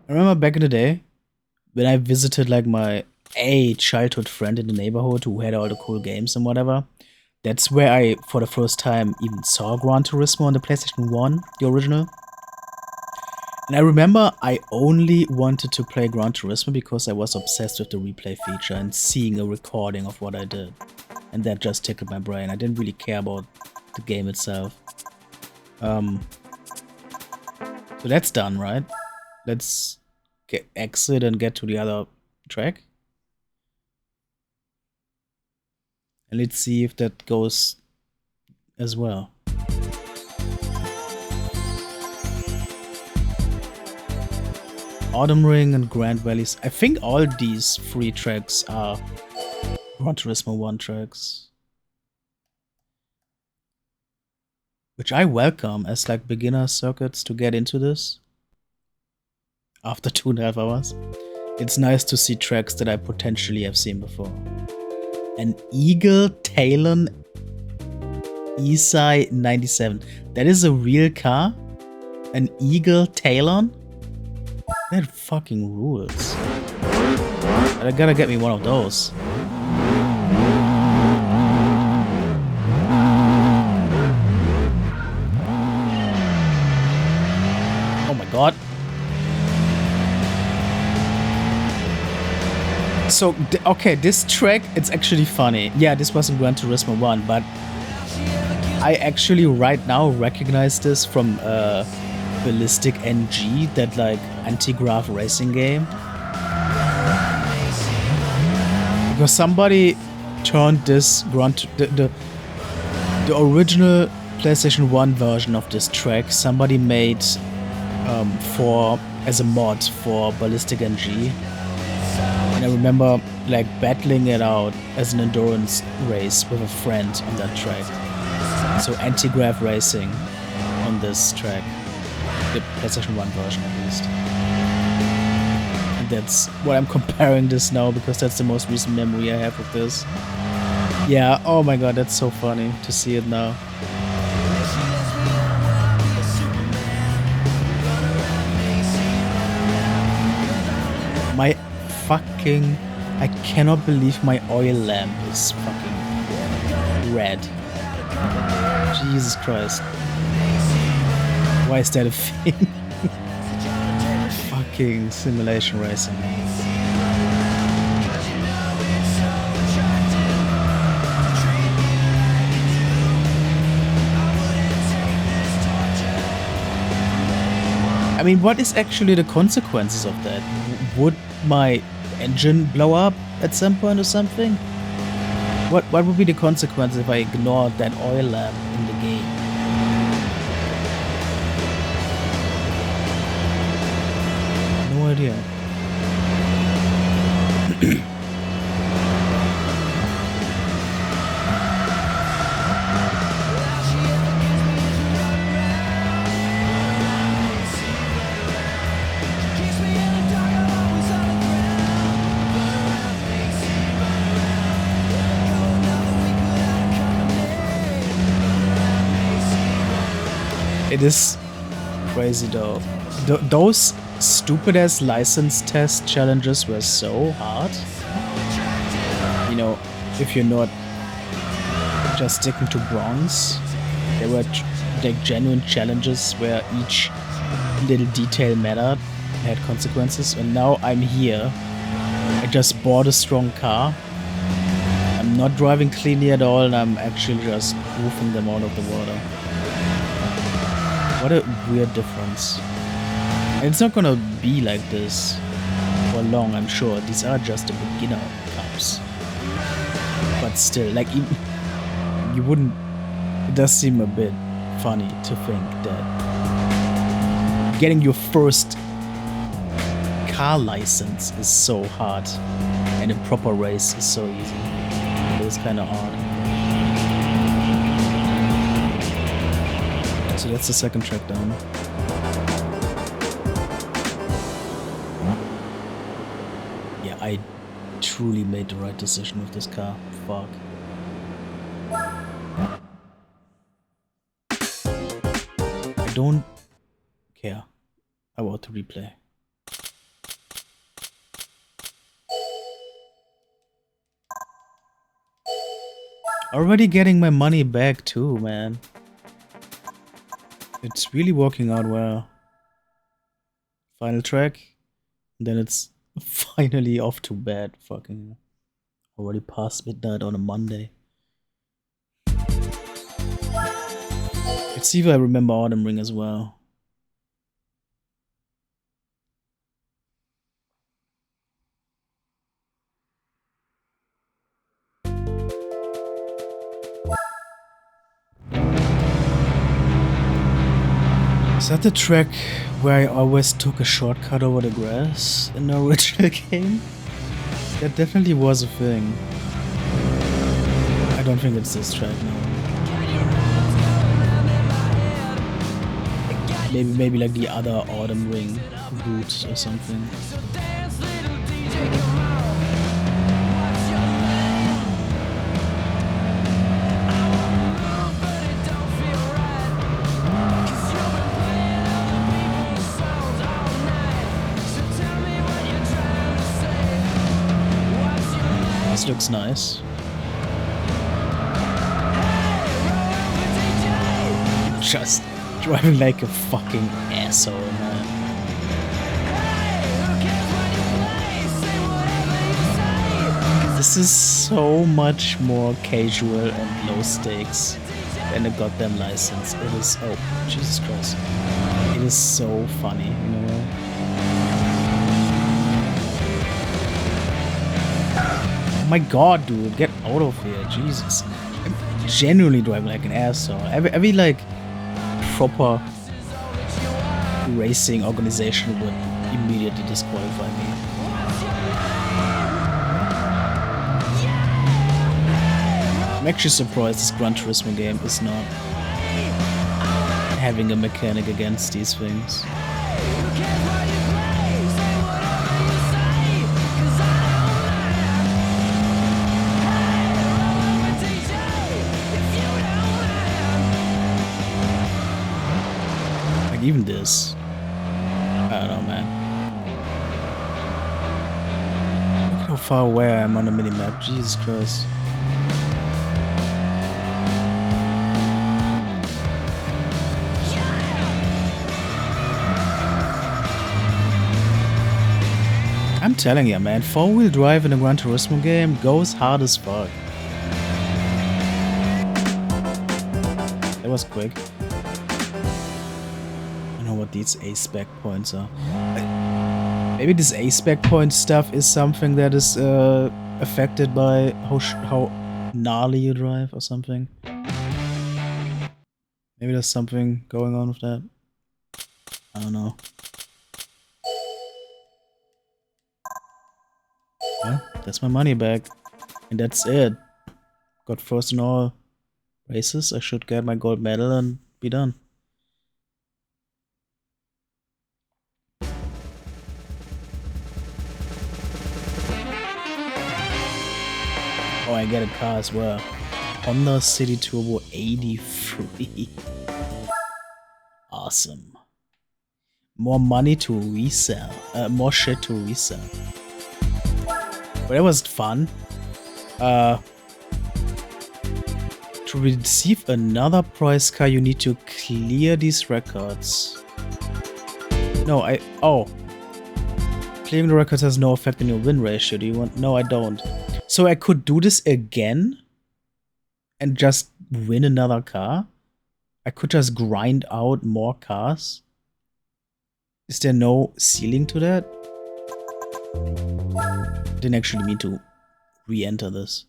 I remember back in the day when I visited like my childhood friend in the neighborhood who had all the cool games and whatever. That's where I, for the first time, even saw Gran Turismo on the PlayStation 1, the original. And I remember I only wanted to play Gran Turismo because I was obsessed with the replay feature and seeing a recording of what I did. And that just tickled my brain. I didn't really care about the game itself. So that's done, right? Let's exit and get to the other track. And let's see if that goes as well. Autumn Ring and Grand Valleys. I think all these 3 tracks are Gran Turismo 1 tracks. Which I welcome as like beginner circuits to get into this. After 2.5 hours. It's nice to see tracks that I potentially have seen before. An Eagle Talon Isai 97. That is a real car? An Eagle Talon? That fucking rules. I gotta get me one of those. Oh my god. So, okay, this track, it's actually funny. Yeah, this wasn't Gran Turismo 1, but I actually right now recognize this from Ballistic NG, that like anti-grav racing game. Because somebody turned this the original PlayStation 1 version of this track, somebody made for as a mod for Ballistic NG. And I remember like battling it out as an endurance race with a friend on that track. So anti-grav racing on this track. The PlayStation 1 version at least. And that's what I'm comparing this now because that's the most recent memory I have of this. Yeah, oh my god, that's so funny to see it now. My fucking... I cannot believe my oil lamp is fucking red. Jesus Christ. Why is that a thing? Fucking simulation racing. I mean, what is actually the consequences of that? Would my engine blow up at some point or something? What would be the consequence if I ignored that oil lamp in the game? No idea. It is crazy though. Those stupid ass license test challenges were so hard. You know, if you're not just sticking to bronze, there were like genuine challenges where each little detail mattered, had consequences. And now I'm here. I just bought a strong car. I'm not driving cleanly at all, and I'm actually just roofing them out of the water. What a weird difference. And it's not gonna be like this for long, I'm sure. These are just the beginner cups. But still, like, you wouldn't... It does seem a bit funny to think that getting your first car license is so hard and a proper race is so easy. It's kind of odd. So that's the second track down. Yeah, I truly made the right decision with this car. Fuck. I don't care about the replay. Already getting my money back too, man. It's really working out well. Final track. Then it's finally off to bed. Fucking already past midnight on a Monday. Let's see if I remember Autumn Ring as well. Is that the track where I always took a shortcut over the grass in the original game? That definitely was a thing. I don't think it's this track now. Maybe like the other Autumn Ring route or something. Looks nice. Just driving like a fucking asshole, man. This is so much more casual and low stakes than a goddamn license. It is, oh, Jesus Christ. It is so funny, you know. my god, dude, get out of here, Jesus. I'm genuinely driving like an asshole. Every like proper racing organization would immediately disqualify me. I'm actually surprised this Gran Turismo game is not having a mechanic against these things. Like even this. I don't know, man. Look how far away I am on the minimap. Jesus Christ. I'm telling you, man, 4-wheel drive in a Gran Turismo game goes hard as fuck. That was quick. I don't know what these A-Spec points are. Maybe this A-Spec point stuff is something that is affected by how gnarly you drive or something. Maybe there's something going on with that. I don't know. Yeah, that's my money back. And that's it. Got first in all races. I should get my gold medal and be done. Oh, I get a car as well. Honda City Turbo 83. Awesome. More money to resell. More shit to resell. But that was fun. To receive another prize car, you need to clear these records. No, clearing the records has no effect on your win ratio. Do you want? No, I don't. So I could do this again and just win another car? I could just grind out more cars? Is there no ceiling to that? I didn't actually mean to re-enter this.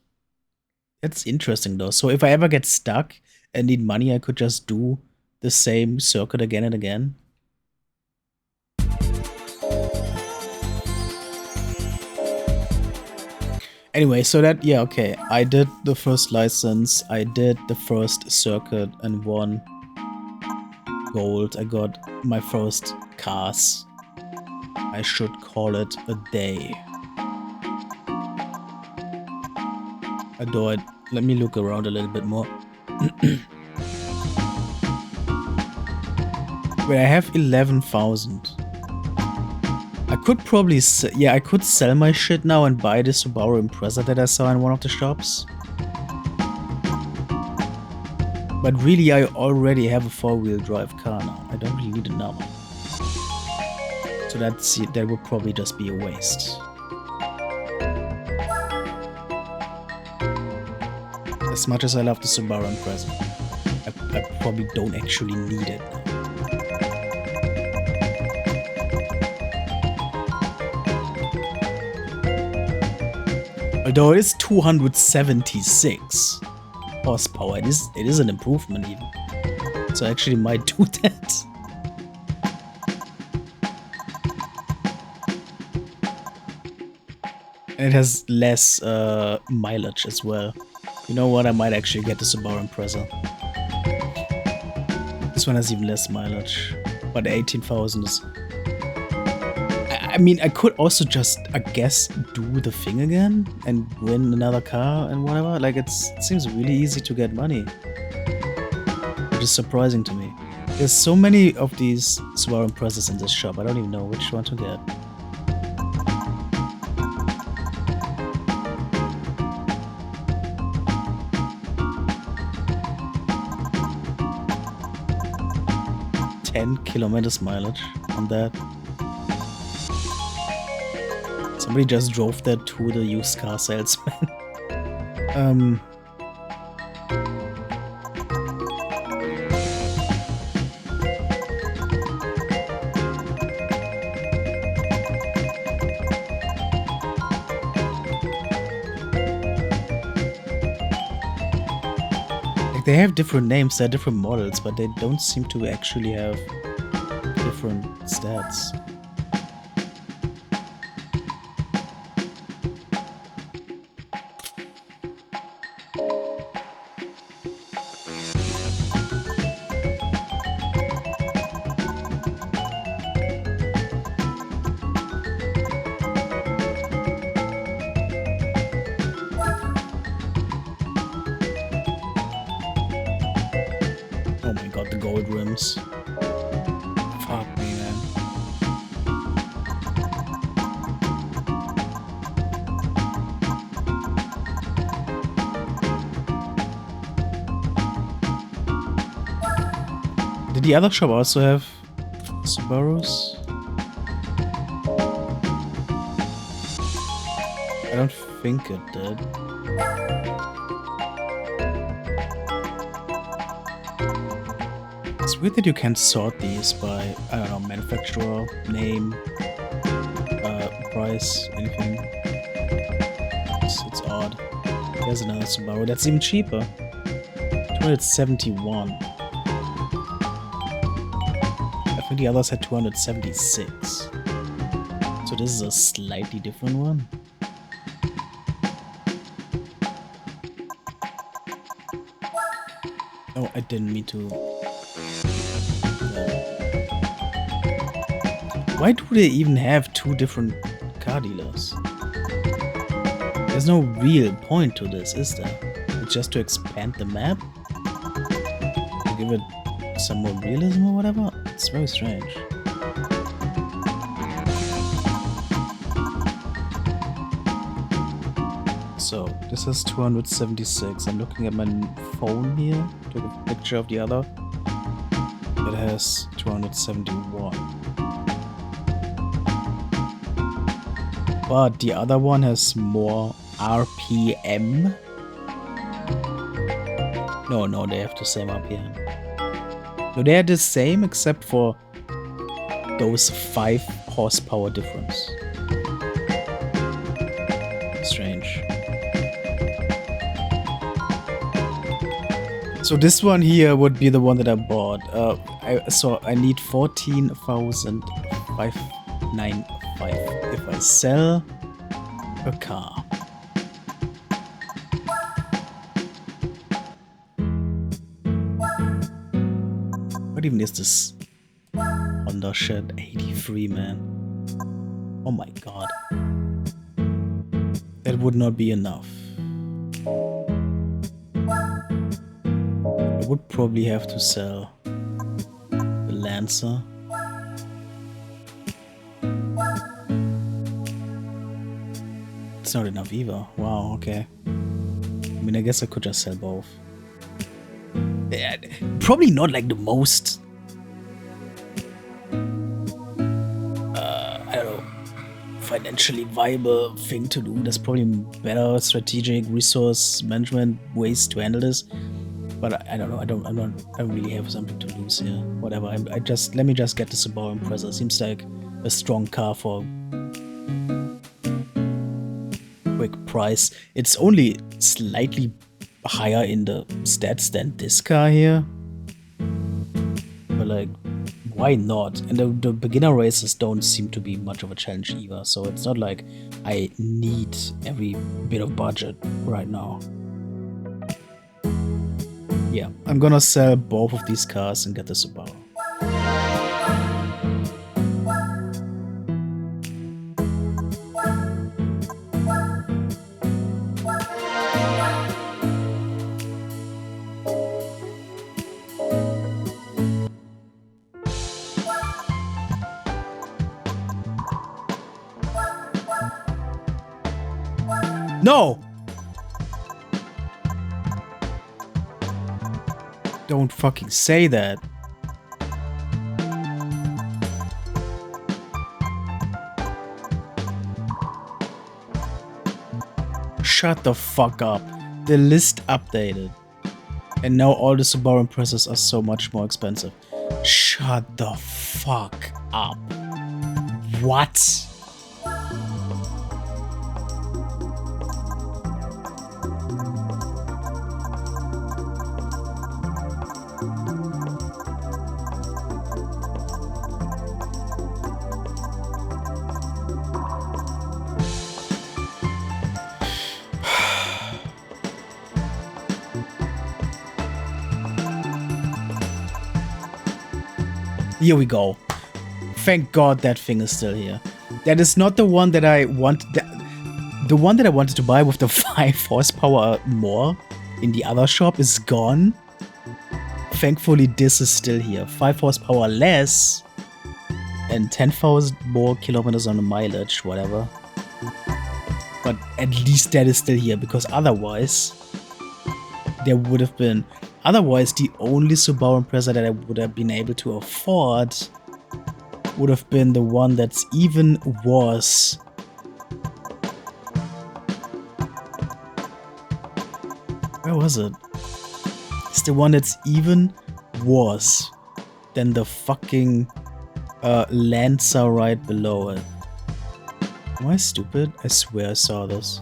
That's interesting though. So if I ever get stuck and need money, I could just do the same circuit again and again. Anyway, so that, yeah, okay. I did the first license, I did the first circuit and won gold. I got my first cars. I should call it a day. Adored. Let me look around a little bit more. Wait, I have 11,000. I could probably, yeah, I could sell my shit now and buy the Subaru Impreza that I saw in one of the shops. But really, I already have a 4-wheel drive car now. I don't really need another. So that would probably just be a waste. As much as I love the Subaru Impreza, I probably don't actually need it. Although it is 276 horsepower, it is an improvement even. So I actually might do that. And it has less mileage as well. You know what? I might actually get the Subaru Impreza. This one has even less mileage, but 18,000 is. I mean, I could also just, I guess, do the thing again and win another car and whatever. Like, it seems really easy to get money, which is surprising to me. There's so many of these Subaru Imprezas in this shop. I don't even know which one to get. Kilometers mileage on that. Somebody just drove that to the used car salesman. they have different names, they're different models, but they don't seem to actually have different stats. Oh my god, the gold rims. Fuck me, man. Did the other shop also have Subarus? I don't think it did. It's weird that you can't sort these by, I don't know, manufacturer, name, price, anything. It's odd. Here's another Subaru that's even cheaper. 271. I think the others had 276. So this is a slightly different one. Oh, I didn't mean to. Why do they even have two different car dealers? There's no real point to this, is there? It's just to expand the map? To give it some more realism or whatever? It's very strange. So, this is 276. I'm looking at my phone here. Took a picture of the other. It has 271. But the other one has more RPM. No, they have the same RPM. No, they are the same except for those 5 horsepower difference. Strange. So this one here would be the one that I bought. I need 14,595 if I sell a car. What even is this Honda shit? 83, man. Oh my god. That would not be enough. I would probably have to sell the Lancer. It's not enough either. Wow, okay. I mean, I guess I could just sell both. Yeah, probably not like the most I don't know, financially viable thing to do. There's probably better strategic resource management ways to handle this. But I don't know. I don't really have something to lose here. Whatever. Let me just get the Subaru Impreza. Seems like a strong car for quick price. It's only slightly higher in the stats than this car here. But like, why not? And the beginner races don't seem to be much of a challenge either. So it's not like I need every bit of budget right now. Yeah, I'm gonna sell both of these cars and get the Subaru. No! Don't fucking say that. Shut the fuck up. The list updated. And now all the Subaru Imprezas are so much more expensive. Shut the fuck up. What? Here we go. Thank God that thing is still here. That is not the one that I want. The one that I wanted to buy with the 5 horsepower more in the other shop is gone. Thankfully, this is still here. 5 horsepower less and 10,000 more kilometers on the mileage, whatever. But at least that is still here, because otherwise there would have been... Otherwise, the only Subaru Impreza that I would have been able to afford would have been the one that's even worse. Where was it? It's the one that's even worse than the fucking Lancer right below it. Am I stupid? I swear I saw this.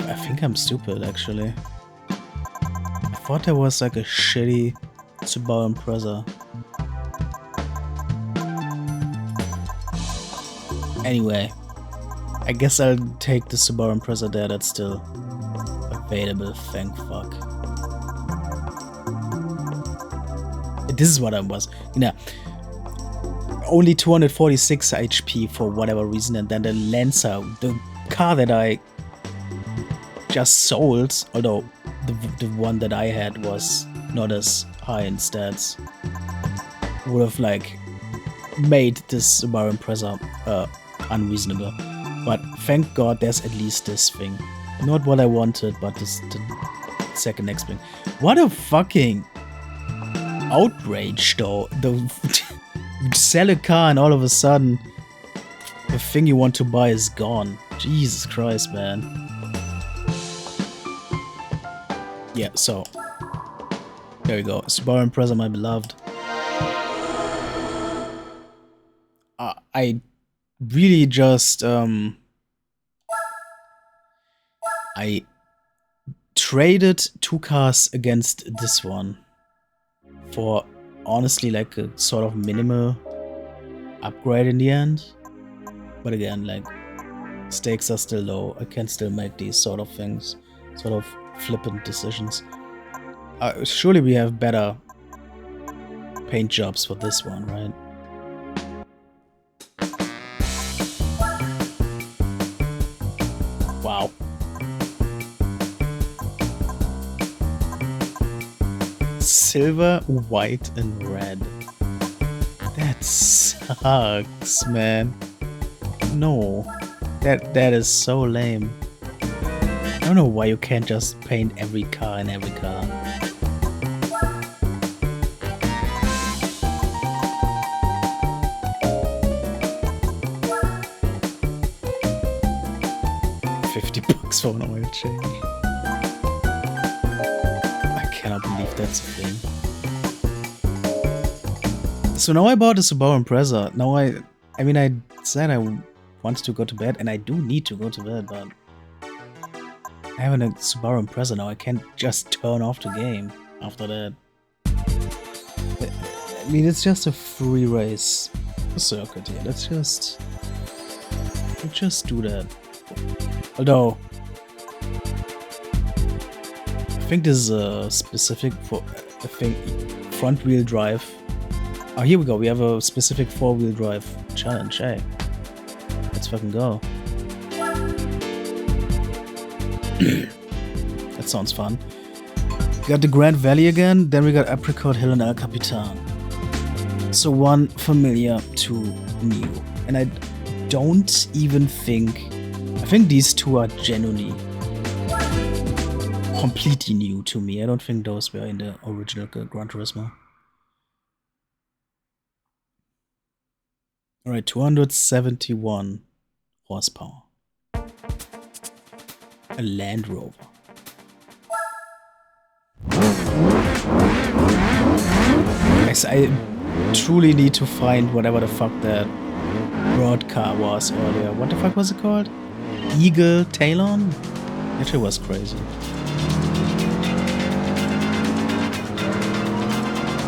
I think I'm stupid, actually. I thought there was like a shitty Subaru Impreza. Anyway, I guess I'll take the Subaru Impreza there that's still available, thank fuck. This is what I was, you know, only 246 HP for whatever reason, and then the Lancer, the car that I just sold, although the one that I had was not as high in stats, would have like made this Subaru Impreza unreasonable. But thank God there's at least this thing. Not what I wanted, but this the second next thing. What a fucking outrage, though. You sell a car and all of a sudden the thing you want to buy is gone. Jesus Christ, man. Yeah, so there we go. Subaru Impreza, my beloved. I really just I traded 2 cars against this one for honestly like a sort of minimal upgrade in the end. But again, like, stakes are still low. I can still make these sort of things, sort of flippant decisions. Surely we have better paint jobs for this one, right? Wow. Silver, white, and red. That sucks, man. No. That is so lame. I don't know why you can't just paint every car in every car. $50 for an oil change. I cannot believe that's a thing. So now I bought a Subaru Impreza. Now I mean, I said I wanted to go to bed, and I do need to go to bed, but having a Subaru Impreza now, I can't just turn off the game after that. I mean, it's just a free race circuit here. Let's just do that. Although I think this is specific for I think front wheel drive. Oh, here we go. We have a specific 4-wheel drive challenge. Hey, let's fucking go. That sounds fun. We got the Grand Valley again, then we got Apricot Hill and El Capitan. So one familiar, 2 new. And I don't even think... I think these 2 are genuinely completely new to me. I don't think those were in the original Gran Turismo. Alright, 271 horsepower. A Land Rover. Guys, I truly need to find whatever the fuck that broad car was earlier. What the fuck was it called? Eagle Talon? That shit was crazy.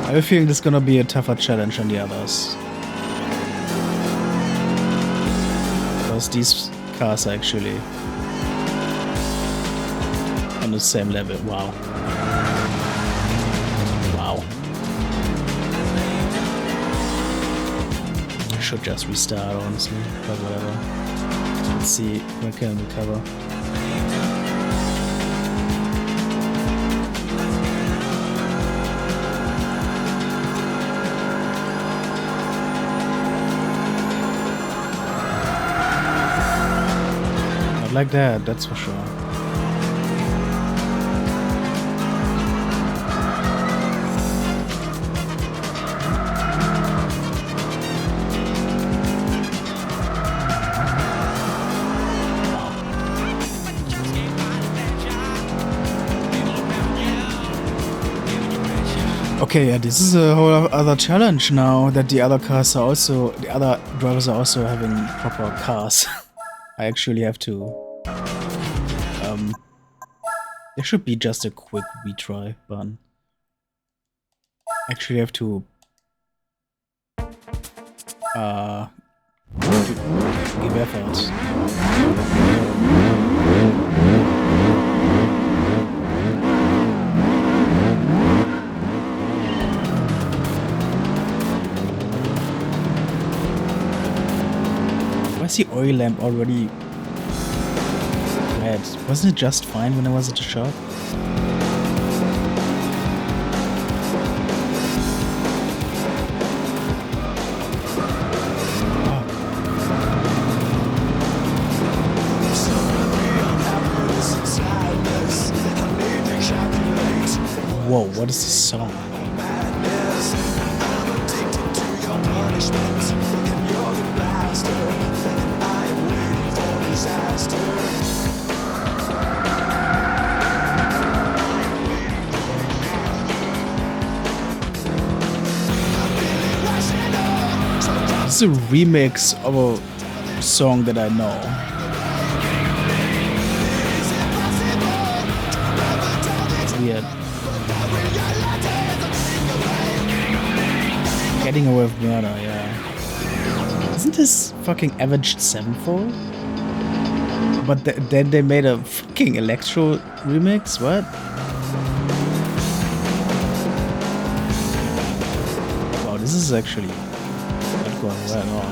I have a feeling this is gonna be a tougher challenge than the others. because these cars are actually on the same level. Wow. Wow. I should just restart, honestly, but whatever. Let's see what can we recover. Like that, that's for sure. Okay, yeah, this is a whole other challenge now that the other drivers are also having proper cars. I actually have to. There should be just a quick retry button. Actually, have to give effort. Why is the oil lamp already red? Wasn't it just fine when I was at the shop? Whoa, what is this song? This is a remix of a song that I know. Weird. Getting Away with Murder, yeah. Isn't this fucking Avenged Sevenfold? But then they made a fucking electro remix? What? Wow, this is actually not going well at all.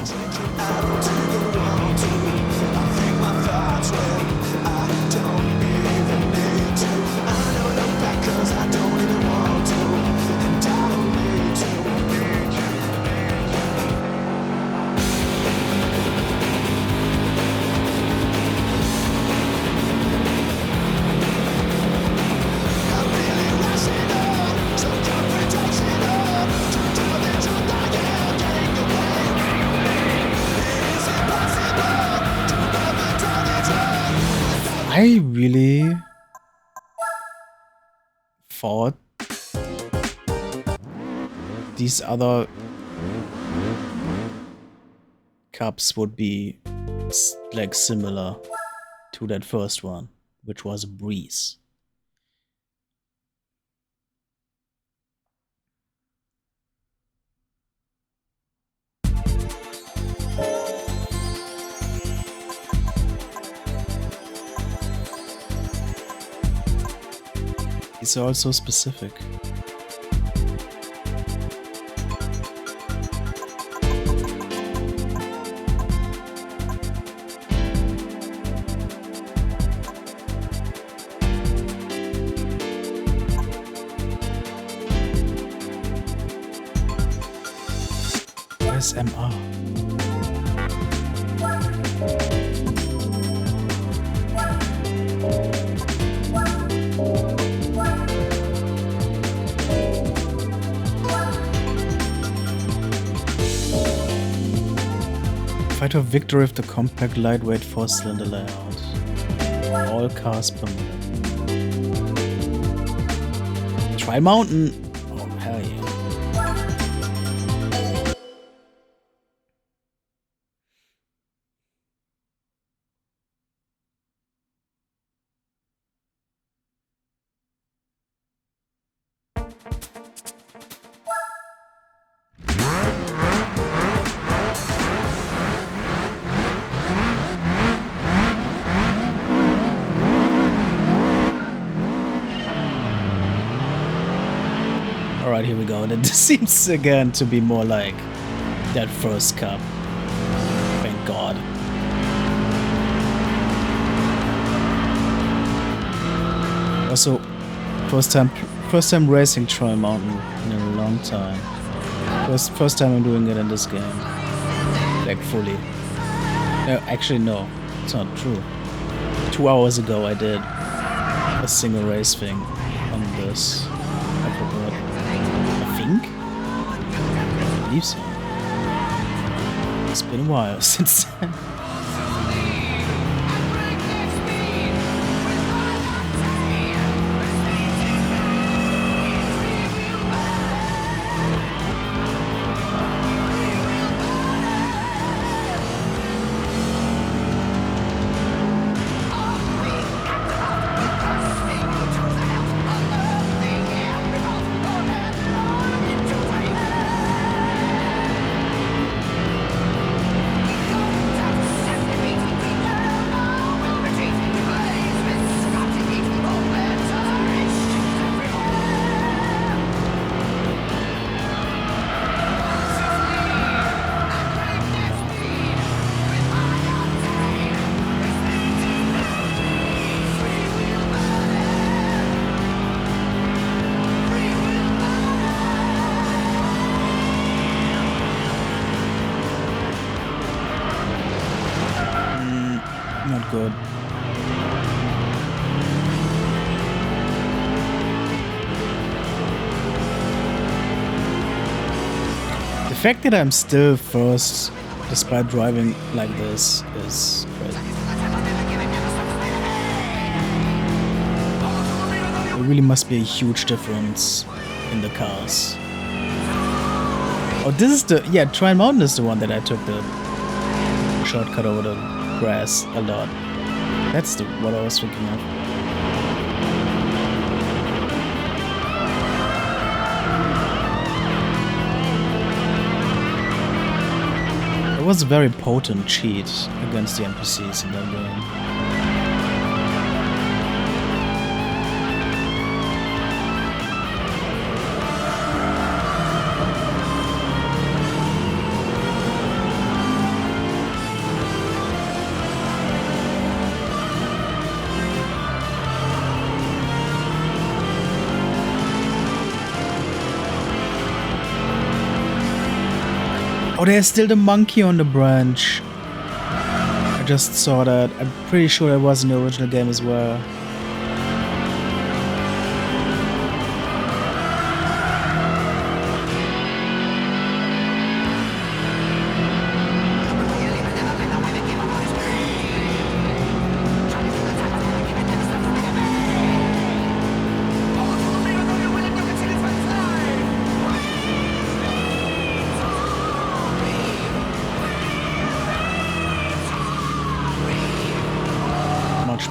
I really thought these other cups would be like similar to that first one, which was a breeze. These are also specific. SMR. Fight for victory with the compact, lightweight, four-cylinder layout. All cars permitted. Try Mountain! Oh, hell yeah. Alright, here we go. And it seems again to be more like that first cup. Thank God. Also, first time racing Troy Mountain in a long time. First time I'm doing it in this game. Like fully. No, actually no, it's not true. 2 hours ago I did a single race thing on this. I forgot. I think? I believe so. It's been a while since then. Not good. The fact that I'm still first despite driving like this is crazy. There really must be a huge difference in the cars. Oh, this is the... Yeah, Trine Mountain is the one that I took the shortcut over the grass a lot. That's what I was thinking of. It was a very potent cheat against the NPCs in that game. Oh, there's still the monkey on the branch. I just saw that. I'm pretty sure that was in the original game as well.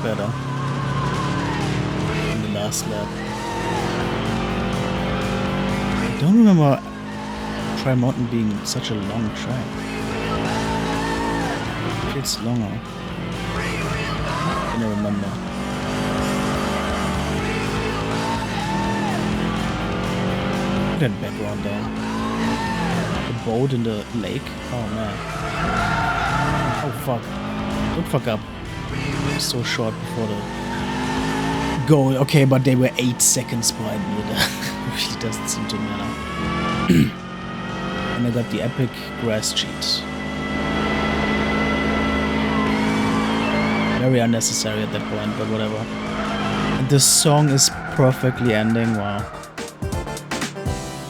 Better in the last lap. I don't remember Tri Mountain being such a long track. It's longer. I don't remember. Look at that background there. The boat in the lake. Oh man. Oh fuck. Don't fuck up. So short before the goal. Okay, but they were 8 seconds behind me. That really doesn't seem to matter. And I got the epic grass cheat. Very unnecessary at that point, but whatever. And the song is perfectly ending. Wow.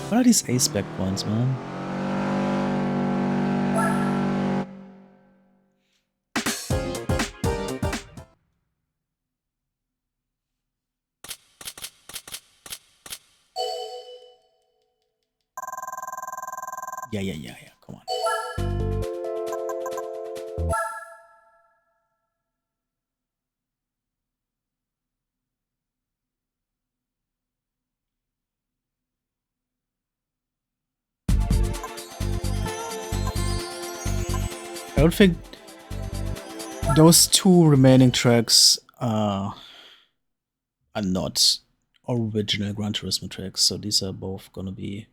What are these Spec points, man? Yeah, come on. I don't think those two remaining tracks are not original Gran Turismo tracks. So these are both gonna be,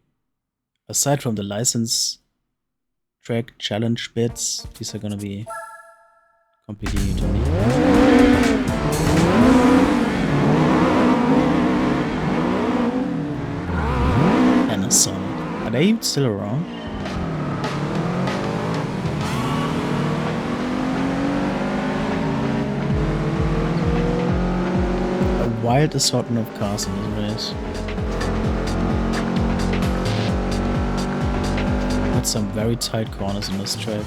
aside from the license track challenge bits, these are gonna be completely new to me. Panasonic. Are they still around? A wild assortment of cars in this race. With some very tight corners in this track.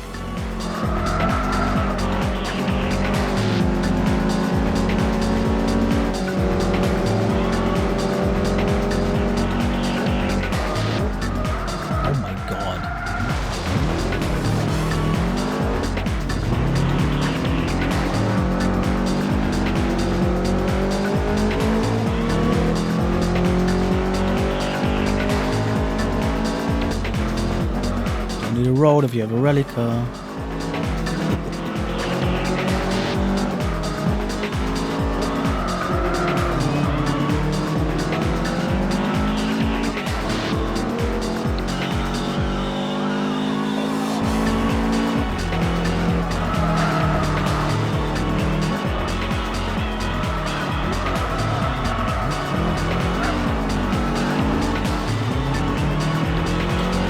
Road if you have a rally car.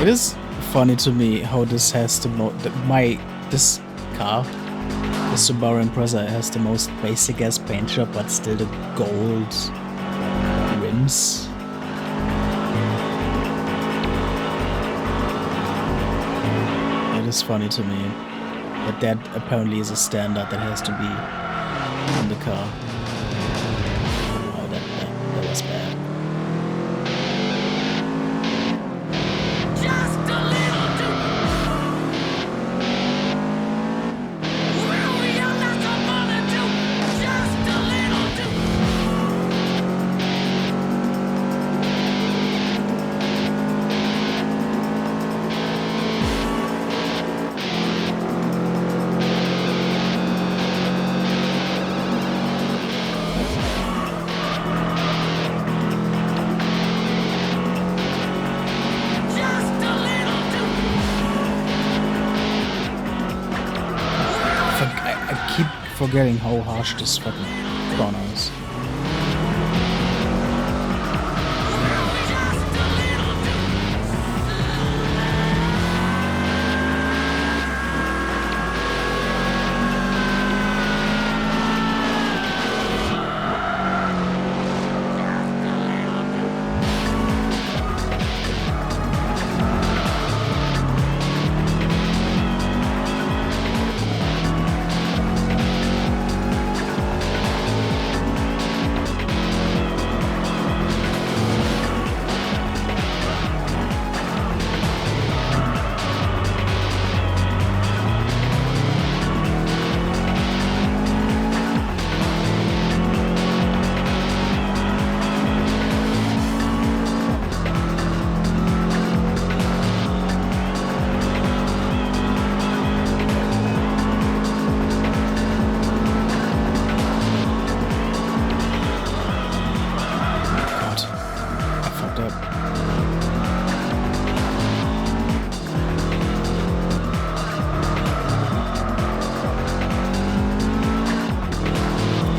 It is funny to me how this has the this car, the Subaru Impreza, has the most basic ass paint job, but still the gold rims. It is funny to me, but that apparently is a standard that has to be in the car. Oh, that was bad. Forgetting how harsh this fucking corner is.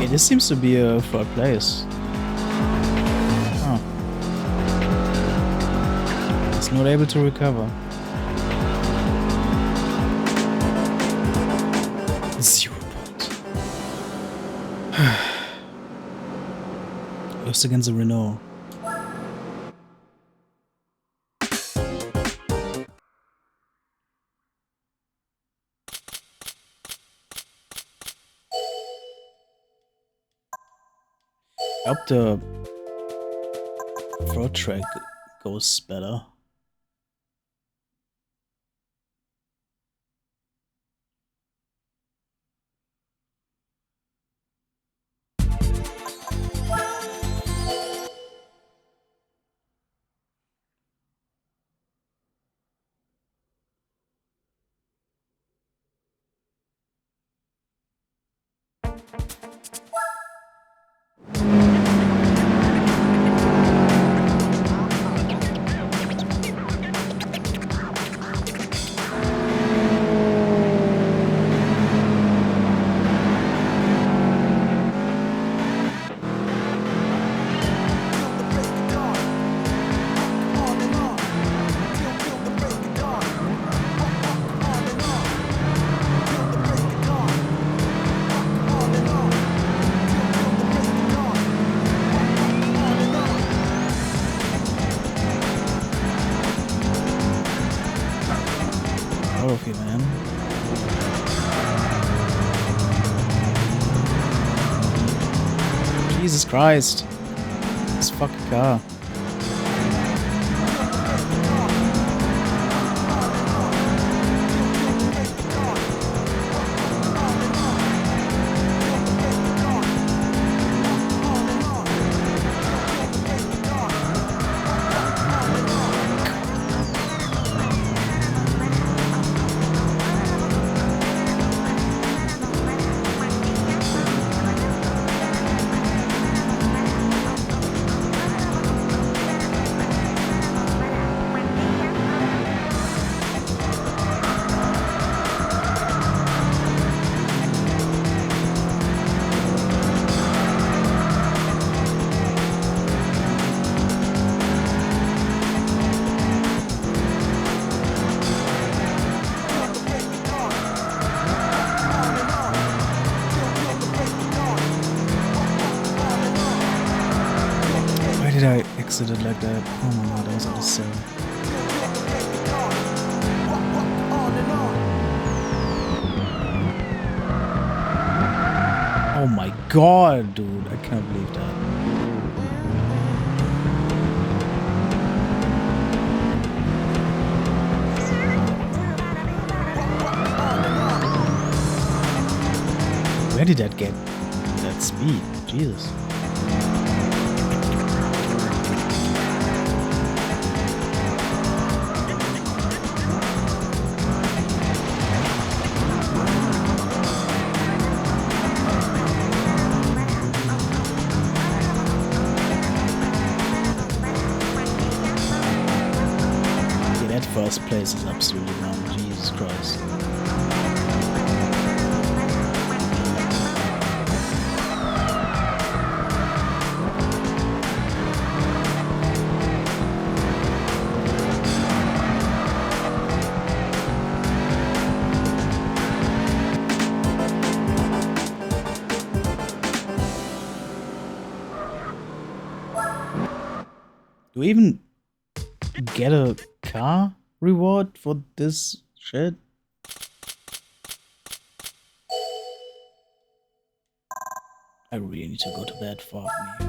This seems to be a third place. Oh. It's not able to recover. 0 points. Lost against the Renault. I hope the throat track goes better. man. Jesus Christ. This fucking car. Did I exit it like that? Oh my god, that was awesome. Oh my god, dude, I can't believe that. Where did that get that speed? Jesus. First place is absolutely wrong. Jesus Christ. Do we even get a car reward for this shit? I really need to go to bed. Fuck me.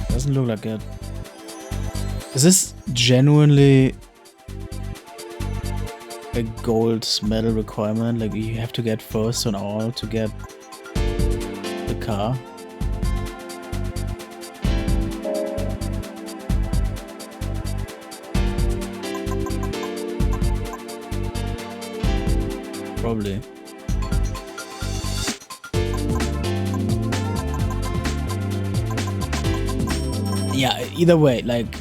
Doesn't look like it. Is this genuinely a gold medal requirement? Like you have to get first on all to get the car? Probably. Yeah, either way, like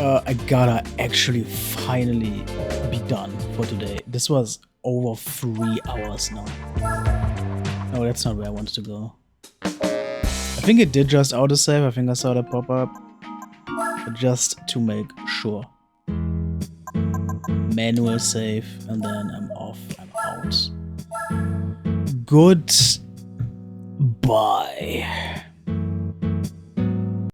I gotta actually finally be done for today. This was over 3 hours now. Oh, that's not where I wanted to go. I think it did just autosave. I think I saw that pop up. But just to make sure. Manual save, and then I'm off. I'm out. Goodbye.